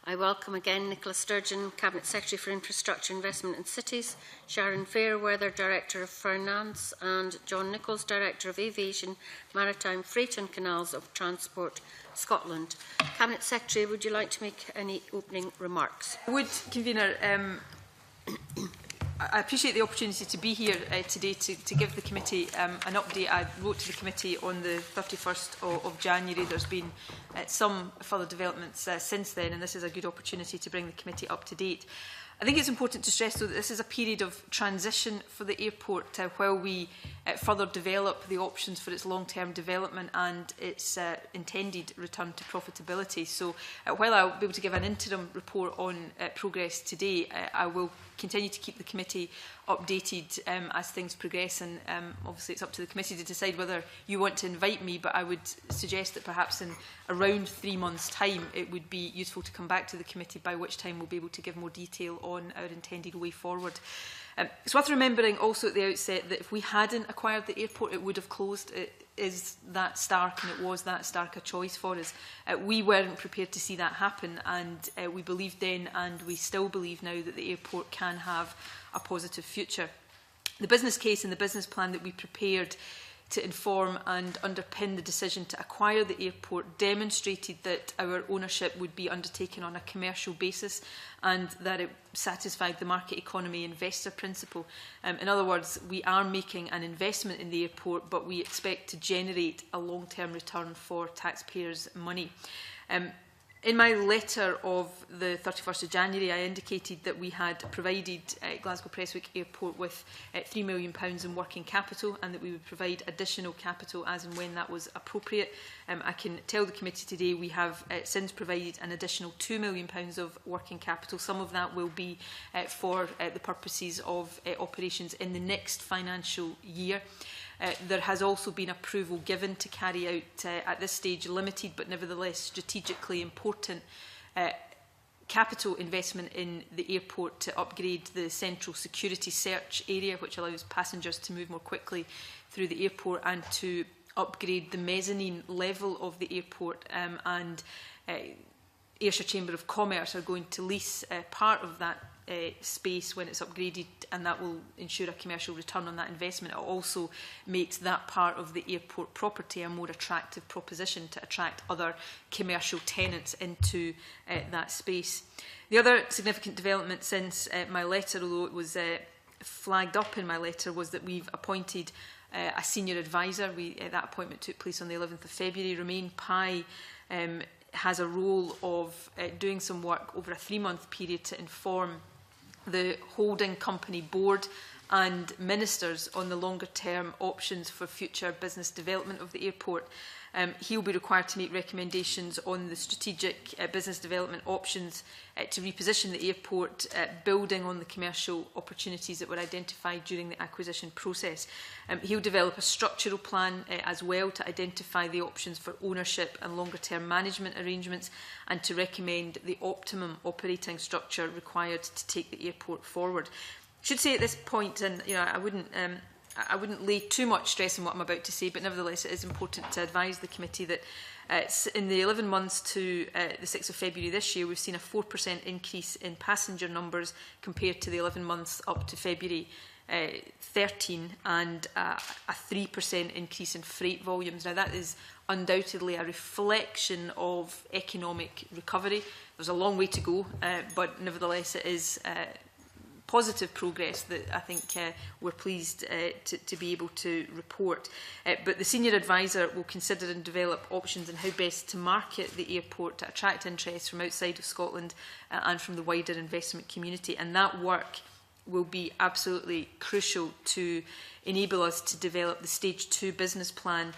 I welcome again Nicola Sturgeon, Cabinet Secretary for Infrastructure, Investment and Cities, Sharon Fairweather, Director of Finance, and John Nichols, Director of Aviation, Maritime, Freight and Canals of Transport Scotland. Cabinet Secretary, would you like to make any opening remarks? I would, Convener. I appreciate the opportunity to be here today to give the committee an update. I wrote to the committee on the 31st of January. There's been some further developments since then, and this is a good opportunity to bring the committee up to date. I think it's important to stress, though, that this is a period of transition for the airport while we further develop the options for its long-term development and its intended return to profitability. So while I'll be able to give an interim report on progress today, I will continue to keep the committee updated as things progress, and obviously it's up to the committee to decide whether you want to invite me, but I would suggest that perhaps in around 3 months' time it would be useful to come back to the committee, by which time we'll be able to give more detail on our intended way forward. It's worth remembering also at the outset that if we hadn't acquired the airport, it would have closed. It is that stark, and it was that stark a choice for us. We weren't prepared to see that happen, and we believed then, and we still believe now, that the airport can have a positive future. The business case and the business plan that we prepared to inform and underpin the decision to acquire the airport demonstrated that our ownership would be undertaken on a commercial basis and that it satisfied the market economy investor principle. In other words, we are making an investment in the airport, but we expect to generate a long-term return for taxpayers' money. In my letter of the 31st of January, I indicated that we had provided Glasgow Prestwick Airport with £3 million in working capital, and that we would provide additional capital as and when that was appropriate. I can tell the committee today we have since provided an additional £2 million of working capital. Some of that will be for the purposes of operations in the next financial year. There has also been approval given to carry out, at this stage, limited but nevertheless strategically important capital investment in the airport to upgrade the central security search area, which allows passengers to move more quickly through the airport, and to upgrade the mezzanine level of the airport. Ayrshire Chamber of Commerce are going to lease part of that space when it's upgraded, and that will ensure a commercial return on that investment. It also makes that part of the airport property a more attractive proposition to attract other commercial tenants into that space. The other significant development since my letter, although it was flagged up in my letter, was that we've appointed a senior advisor. That appointment took place on the 11th of February. Romain Pye has a role of doing some work over a 3-month period to inform the holding company board and ministers on the longer-term options for future business development of the airport. He will be required to make recommendations on the strategic business development options to reposition the airport, building on the commercial opportunities that were identified during the acquisition process. He will develop a structural plan as well to identify the options for ownership and longer-term management arrangements, and to recommend the optimum operating structure required to take the airport forward. I should say at this point, and I wouldn't lay too much stress on what I'm about to say, but nevertheless it is important to advise the committee that in the 11 months to the 6th of February this year, we've seen a 4% increase in passenger numbers compared to the 11 months up to February 13, and a 3% increase in freight volumes. Now, that is undoubtedly a reflection of economic recovery. There's a long way to go, but nevertheless it is positive progress that I think we're pleased to be able to report. But the senior advisor will consider and develop options on how best to market the airport to attract interest from outside of Scotland and from the wider investment community. And that work will be absolutely crucial to enable us to develop the Stage 2 business plan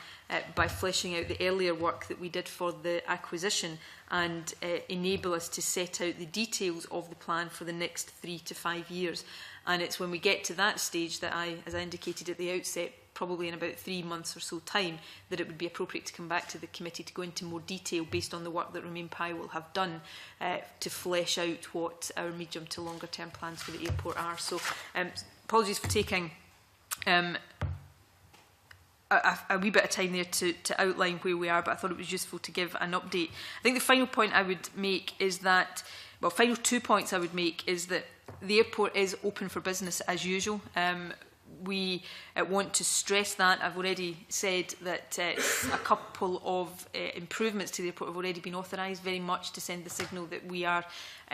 by fleshing out the earlier work that we did for the acquisition, and enable us to set out the details of the plan for the next 3 to 5 years. And it's when we get to that stage that I, as I indicated at the outset, probably in about 3 months or so time, that it would be appropriate to come back to the committee to go into more detail based on the work that Remain Pie will have done to flesh out what our medium to longer term plans for the airport are. So apologies for taking a wee bit of time there to outline where we are, but I thought it was useful to give an update. I think the final point I would make is that, well, final 2 points I would make is that the airport is open for business as usual. We want to stress that. I've already said that a couple of improvements to the airport have already been authorised, very much to send the signal that we are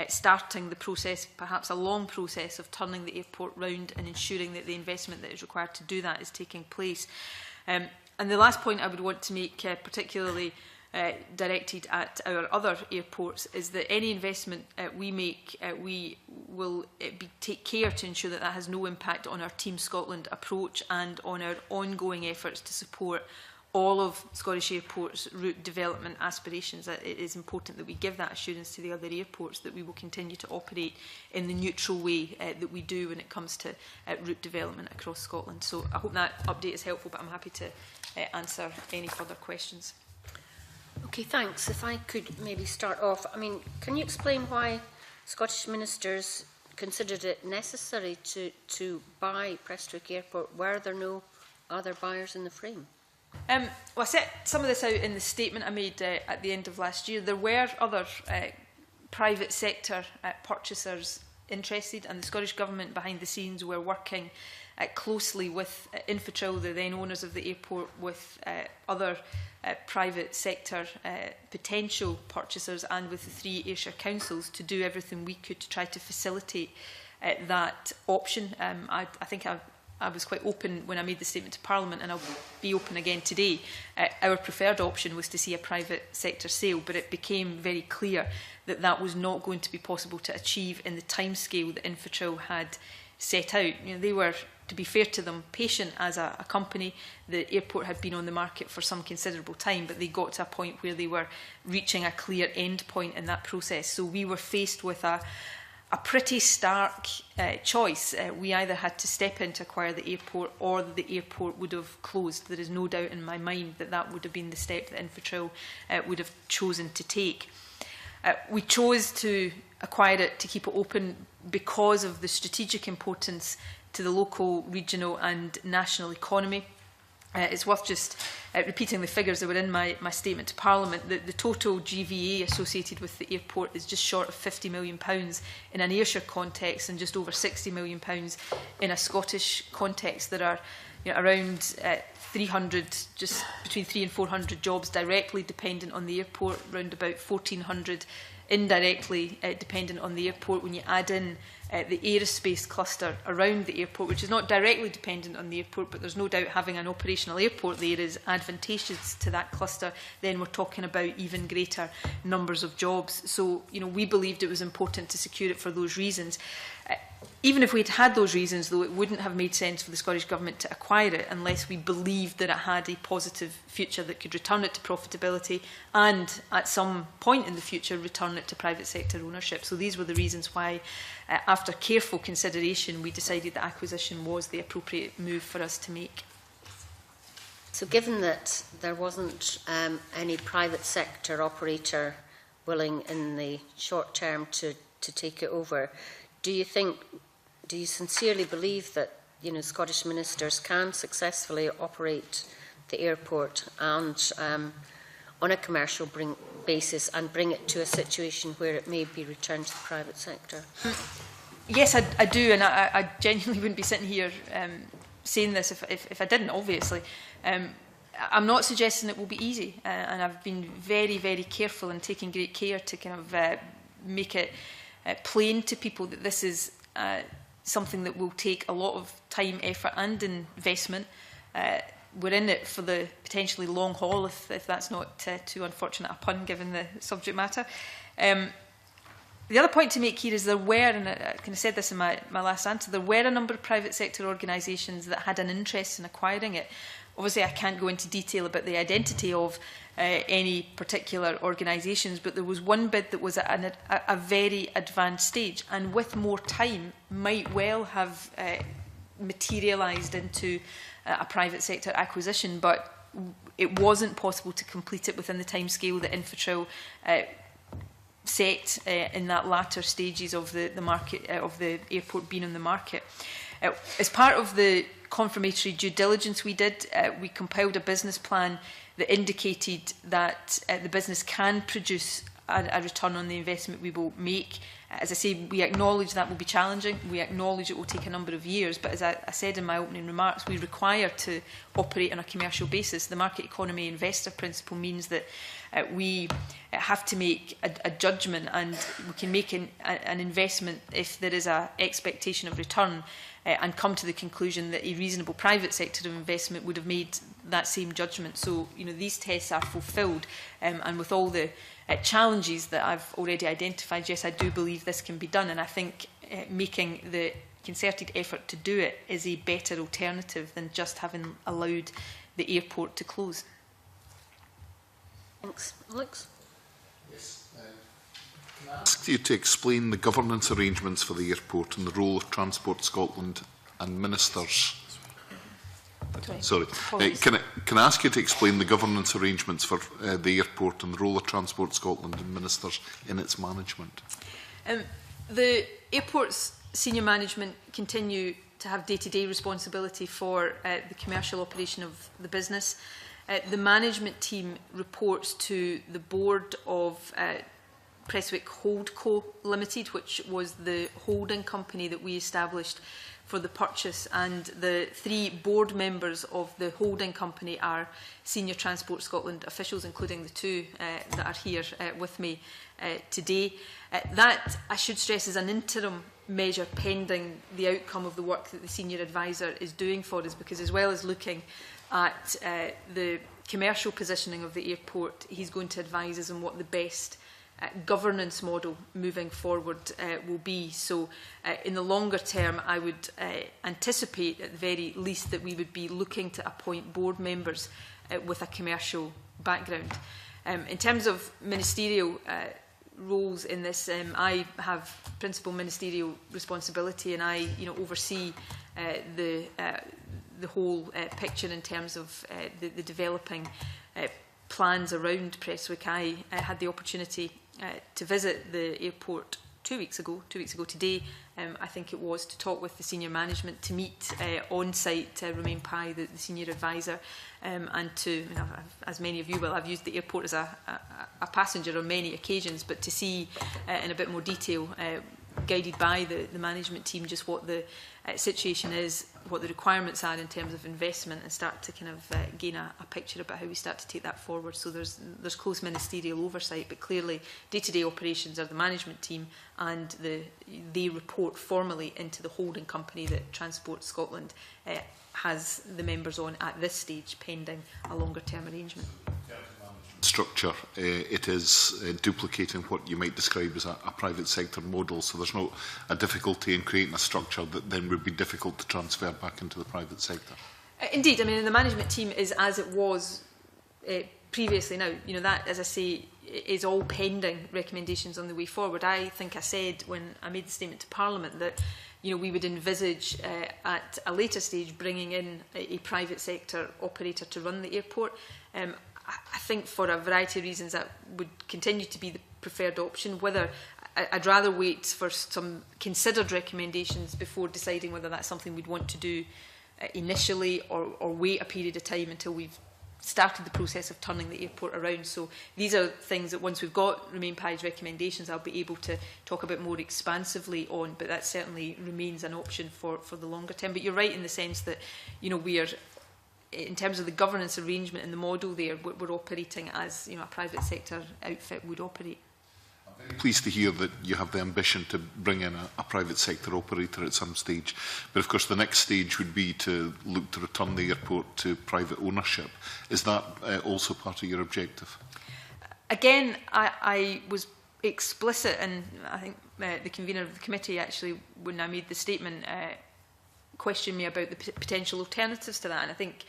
starting the process, perhaps a long process, of turning the airport round and ensuring that the investment that is required to do that is taking place. And the last point I would want to make, particularly directed at our other airports, is that any investment we make, we will take care to ensure that that has no impact on our Team Scotland approach and on our ongoing efforts to support all of Scottish Airports' route development aspirations. It is important that we give that assurance to the other airports that we will continue to operate in the neutral way that we do when it comes to route development across Scotland. So I hope that update is helpful, but I'm happy to answer any further questions. Okay, thanks. If I could maybe start off, I mean, can you explain why Scottish ministers considered it necessary to buy Prestwick Airport? Were there no other buyers in the frame? Well, I set some of this out in the statement I made at the end of last year. There were other private sector purchasers interested, and the Scottish Government behind the scenes were working closely with Infratil, the then owners of the airport, with other private sector potential purchasers and with the 3 Ayrshire councils to do everything we could to try to facilitate that option. I think I was quite open when I made the statement to Parliament, and I'll be open again today. Our preferred option was to see a private sector sale, but it became very clear that that was not going to be possible to achieve in the timescale that Infratil had set out. You know, they were, to be fair to them, patient as a company. The airport had been on the market for some considerable time, but they got to a point where they were reaching a clear end point in that process. So we were faced with a pretty stark choice. We either had to step in to acquire the airport, or the airport would have closed. There is no doubt in my mind that that would have been the step that Infratil would have chosen to take. We chose to acquire it, to keep it open, because of the strategic importance to the local, regional and national economy. It's worth just repeating the figures that were in my statement to Parliament. The total GVA associated with the airport is just short of £50 million in an Ayrshire context, and just over £60 million in a Scottish context. There are around 300, just between 300 and 400 jobs directly dependent on the airport, around about 1,400 indirectly dependent on the airport. When you add in the aerospace cluster around the airport, which is not directly dependent on the airport, but there's no doubt having an operational airport there is advantageous to that cluster, then we're talking about even greater numbers of jobs. So, we believed it was important to secure it for those reasons. Even if we'd had those reasons, though, it wouldn't have made sense for the Scottish Government to acquire it unless we believed that it had a positive future that could return it to profitability and, at some point in the future, return it to private sector ownership. So these were the reasons why, after careful consideration, we decided that acquisition was the appropriate move for us to make. So given that there wasn't any private sector operator willing in the short term to take it over, do you sincerely believe that Scottish ministers can successfully operate the airport and on a commercial basis and bring it to a situation where it may be returned to the private sector? Yes, I do, and I genuinely wouldn't be sitting here saying this if I didn't, obviously. I'm not suggesting it will be easy, and I've been very, very careful and taking great care to kind of make it plain to people that this is something that will take a lot of time, effort and investment. We're in it for the potentially long haul, if that's not too unfortunate a pun given the subject matter. The other point to make here is there were, and I kind of said this in my last answer, there were a number of private sector organisations that had an interest in acquiring it. Obviously, I can't go into detail about the identity of any particular organisations, but there was one bid that was at a very advanced stage, and with more time might well have materialised into a private sector acquisition, but it wasn't possible to complete it within the timescale that Infratrail set in that latter stages of the market of the airport being on the market. As part of the confirmatory due diligence we did, we compiled a business plan that indicated that the business can produce a return on the investment we will make. As I say, we acknowledge that will be challenging. We acknowledge it will take a number of years. But as I said in my opening remarks, we require to operate on a commercial basis. The market economy investor principle means that we have to make a judgment, and we can make an investment if there is an expectation of return, and come to the conclusion that a reasonable private sector of investment would have made that same judgment. So, these tests are fulfilled, and with all the challenges that I've already identified, yes, I do believe this can be done, and I think making the concerted effort to do it is a better alternative than just having allowed the airport to close. Thanks. Alex? Yes. Can I ask you to explain the governance arrangements for the airport and the role of Transport Scotland and ministers? Sorry. Can I ask you to explain the governance arrangements for the airport and the role of Transport Scotland and ministers in its management? The airport's senior management continue to have day-to-day responsibility for the commercial operation of the business. The management team reports to the board of Prestwick Holdco Limited, which was the holding company that we established for the purchase, and the 3 board members of the holding company are senior Transport Scotland officials, including the 2 that are here with me today. That, I should stress, is an interim measure pending the outcome of the work that the senior advisor is doing for us, because as well as looking at the commercial positioning of the airport, he's going to advise us on what the best governance model moving forward will be. So in the longer term, I would anticipate at the very least that we would be looking to appoint board members with a commercial background. In terms of ministerial roles in this, I have principal ministerial responsibility, and I oversee the whole picture in terms of the developing plans around Prestwick. I had the opportunity to visit the airport 2 weeks ago today, I think it was, to talk with the senior management, to meet on site Romain Pye, the senior advisor, and to, as many of you will, I've used the airport as a passenger on many occasions, but to see in a bit more detail, guided by the management team, just what the situation is, what the requirements are in terms of investment, and start to kind of gain a picture about how we start to take that forward. So there's close ministerial oversight, but clearly day-to-day operations are the management team, and they report formally into the holding company that Transport Scotland has the members on at this stage, pending a longer-term arrangement. Structure, it is duplicating what you might describe as a private sector model, so there's no a difficulty in creating a structure that then would be difficult to transfer back into the private sector. Indeed, I mean, the management team is as it was previously. Now, that, as I say, is all pending recommendations on the way forward. I think I said when I made the statement to Parliament that we would envisage at a later stage bringing in a private sector operator to run the airport. I think for a variety of reasons that would continue to be the preferred option. Whether I'd rather wait for some considered recommendations before deciding whether that's something we'd want to do initially, or wait a period of time until we've started the process of turning the airport around. So these are things that once we've got Romain Pye's recommendations, I'll be able to talk a bit more expansively on, but that certainly remains an option for the longer term. But you're right in the sense that we are, in terms of the governance arrangement and the model there, we're operating as a private sector outfit would operate. I'm very pleased to hear that you have the ambition to bring in a private sector operator at some stage. But of course the next stage would be to look to return the airport to private ownership. Is that also part of your objective? Again, I was explicit, and I think the convener of the committee actually, when I made the statement, questioned me about the potential alternatives to that. And I think,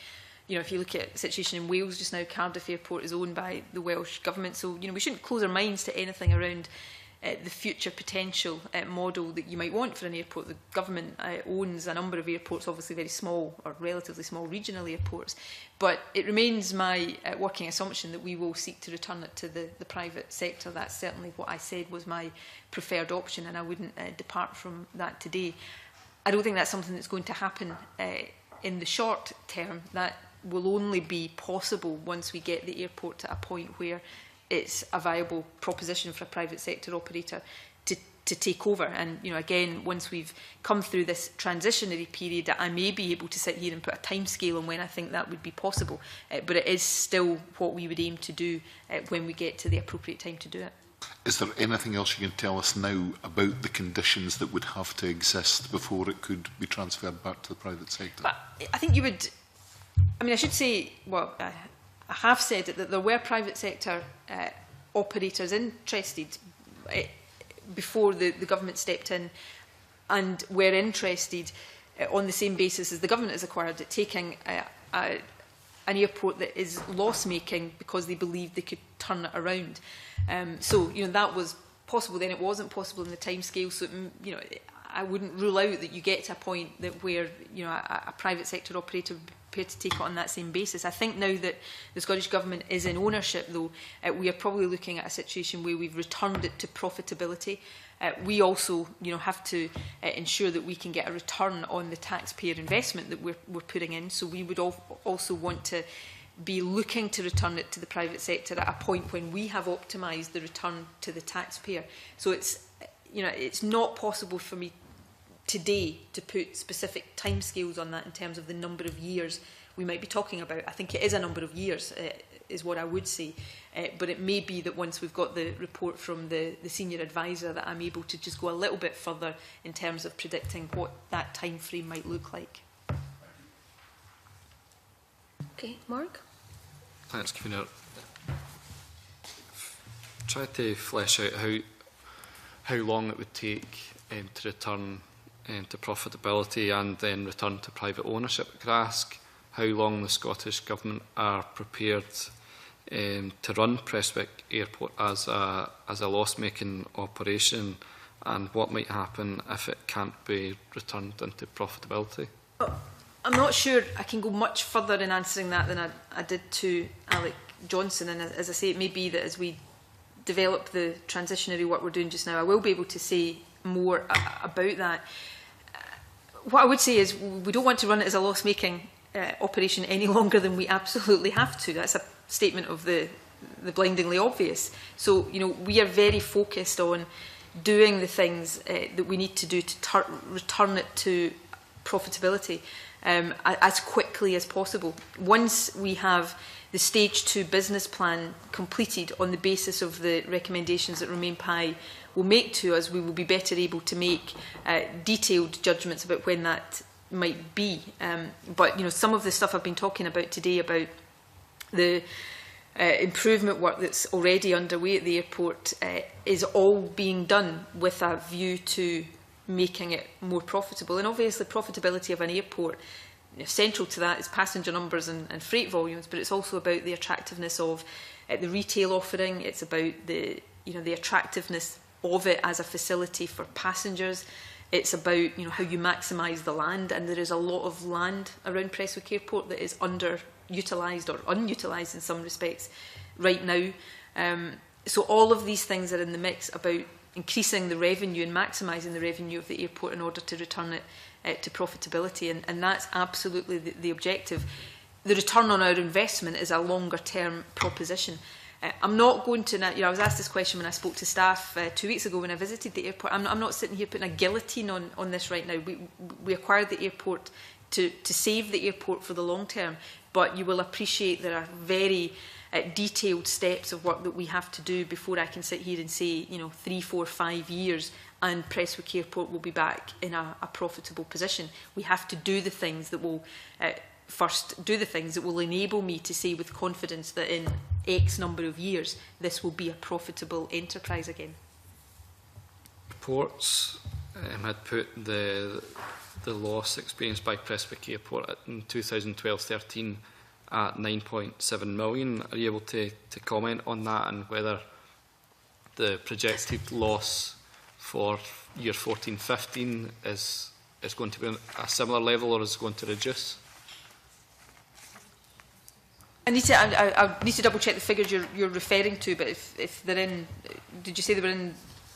if you look at the situation in Wales just now, Cardiff Airport is owned by the Welsh Government. So, we shouldn't close our minds to anything around the future potential model that you might want for an airport. The government owns a number of airports, obviously very small or relatively small regional airports, but it remains my working assumption that we will seek to return it to the private sector. That's certainly what I said was my preferred option, and I wouldn't depart from that today. I don't think that's something that's going to happen in the short term. That will only be possible once we get the airport to a point where it's a viable proposition for a private sector operator to take over. And, you know, again, once we've come through this transitionary period, I may be able to sit here and put a timescale on when I think that would be possible. But it is still what we would aim to do when we get to the appropriate time to do it. Is there anything else you can tell us now about the conditions that would have to exist before it could be transferred back to the private sector? But I think you would... I mean, I should say, well, I have said it, that there were private sector operators interested before the government stepped in, and were interested on the same basis as the government has acquired it, taking an airport that is loss-making because they believed they could turn it around. So, you know, that was possible then. It wasn't possible in the timescale. So, you know, I wouldn't rule out that you get to a point that where, you know, a private sector operator would be prepared to take it on that same basis. I think now that the Scottish Government is in ownership, though, we are probably looking at a situation where we've returned it to profitability. We also, you know, have to ensure that we can get a return on the taxpayer investment that we're putting in. So we would also want to be looking to return it to the private sector at a point when we have optimised the return to the taxpayer. So it's, you know, it's not possible for me today to put specific timescales on that in terms of the number of years we might be talking about. I think it is a number of years, is what I would say. But it may be that once we've got the report from the senior advisor that I'm able to just go a little bit further in terms of predicting what that time frame might look like. Okay, Mark? Thanks, Convener. Try to flesh out how long it would take to return to profitability and then return to private ownership. Could I ask how long the Scottish Government are prepared to run Prestwick Airport as a loss-making operation, and what might happen if it can't be returned into profitability? I'm not sure I can go much further in answering that than I did to Alec Johnson, and as I say, it may be that as we develop the transitionary work we're doing just now, I will be able to say more about that. What I would say is we don't want to run it as a loss-making operation any longer than we absolutely have to. That's a statement of the blindingly obvious. So, you know, we are very focused on doing the things that we need to do to return it to profitability as quickly as possible. Once we have the Stage 2 business plan completed on the basis of the recommendations that Remain Pie will make to us, we will be better able to make detailed judgments about when that might be. But, you know, some of the stuff I've been talking about today about the improvement work that's already underway at the airport is all being done with a view to making it more profitable. And obviously profitability of an airport, you know, central to that is passenger numbers and freight volumes, but it's also about the attractiveness of the retail offering. It's about the attractiveness of it as a facility for passengers. It's about, you know, how you maximise the land, and there is a lot of land around Prestwick Airport that is underutilised or unutilised in some respects right now. So all of these things are in the mix about increasing the revenue and maximising the revenue of the airport in order to return it to profitability, and that's absolutely the objective. The return on our investment is a longer term proposition. I'm not going to, you know, I was asked this question when I spoke to staff 2 weeks ago when I visited the airport. I'm not sitting here putting a guillotine on this right now. We acquired the airport to save the airport for the long term, but you will appreciate there are very detailed steps of work that we have to do before I can sit here and say, you know, 3, 4, 5 years and Prestwick Airport will be back in a profitable position. We have to do the things that will first do the things that will enable me to say with confidence that in X number of years this will be a profitable enterprise again. Reports had put the loss experienced by Prestwick Airport in 2012-13 at 9.7 million. Are you able to comment on that, and whether the projected loss for year 14-15 is going to be on a similar level, or is going to reduce? I need to double check the figures you're referring to, but if they're in, did you say they were in?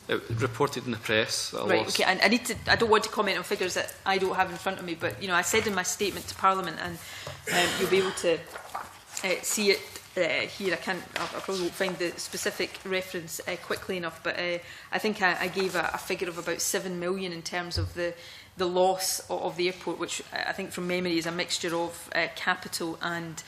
It reported in the press. Right. Okay. And I don't want to comment on figures that I don't have in front of me, but I said in my statement to Parliament, and you'll be able to see it here. I probably won't find the specific reference quickly enough, but I think I gave a figure of about 7 million in terms of the loss of the airport, which I think from memory is a mixture of capital and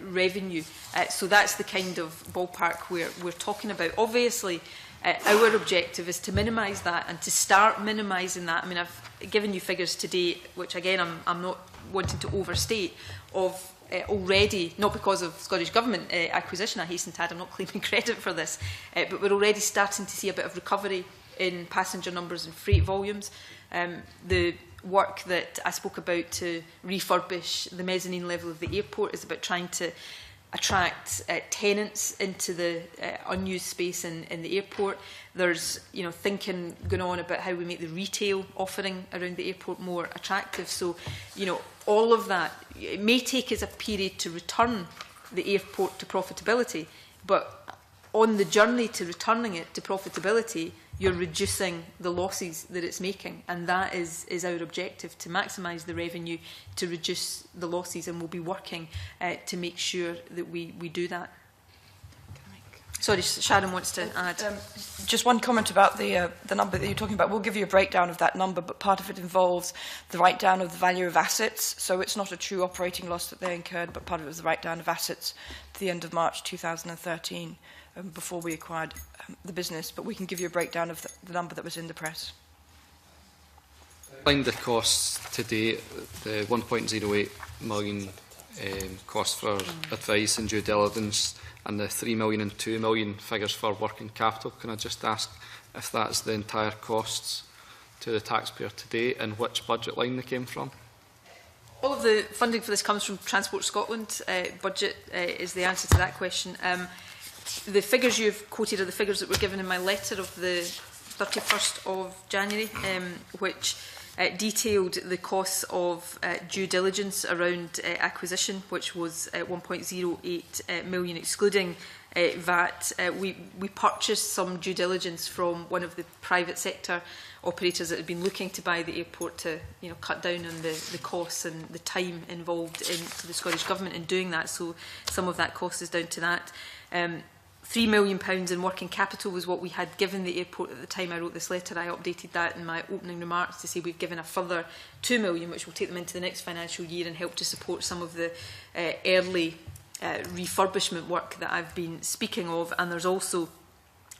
revenue. So that's the kind of ballpark we're talking about. Obviously, our objective is to minimise that and to start minimising that. I mean, I've given you figures today, which again I'm not wanting to overstate, of already, not because of Scottish Government acquisition, I hasten to add, I'm not claiming credit for this, but we're already starting to see a bit of recovery in passenger numbers and freight volumes. The work that I spoke about to refurbish the mezzanine level of the airport is about trying to attract tenants into the unused space in the airport. There's thinking going on about how we make the retail offering around the airport more attractive. So all of that, it may take us a period to return the airport to profitability, but on the journey to returning it to profitability, you're reducing the losses that it's making, and that is our objective, to maximise the revenue, to reduce the losses, and we'll be working to make sure that we do that. Sorry, Sharon wants to add. Just one comment about the number that you're talking about. We'll give you a breakdown of that number, but part of it involves the write-down of the value of assets. So it's not a true operating loss that they incurred, but part of it was the write-down of assets to the end of March 2013, before we acquired the business. But we can give you a breakdown of the number that was in the press. The costs today, the 1.08 million cost for advice and due diligence, and the 3 million and 2 million figures for working capital. Can I just ask if that's the entire costs to the taxpayer today, and which budget line they came from? All of the funding for this comes from Transport Scotland budget, is the answer to that question. The figures you've quoted are the figures that were given in my letter of the 31st of January, which detailed the costs of due diligence around acquisition, which was 1.08 million, excluding VAT. We purchased some due diligence from one of the private sector operators that had been looking to buy the airport to cut down on the costs and the time involved for the Scottish Government in doing that. So some of that cost is down to that. £3 million in working capital was what we had given the airport at the time I wrote this letter. I updated that in my opening remarks to say we've given a further £2 million, which will take them into the next financial year and help to support some of the early refurbishment work that I've been speaking of. And there's also,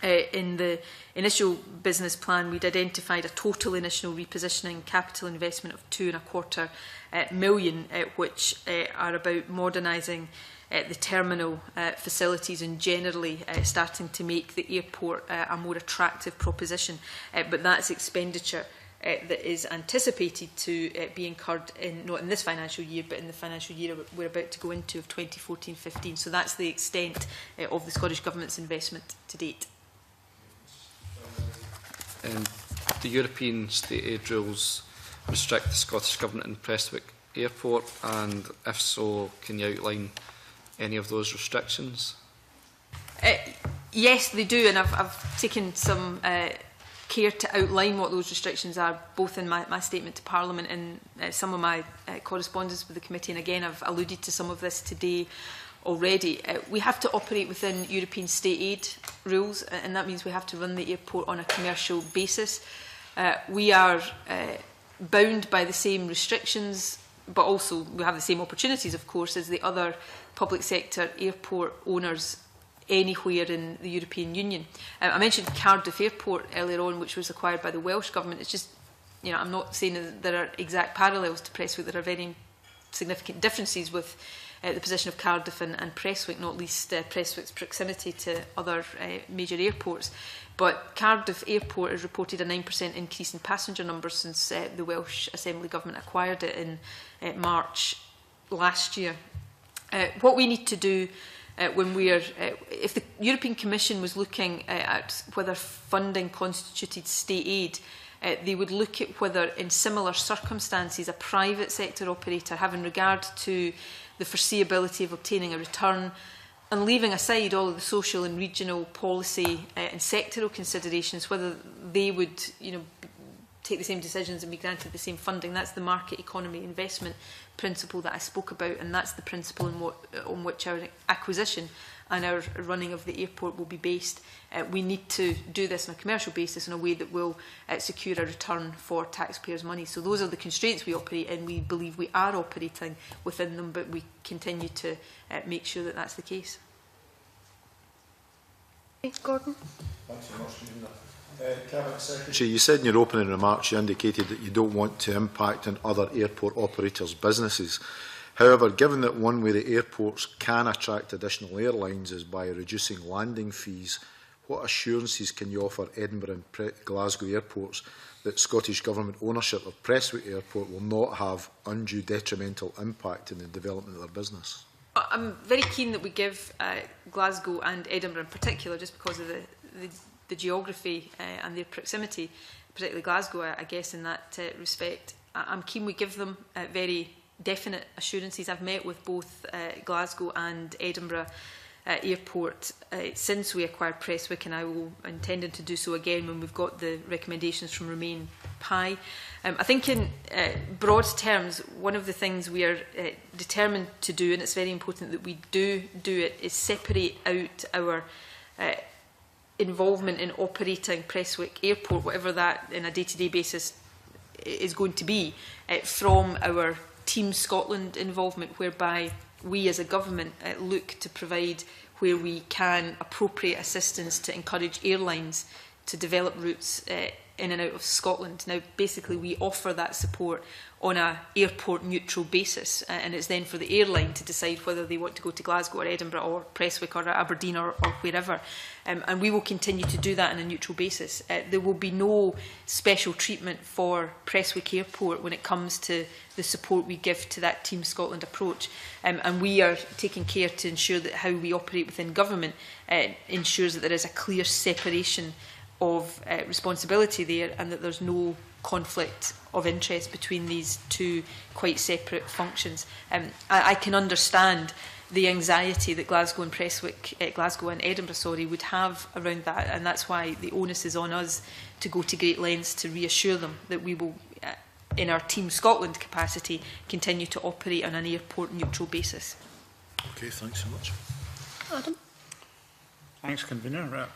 in the initial business plan, we'd identified a total initial repositioning capital investment of £2.25 million, which are about modernising the terminal facilities and generally starting to make the airport a more attractive proposition. But that's expenditure that is anticipated to be incurred not in this financial year, but in the financial year we're about to go into of 2014-15. So that's the extent of the Scottish Government's investment to date. The European state aid rules restrict the Scottish Government in Prestwick Airport, and if so, can you outline any of those restrictions? Yes, they do, and I've taken some care to outline what those restrictions are, both in my statement to Parliament and some of my correspondence with the committee, and again I've alluded to some of this today already. We have to operate within European state aid rules, and that means we have to run the airport on a commercial basis. We are bound by the same restrictions, but also we have the same opportunities, of course, as the other public sector airport owners anywhere in the European Union. I mentioned Cardiff Airport earlier on, which was acquired by the Welsh Government. It's just, I'm not saying that there are exact parallels to Prestwick. There are very significant differences with the position of Cardiff and Prestwick, not least Prestwick's proximity to other major airports. But Cardiff Airport has reported a 9% increase in passenger numbers since the Welsh Assembly Government acquired it in March last year. What we need to do when we are, if the European Commission was looking at whether funding constituted state aid, they would look at whether in similar circumstances a private sector operator, having regard to the foreseeability of obtaining a return and leaving aside all of the social and regional policy and sectoral considerations, whether they would take the same decisions and be granted the same funding. That's the market economy investment principle that I spoke about, and that's the principle on which our acquisition and our running of the airport will be based. We need to do this on a commercial basis in a way that will secure a return for taxpayers' money. So those are the constraints we operate in. We believe we are operating within them, but we continue to make sure that that's the case. Thanks, Gordon. Thanks very much, Cabinet Secretary, you said in your opening remarks, you indicated that you don't want to impact on other airport operators' businesses. However, given that one way the airports can attract additional airlines is by reducing landing fees, what assurances can you offer Edinburgh and Glasgow airports that Scottish Government ownership of Prestwick Airport will not have undue detrimental impact in the development of their business? I'm very keen that we give Glasgow and Edinburgh in particular, just because of the geography and their proximity, particularly Glasgow, I guess, in that respect. I'm keen we give them very definite assurances. I've met with both Glasgow and Edinburgh Airport since we acquired Prestwick, and I will intend to do so again when we've got the recommendations from Remain Pie. I think in broad terms, one of the things we are determined to do, and it's very important that we do it, is separate out our involvement in operating Prestwick Airport, whatever that in a day-to-day basis is going to be, from our Team Scotland involvement, whereby we as a government look to provide, where we can, appropriate assistance to encourage airlines to develop routes in and out of Scotland. Now, basically, we offer that support on an airport-neutral basis, and it's then for the airline to decide whether they want to go to Glasgow or Edinburgh or Prestwick or Aberdeen or wherever. And we will continue to do that on a neutral basis. There will be no special treatment for Prestwick Airport when it comes to the support we give to that Team Scotland approach. And we are taking care to ensure that how we operate within government ensures that there is a clear separation of responsibility there, and that there's no conflict of interest between these two quite separate functions. I can understand the anxiety that Glasgow and Edinburgh, would have around that, and that's why the onus is on us to go to great lengths to reassure them that we will, in our Team Scotland capacity, continue to operate on an airport-neutral basis. Okay, thanks so much. Adam. Thanks, Convener.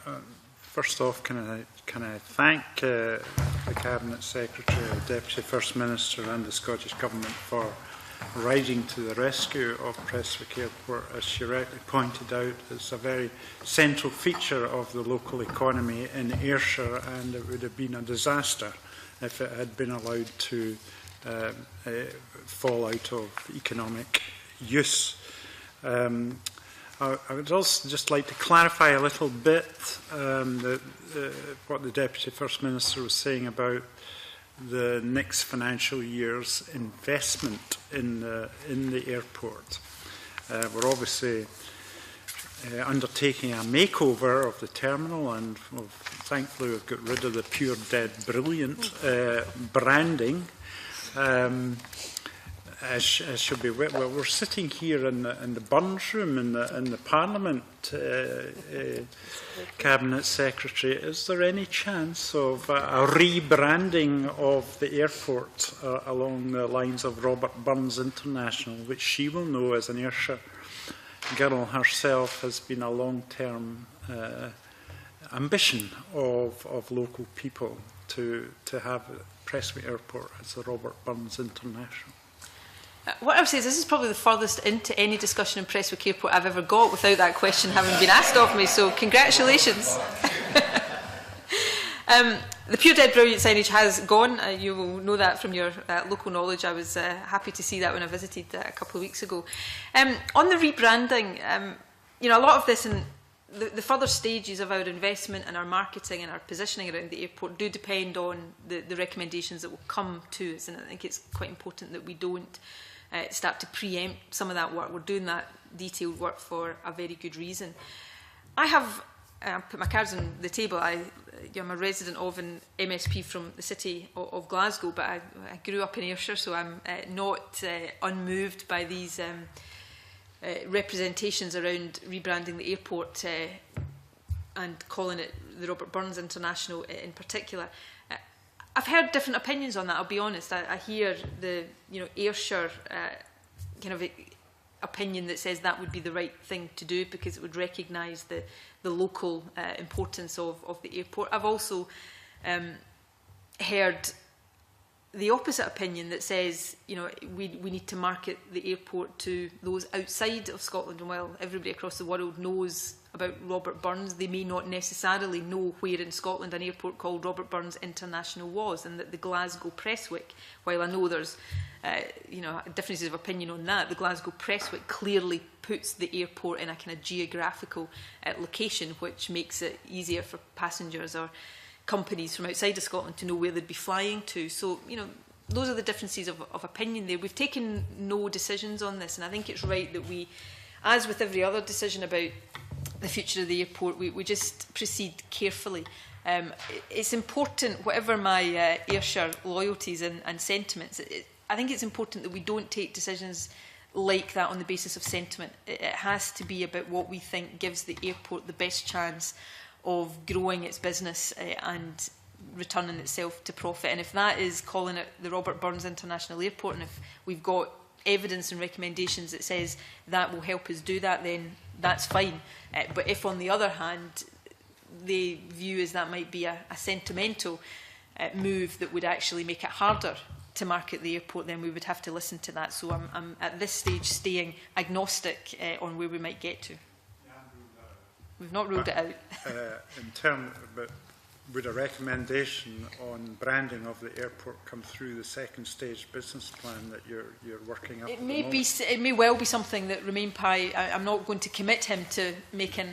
First off, can I thank the Cabinet Secretary, the Deputy First Minister and the Scottish Government for riding to the rescue of Prestwick Airport. As she rightly pointed out, it's a very central feature of the local economy in Ayrshire, and it would have been a disaster if it had been allowed to fall out of economic use. I would also just like to clarify a little bit what the Deputy First Minister was saying about the next financial year's investment in the airport. We're obviously undertaking a makeover of the terminal, and thankfully we've got rid of the Pure Dead Brilliant branding. As should be, well, we're sitting here in the Burns room in the Parliament, Cabinet Secretary. Is there any chance of a rebranding of the airport along the lines of Robert Burns International, which she will know as an Ayrshire girl herself has been a long-term ambition of local people to have Prestwick Airport as the Robert Burns International? What I would say is this is probably the furthest into any discussion in Prestwick Airport I've ever got without that question having been asked of me, so congratulations. The Pure Dead Brilliant signage has gone. You will know that from your local knowledge. I was happy to see that when I visited a couple of weeks ago. On the rebranding, a lot of this and the further stages of our investment and our marketing and our positioning around the airport do depend on the recommendations that will come to us, and I think it's quite important that we don't start to preempt some of that work. We're doing that detailed work for a very good reason. I have put my cards on the table. I'm a resident of an MSP from the city of Glasgow, but I grew up in Ayrshire, so I'm not unmoved by these representations around rebranding the airport and calling it the Robert Burns International in particular. I've heard different opinions on that, I'll be honest. I hear the Ayrshire kind of opinion that says that would be the right thing to do because it would recognise the local importance of the airport. I've also heard the opposite opinion that says, we need to market the airport to those outside of Scotland. And while everybody across the world knows about Robert Burns, they may not necessarily know where in Scotland an airport called Robert Burns International was, and that the Glasgow Presswick, while I know there's differences of opinion on that, the Glasgow Presswick clearly puts the airport in a kind of geographical location, which makes it easier for passengers or companies from outside of Scotland to know where they'd be flying to. So, those are the differences of opinion there. We've taken no decisions on this, and I think it's right that we, as with every other decision about the future of the airport, we just proceed carefully. It's important, whatever my Ayrshire loyalties and sentiments, I think it's important that we don't take decisions like that on the basis of sentiment. It has to be about what we think gives the airport the best chance of growing its business and returning itself to profit. And if that is calling it the Robert Burns International Airport, and if we've got evidence and recommendations that says that will help us do that, then that's fine. But if, on the other hand, they view as that might be a sentimental move that would actually make it harder to market the airport, then we would have to listen to that. So I'm at this stage staying agnostic on where we might get to. We've not ruled it out. But would a recommendation on branding of the airport come through the second stage business plan that you're working up? It may well be something that Remain Pie. I'm not going to commit him to making.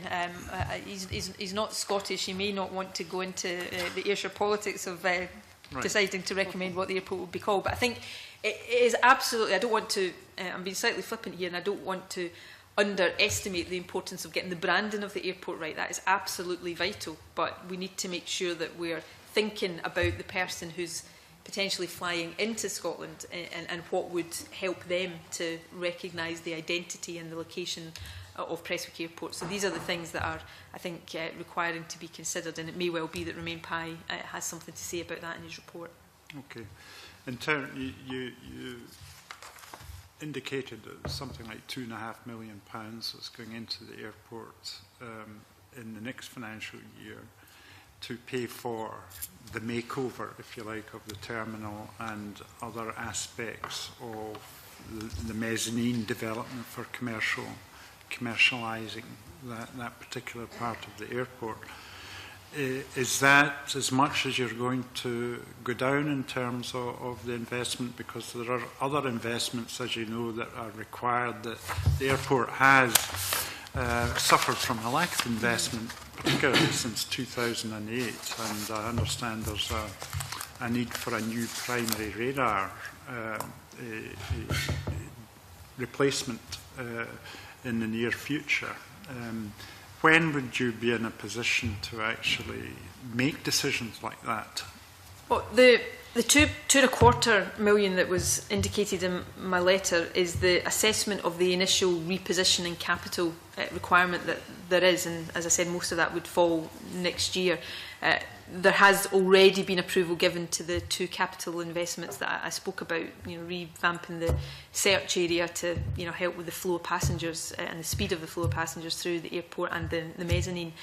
He's not Scottish. He may not want to go into the Ayrshire politics of deciding to recommend what the airport would be called. But I think it is absolutely. I don't want to. I'm being slightly flippant here, and I don't want to underestimate the importance of getting the branding of the airport right. That is absolutely vital, but we need to make sure that we're thinking about the person who's potentially flying into Scotland and what would help them to recognise the identity and the location of Prestwick Airport. So these are the things that are, I think, requiring to be considered, and it may well be that Remain Pie has something to say about that in his report. Okay. In turn, you indicated that something like £2.5 million was going into the airport in the next financial year to pay for the makeover, if you like, of the terminal and other aspects of the mezzanine development for commercialising that particular part of the airport. Is that as much as you're going to go down in terms of the investment? Because there are other investments, as you know, that are required. That the airport has suffered from a lack of investment, particularly since 2008. And I understand there's a need for a new primary radar replacement in the near future. When would you be in a position to actually make decisions like that? Well, the £2.25 million that was indicated in my letter is the assessment of the initial repositioning capital requirement that there is, and as I said, most of that would fall next year. There has already been approval given to the two capital investments that I spoke about, revamping the search area to help with the flow of passengers and the speed of the flow of passengers through the airport, and the mezzanine.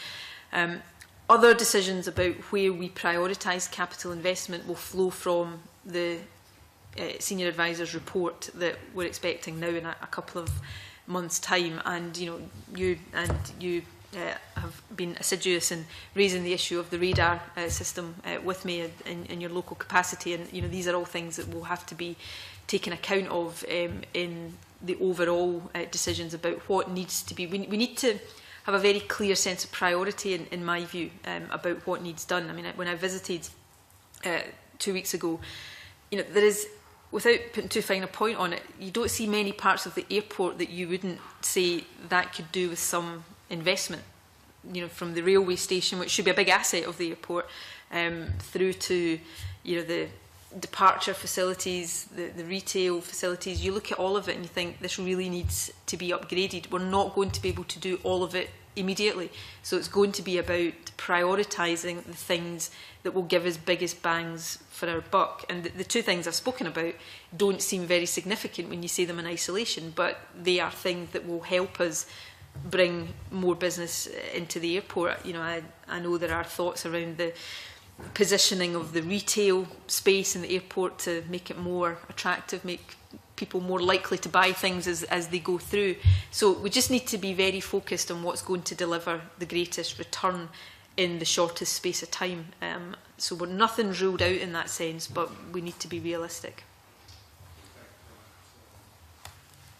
Other decisions about where we prioritise capital investment will flow from the senior advisor's report that we're expecting now in a couple of months' time. And you have been assiduous in raising the issue of the radar system with me in your local capacity, and these are all things that will have to be taken account of in the overall decisions about what needs to be. We need to have a very clear sense of priority, in my view, about what needs done. I mean, when I visited 2 weeks ago, there is without putting too fine a point on it, you don't see many parts of the airport that you wouldn't say that could do with some investment. You know, from the railway station, which should be a big asset of the airport, through to, you know, the departure facilities, the retail facilities. You look at all of it and you think this really needs to be upgraded. We're not going to be able to do all of it immediately. So it's going to be about prioritising the things that will give us biggest bangs for our buck. And the two things I've spoken about don't seem very significant when you say them in isolation, but they are things that will help us bring more business into the airport. You know, I know there are thoughts around the positioning of the retail space in the airport to make it more attractive, make people more likely to buy things as they go through. So we just need to be very focused on what's going to deliver the greatest return in the shortest space of time. So nothing's ruled out in that sense, but we need to be realistic.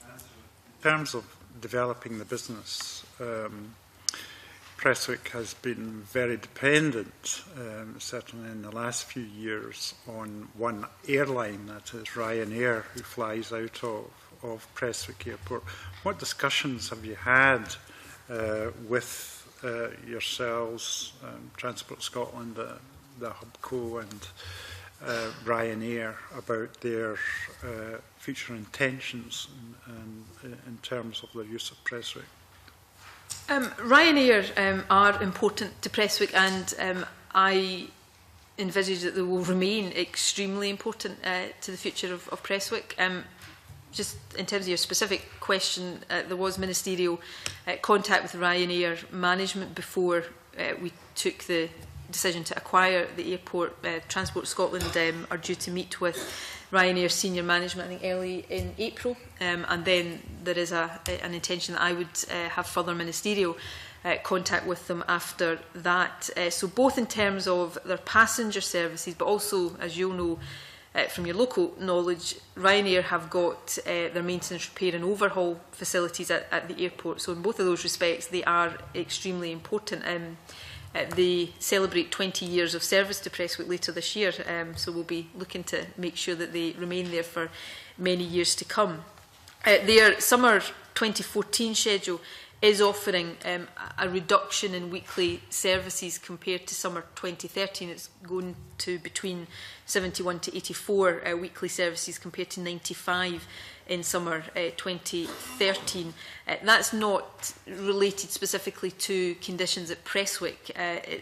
In terms of developing the business, Prestwick has been very dependent, certainly in the last few years, on one airline, that is Ryanair, who flies out of Prestwick Airport. What discussions have you had with yourselves, Transport Scotland, the Hubco and Ryanair about their future intentions in terms of their use of Prestwick? Ryanair are important to Prestwick, and I envisage that they will remain extremely important to the future of Prestwick. Just in terms of your specific question, there was ministerial contact with Ryanair management before we took the decision to acquire the airport. Transport Scotland are due to meet with Ryanair senior management, I think, early in April, and then there is an intention that I would have further ministerial contact with them after that. So both in terms of their passenger services, but also, as you'll know from your local knowledge, Ryanair have got their maintenance, repair and overhaul facilities at the airport. So in both of those respects, they are extremely important. They celebrate 20 years of service to Prestwick later this year, so we'll be looking to make sure that they remain there for many years to come. Their summer 2014 schedule is offering a reduction in weekly services compared to summer 2013. It's going to between 71 to 84 weekly services compared to 95 in summer 2013. That's not related specifically to conditions at Prestwick.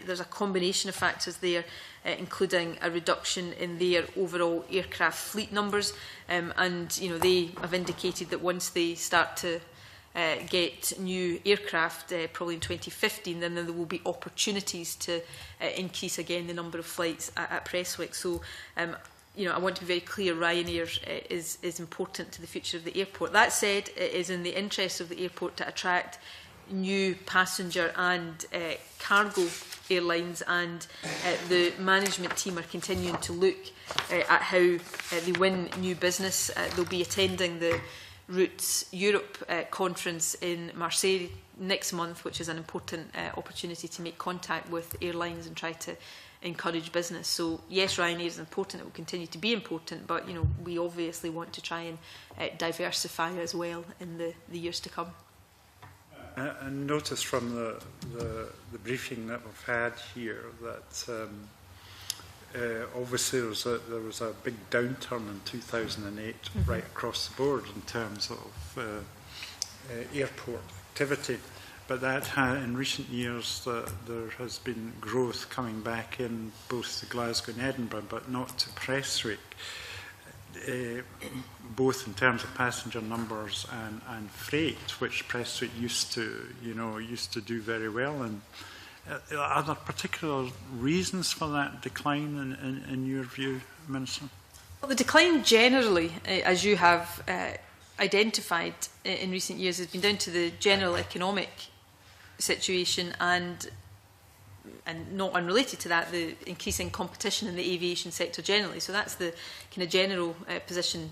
There's a combination of factors there, including a reduction in their overall aircraft fleet numbers, and you know, they have indicated that once they start to get new aircraft, probably in 2015, then there will be opportunities to increase again the number of flights at Prestwick. So you know, I want to be very clear, Ryanair is important to the future of the airport. That said, it is in the interest of the airport to attract new passenger and cargo airlines, and the management team are continuing to look at how they win new business. They'll be attending the Routes Europe conference in Marseille next month, which is an important opportunity to make contact with airlines and try to encourage business. So yes, Ryanair is important, it will continue to be important, but you know, we obviously want to try and diversify as well in the years to come. I noticed from the briefing that we've had here that obviously there was a big downturn in 2008 right across the board in terms of airport activity, but that in recent years there has been growth coming back in both to Glasgow and Edinburgh, but not to Prestwick, both in terms of passenger numbers and freight, which Prestwick used to do very well. And are there particular reasons for that decline in your view, Minister? Well, the decline generally, as you have identified in recent years, has been down to the general economic situation and not unrelated to that, the increasing competition in the aviation sector generally. So that's the kind of general position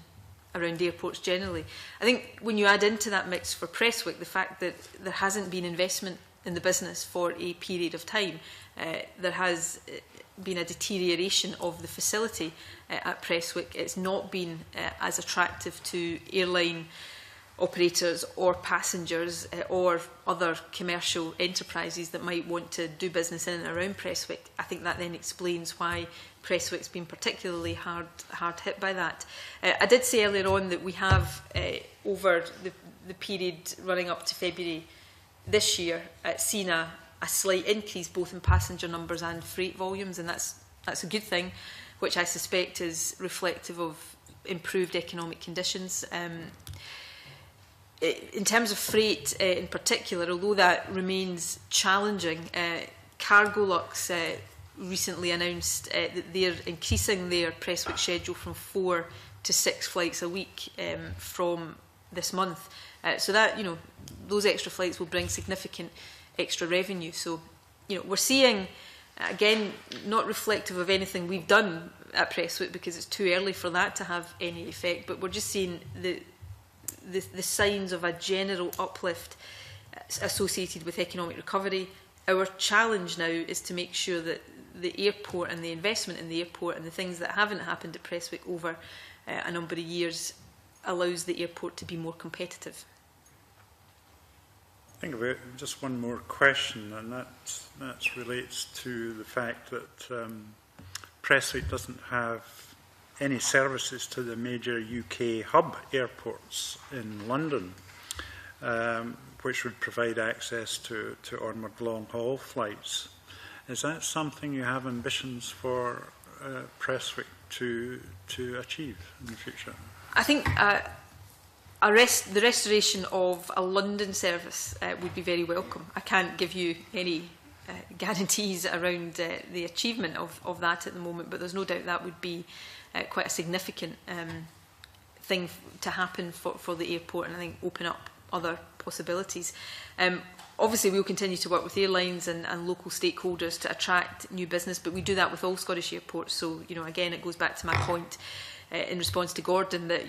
around airports generally. I think when you add into that mix for Prestwick the fact that there hasn't been investment in the business for a period of time, there has been a deterioration of the facility at Prestwick. It's not been as attractive to airline operators or passengers or other commercial enterprises that might want to do business in and around Prestwick. I think that then explains why Prestwick's been particularly hard hit by that. I did say earlier on that we have, over the period running up to February this year, seen a slight increase both in passenger numbers and freight volumes, and that's a good thing, which I suspect is reflective of improved economic conditions. In terms of freight in particular, although that remains challenging, Cargolux recently announced that they're increasing their Prestwick schedule from 4 to 6 flights a week from this month. So that, those extra flights will bring significant extra revenue. So, we're seeing, again, not reflective of anything we've done at Prestwick because it's too early for that to have any effect, but we're just seeing the signs of a general uplift associated with economic recovery. Our challenge now is to make sure that the airport and the investment in the airport and the things that haven't happened at Prestwick over a number of years allows the airport to be more competitive. I think about just one more question, and that relates to the fact that Prestwick doesn't have any services to the major UK hub airports in London, which would provide access to armoured long-haul flights. Is that something you have ambitions for Prestwick to achieve in the future? I think the restoration of a London service would be very welcome. I can't give you any guarantees around the achievement of that at the moment, but there's no doubt that would be quite a significant thing to happen for the airport, and I think open up other possibilities. Obviously, we will continue to work with airlines and local stakeholders to attract new business, but we do that with all Scottish airports. So, again, it goes back to my point in response to Gordon that,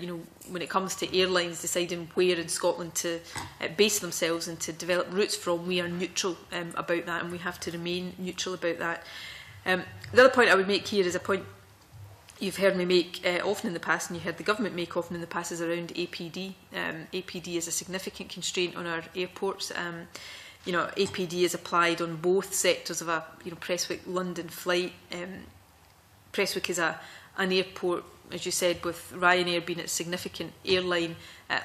when it comes to airlines deciding where in Scotland to base themselves and to develop routes from, we are neutral about that, and we have to remain neutral about that. The other point I would make here is a point you've heard me make often in the past, and you heard the government make often in the past, is around APD. APD is a significant constraint on our airports. APD is applied on both sectors of a Prestwick London flight. Prestwick is an airport, as you said, with Ryanair being a significant airline,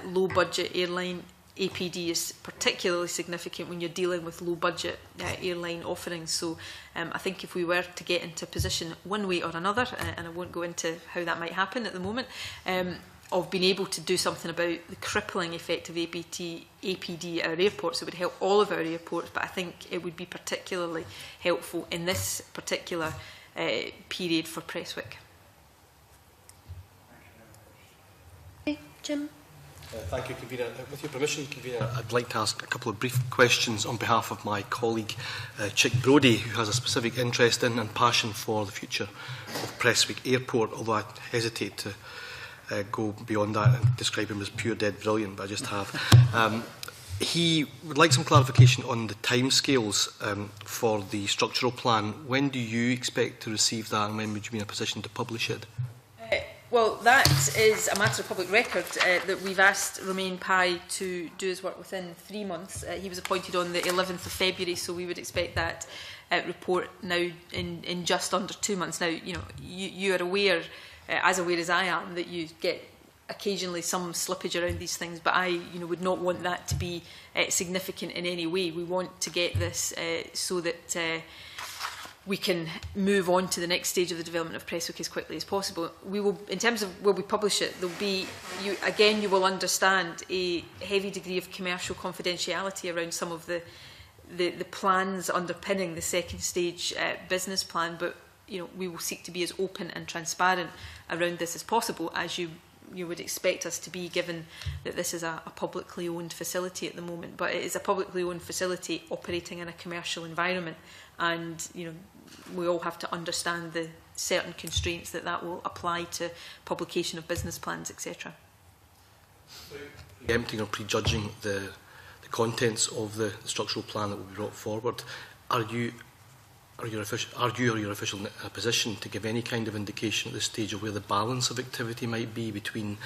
low budget airline. APD is particularly significant when you're dealing with low budget airline offerings. So I think if we were to get into a position one way or another, and I won't go into how that might happen at the moment, of being able to do something about the crippling effect of APD at our airports, it would help all of our airports, but I think it would be particularly helpful in this particular period for Prestwick. Jim? Thank you, Convener. With your permission, Convener, I'd like to ask a couple of brief questions on behalf of my colleague, Chick Brodie, who has a specific interest in and passion for the future of Prestwick Airport, although I hesitate to go beyond that and describe him as pure dead brilliant, but I just have. He would like some clarification on the timescales for the structural plan. When do you expect to receive that, and when would you be in a position to publish it? Well, that is a matter of public record that we've asked Romain Pye to do his work within 3 months. He was appointed on the 11th of February, so we would expect that report now in just under 2 months. Now, you are aware, as aware as I am, that you get occasionally some slippage around these things, but I would not want that to be significant in any way. We want to get this so that we can move on to the next stage of the development of Prestwick as quickly as possible. We will, in terms of where we publish it, there'll be, you will understand a heavy degree of commercial confidentiality around some of the plans underpinning the second stage business plan, but we will seek to be as open and transparent around this as possible, as you would expect us to be, given that this is a publicly owned facility at the moment. But it is a publicly owned facility operating in a commercial environment, and we all have to understand the certain constraints that will apply to publication of business plans, etc. Preempting or prejudging the contents of the structural plan that will be brought forward, are you are you or your official in a position to give any kind of indication at this stage of where the balance of activity might be between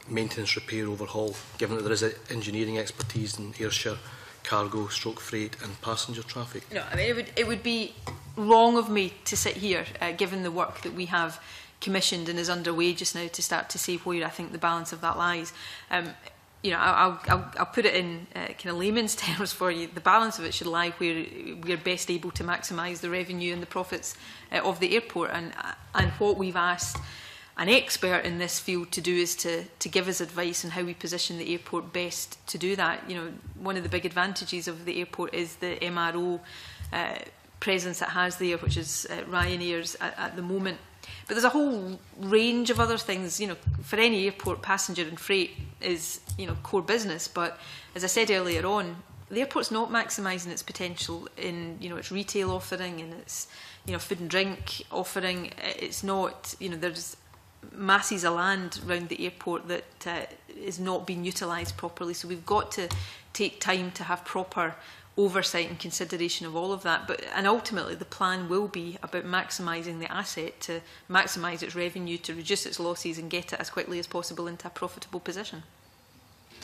maintenance, repair, overhaul, given that there is engineering expertise in Ayrshire, cargo, stroke freight and passenger traffic? No, I mean, it would be wrong of me to sit here, given the work that we have commissioned and is underway just now, to start to say where I think the balance of that lies. You know, I'll put it in kind of layman's terms for you. The balance of it should lie where we're best able to maximise the revenue and the profits of the airport. And what we've asked an expert in this field to do is to give us advice on how we position the airport best to do that. You know, one of the big advantages of the airport is the MRO presence it has there, which is Ryanair's at the moment. But there's a whole range of other things. You know, for any airport, passenger and freight is, you know, core business. But as I said earlier on, the airport's not maximising its potential in, you know, its retail offering and its, you know, food and drink offering. It's not, you know, there's masses of land around the airport that is not being utilised properly. So we've got to take time to have proper oversight and consideration of all of that. And ultimately the plan will be about maximising the asset to maximise its revenue, to reduce its losses and get it as quickly as possible into a profitable position.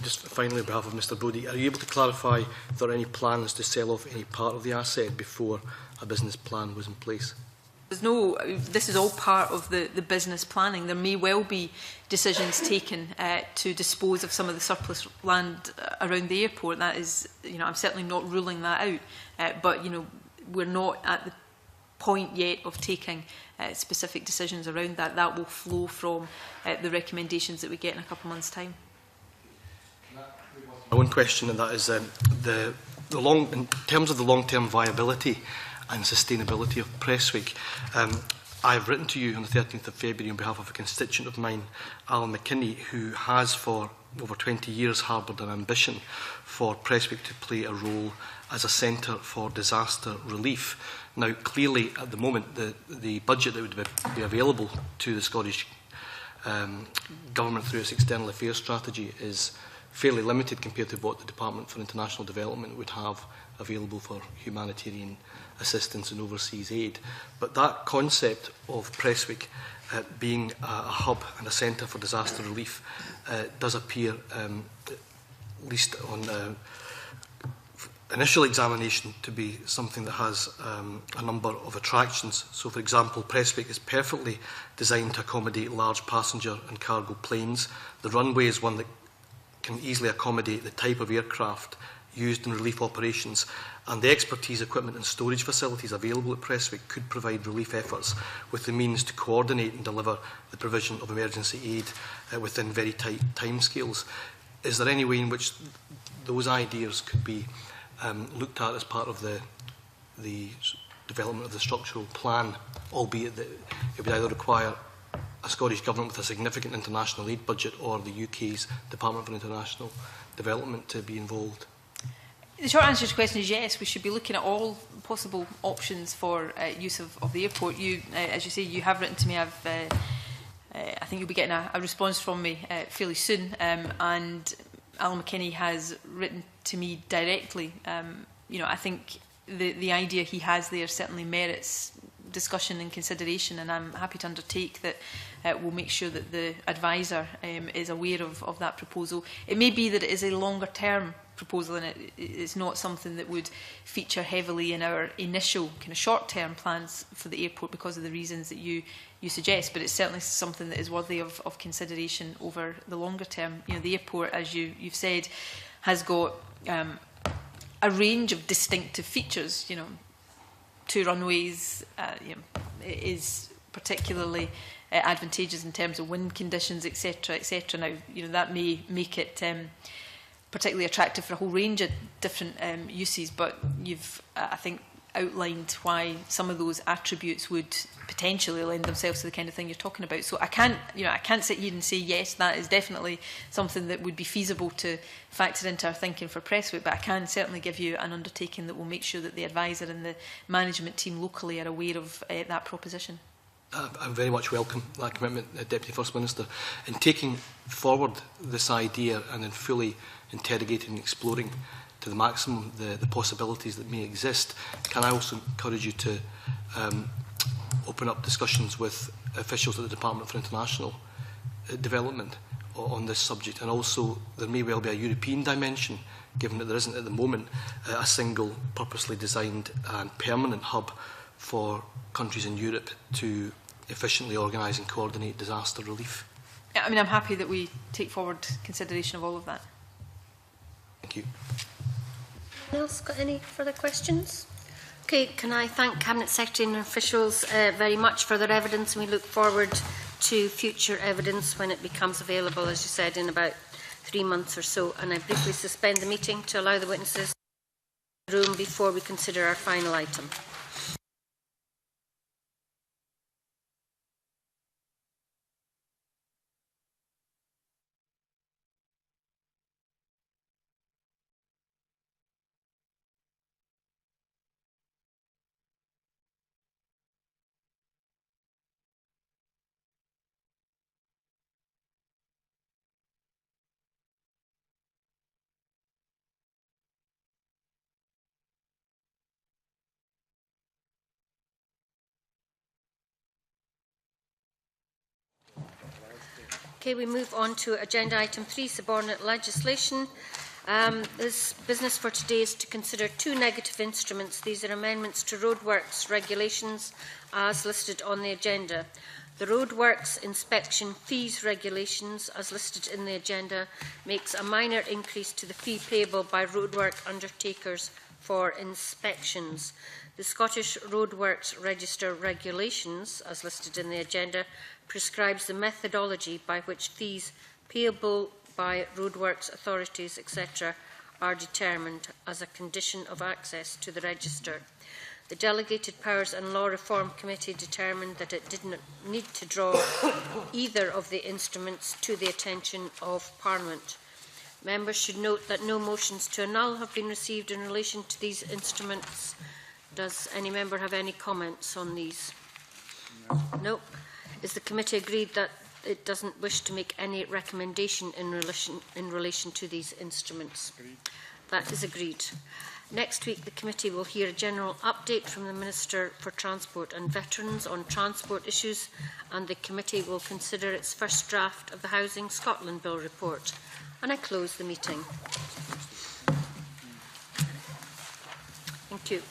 Just finally, on behalf of Mr Brodie, are you able to clarify if there are any plans to sell off any part of the asset before a business plan was in place? There's no, this is all part of the business planning. There may well be decisions taken to dispose of some of the surplus land around the airport. That is, you know, I'm certainly not ruling that out. But, you know, we're not at the point yet of taking specific decisions around that. That will flow from the recommendations that we get in a couple of months' time. One question, and that is in terms of the long-term viability and sustainability of Prestwick. I have written to you on the 13th of February on behalf of a constituent of mine, Alan McKinney, who has for over 20 years harboured an ambition for Prestwick to play a role as a centre for disaster relief. Now, clearly, at the moment, the budget that would be available to the Scottish Government through its external affairs strategy is fairly limited compared to what the Department for International Development would have available for humanitarian assistance and overseas aid. But that concept of Prestwick being a hub and a centre for disaster relief does appear, at least on initial examination, to be something that has a number of attractions. So, for example, Prestwick is perfectly designed to accommodate large passenger and cargo planes. The runway is one that can easily accommodate the type of aircraft used in relief operations, and the expertise, equipment and storage facilities available at Prestwick could provide relief efforts with the means to coordinate and deliver the provision of emergency aid within very tight timescales. Is there any way in which those ideas could be looked at as part of the development of the structural plan, albeit that it would either require a Scottish Government with a significant international aid budget or the UK's Department for International Development to be involved? The short answer to your question is yes. We should be looking at all possible options for use of the airport. You, as you say, you have written to me. I think you'll be getting a response from me fairly soon. And Alan McKinney has written to me directly. You know, I think the idea he has there certainly merits discussion and consideration, and I'm happy to undertake that we'll make sure that the advisor is aware of that proposal. It may be that it is a longer term proposal and it's not something that would feature heavily in our initial kind of short-term plans for the airport because of the reasons that you suggest, but it's certainly something that is worthy of consideration over the longer term. You know, the airport, as you've said, has got a range of distinctive features. You know, 2 runways, you know, it is particularly advantageous in terms of wind conditions, etc., etc. Now, you know, that may make it particularly attractive for a whole range of different uses, but you've, I think, outlined why some of those attributes would potentially lend themselves to the kind of thing you're talking about. So I can't sit here and say yes, that is definitely something that would be feasible to factor into our thinking for Prestwick, but I can certainly give you an undertaking that will make sure that the advisor and the management team locally are aware of that proposition. I very much welcome that commitment, Deputy First Minister, in taking forward this idea and then fully interrogating and exploring to to the maximum the possibilities that may exist. Can I also encourage you to open up discussions with officials at the Department for International Development on this subject? And also there may well be a European dimension, given that there isn't at the moment a single purposely designed and permanent hub for countries in Europe to efficiently organise and coordinate disaster relief. Yeah, I mean, I'm happy that we take forward consideration of all of that. Thank you. Anyone else got any further questions? Okay, can I thank Cabinet Secretary and officials very much for their evidence, and we look forward to future evidence when it becomes available, as you said, in about 3 months or so. And I briefly suspend the meeting to allow the witnesses in the room before we consider our final item. Okay, we move on to agenda item 3, subordinate legislation. This business for today is to consider 2 negative instruments. These are amendments to roadworks regulations as listed on the agenda. The roadworks inspection fees regulations as listed in the agenda makes a minor increase to the fee payable by roadwork undertakers for inspections. The Scottish Roadworks Register regulations, as listed in the agenda, prescribes the methodology by which fees payable by roadworks authorities, etc., are determined as a condition of access to the register. The Delegated Powers and Law Reform Committee determined that it did not need to draw either of the instruments to the attention of Parliament. Members should note that no motions to annul have been received in relation to these instruments. Does any member have any comments on these? No. Is the committee agreed that it doesn't wish to make any recommendation in relation to these instruments? Agreed. That is agreed. Next week, the committee will hear a general update from the Minister for Transport and Veterans on transport issues, and the committee will consider its first draft of the Housing Scotland Bill report. And I close the meeting. Thank you.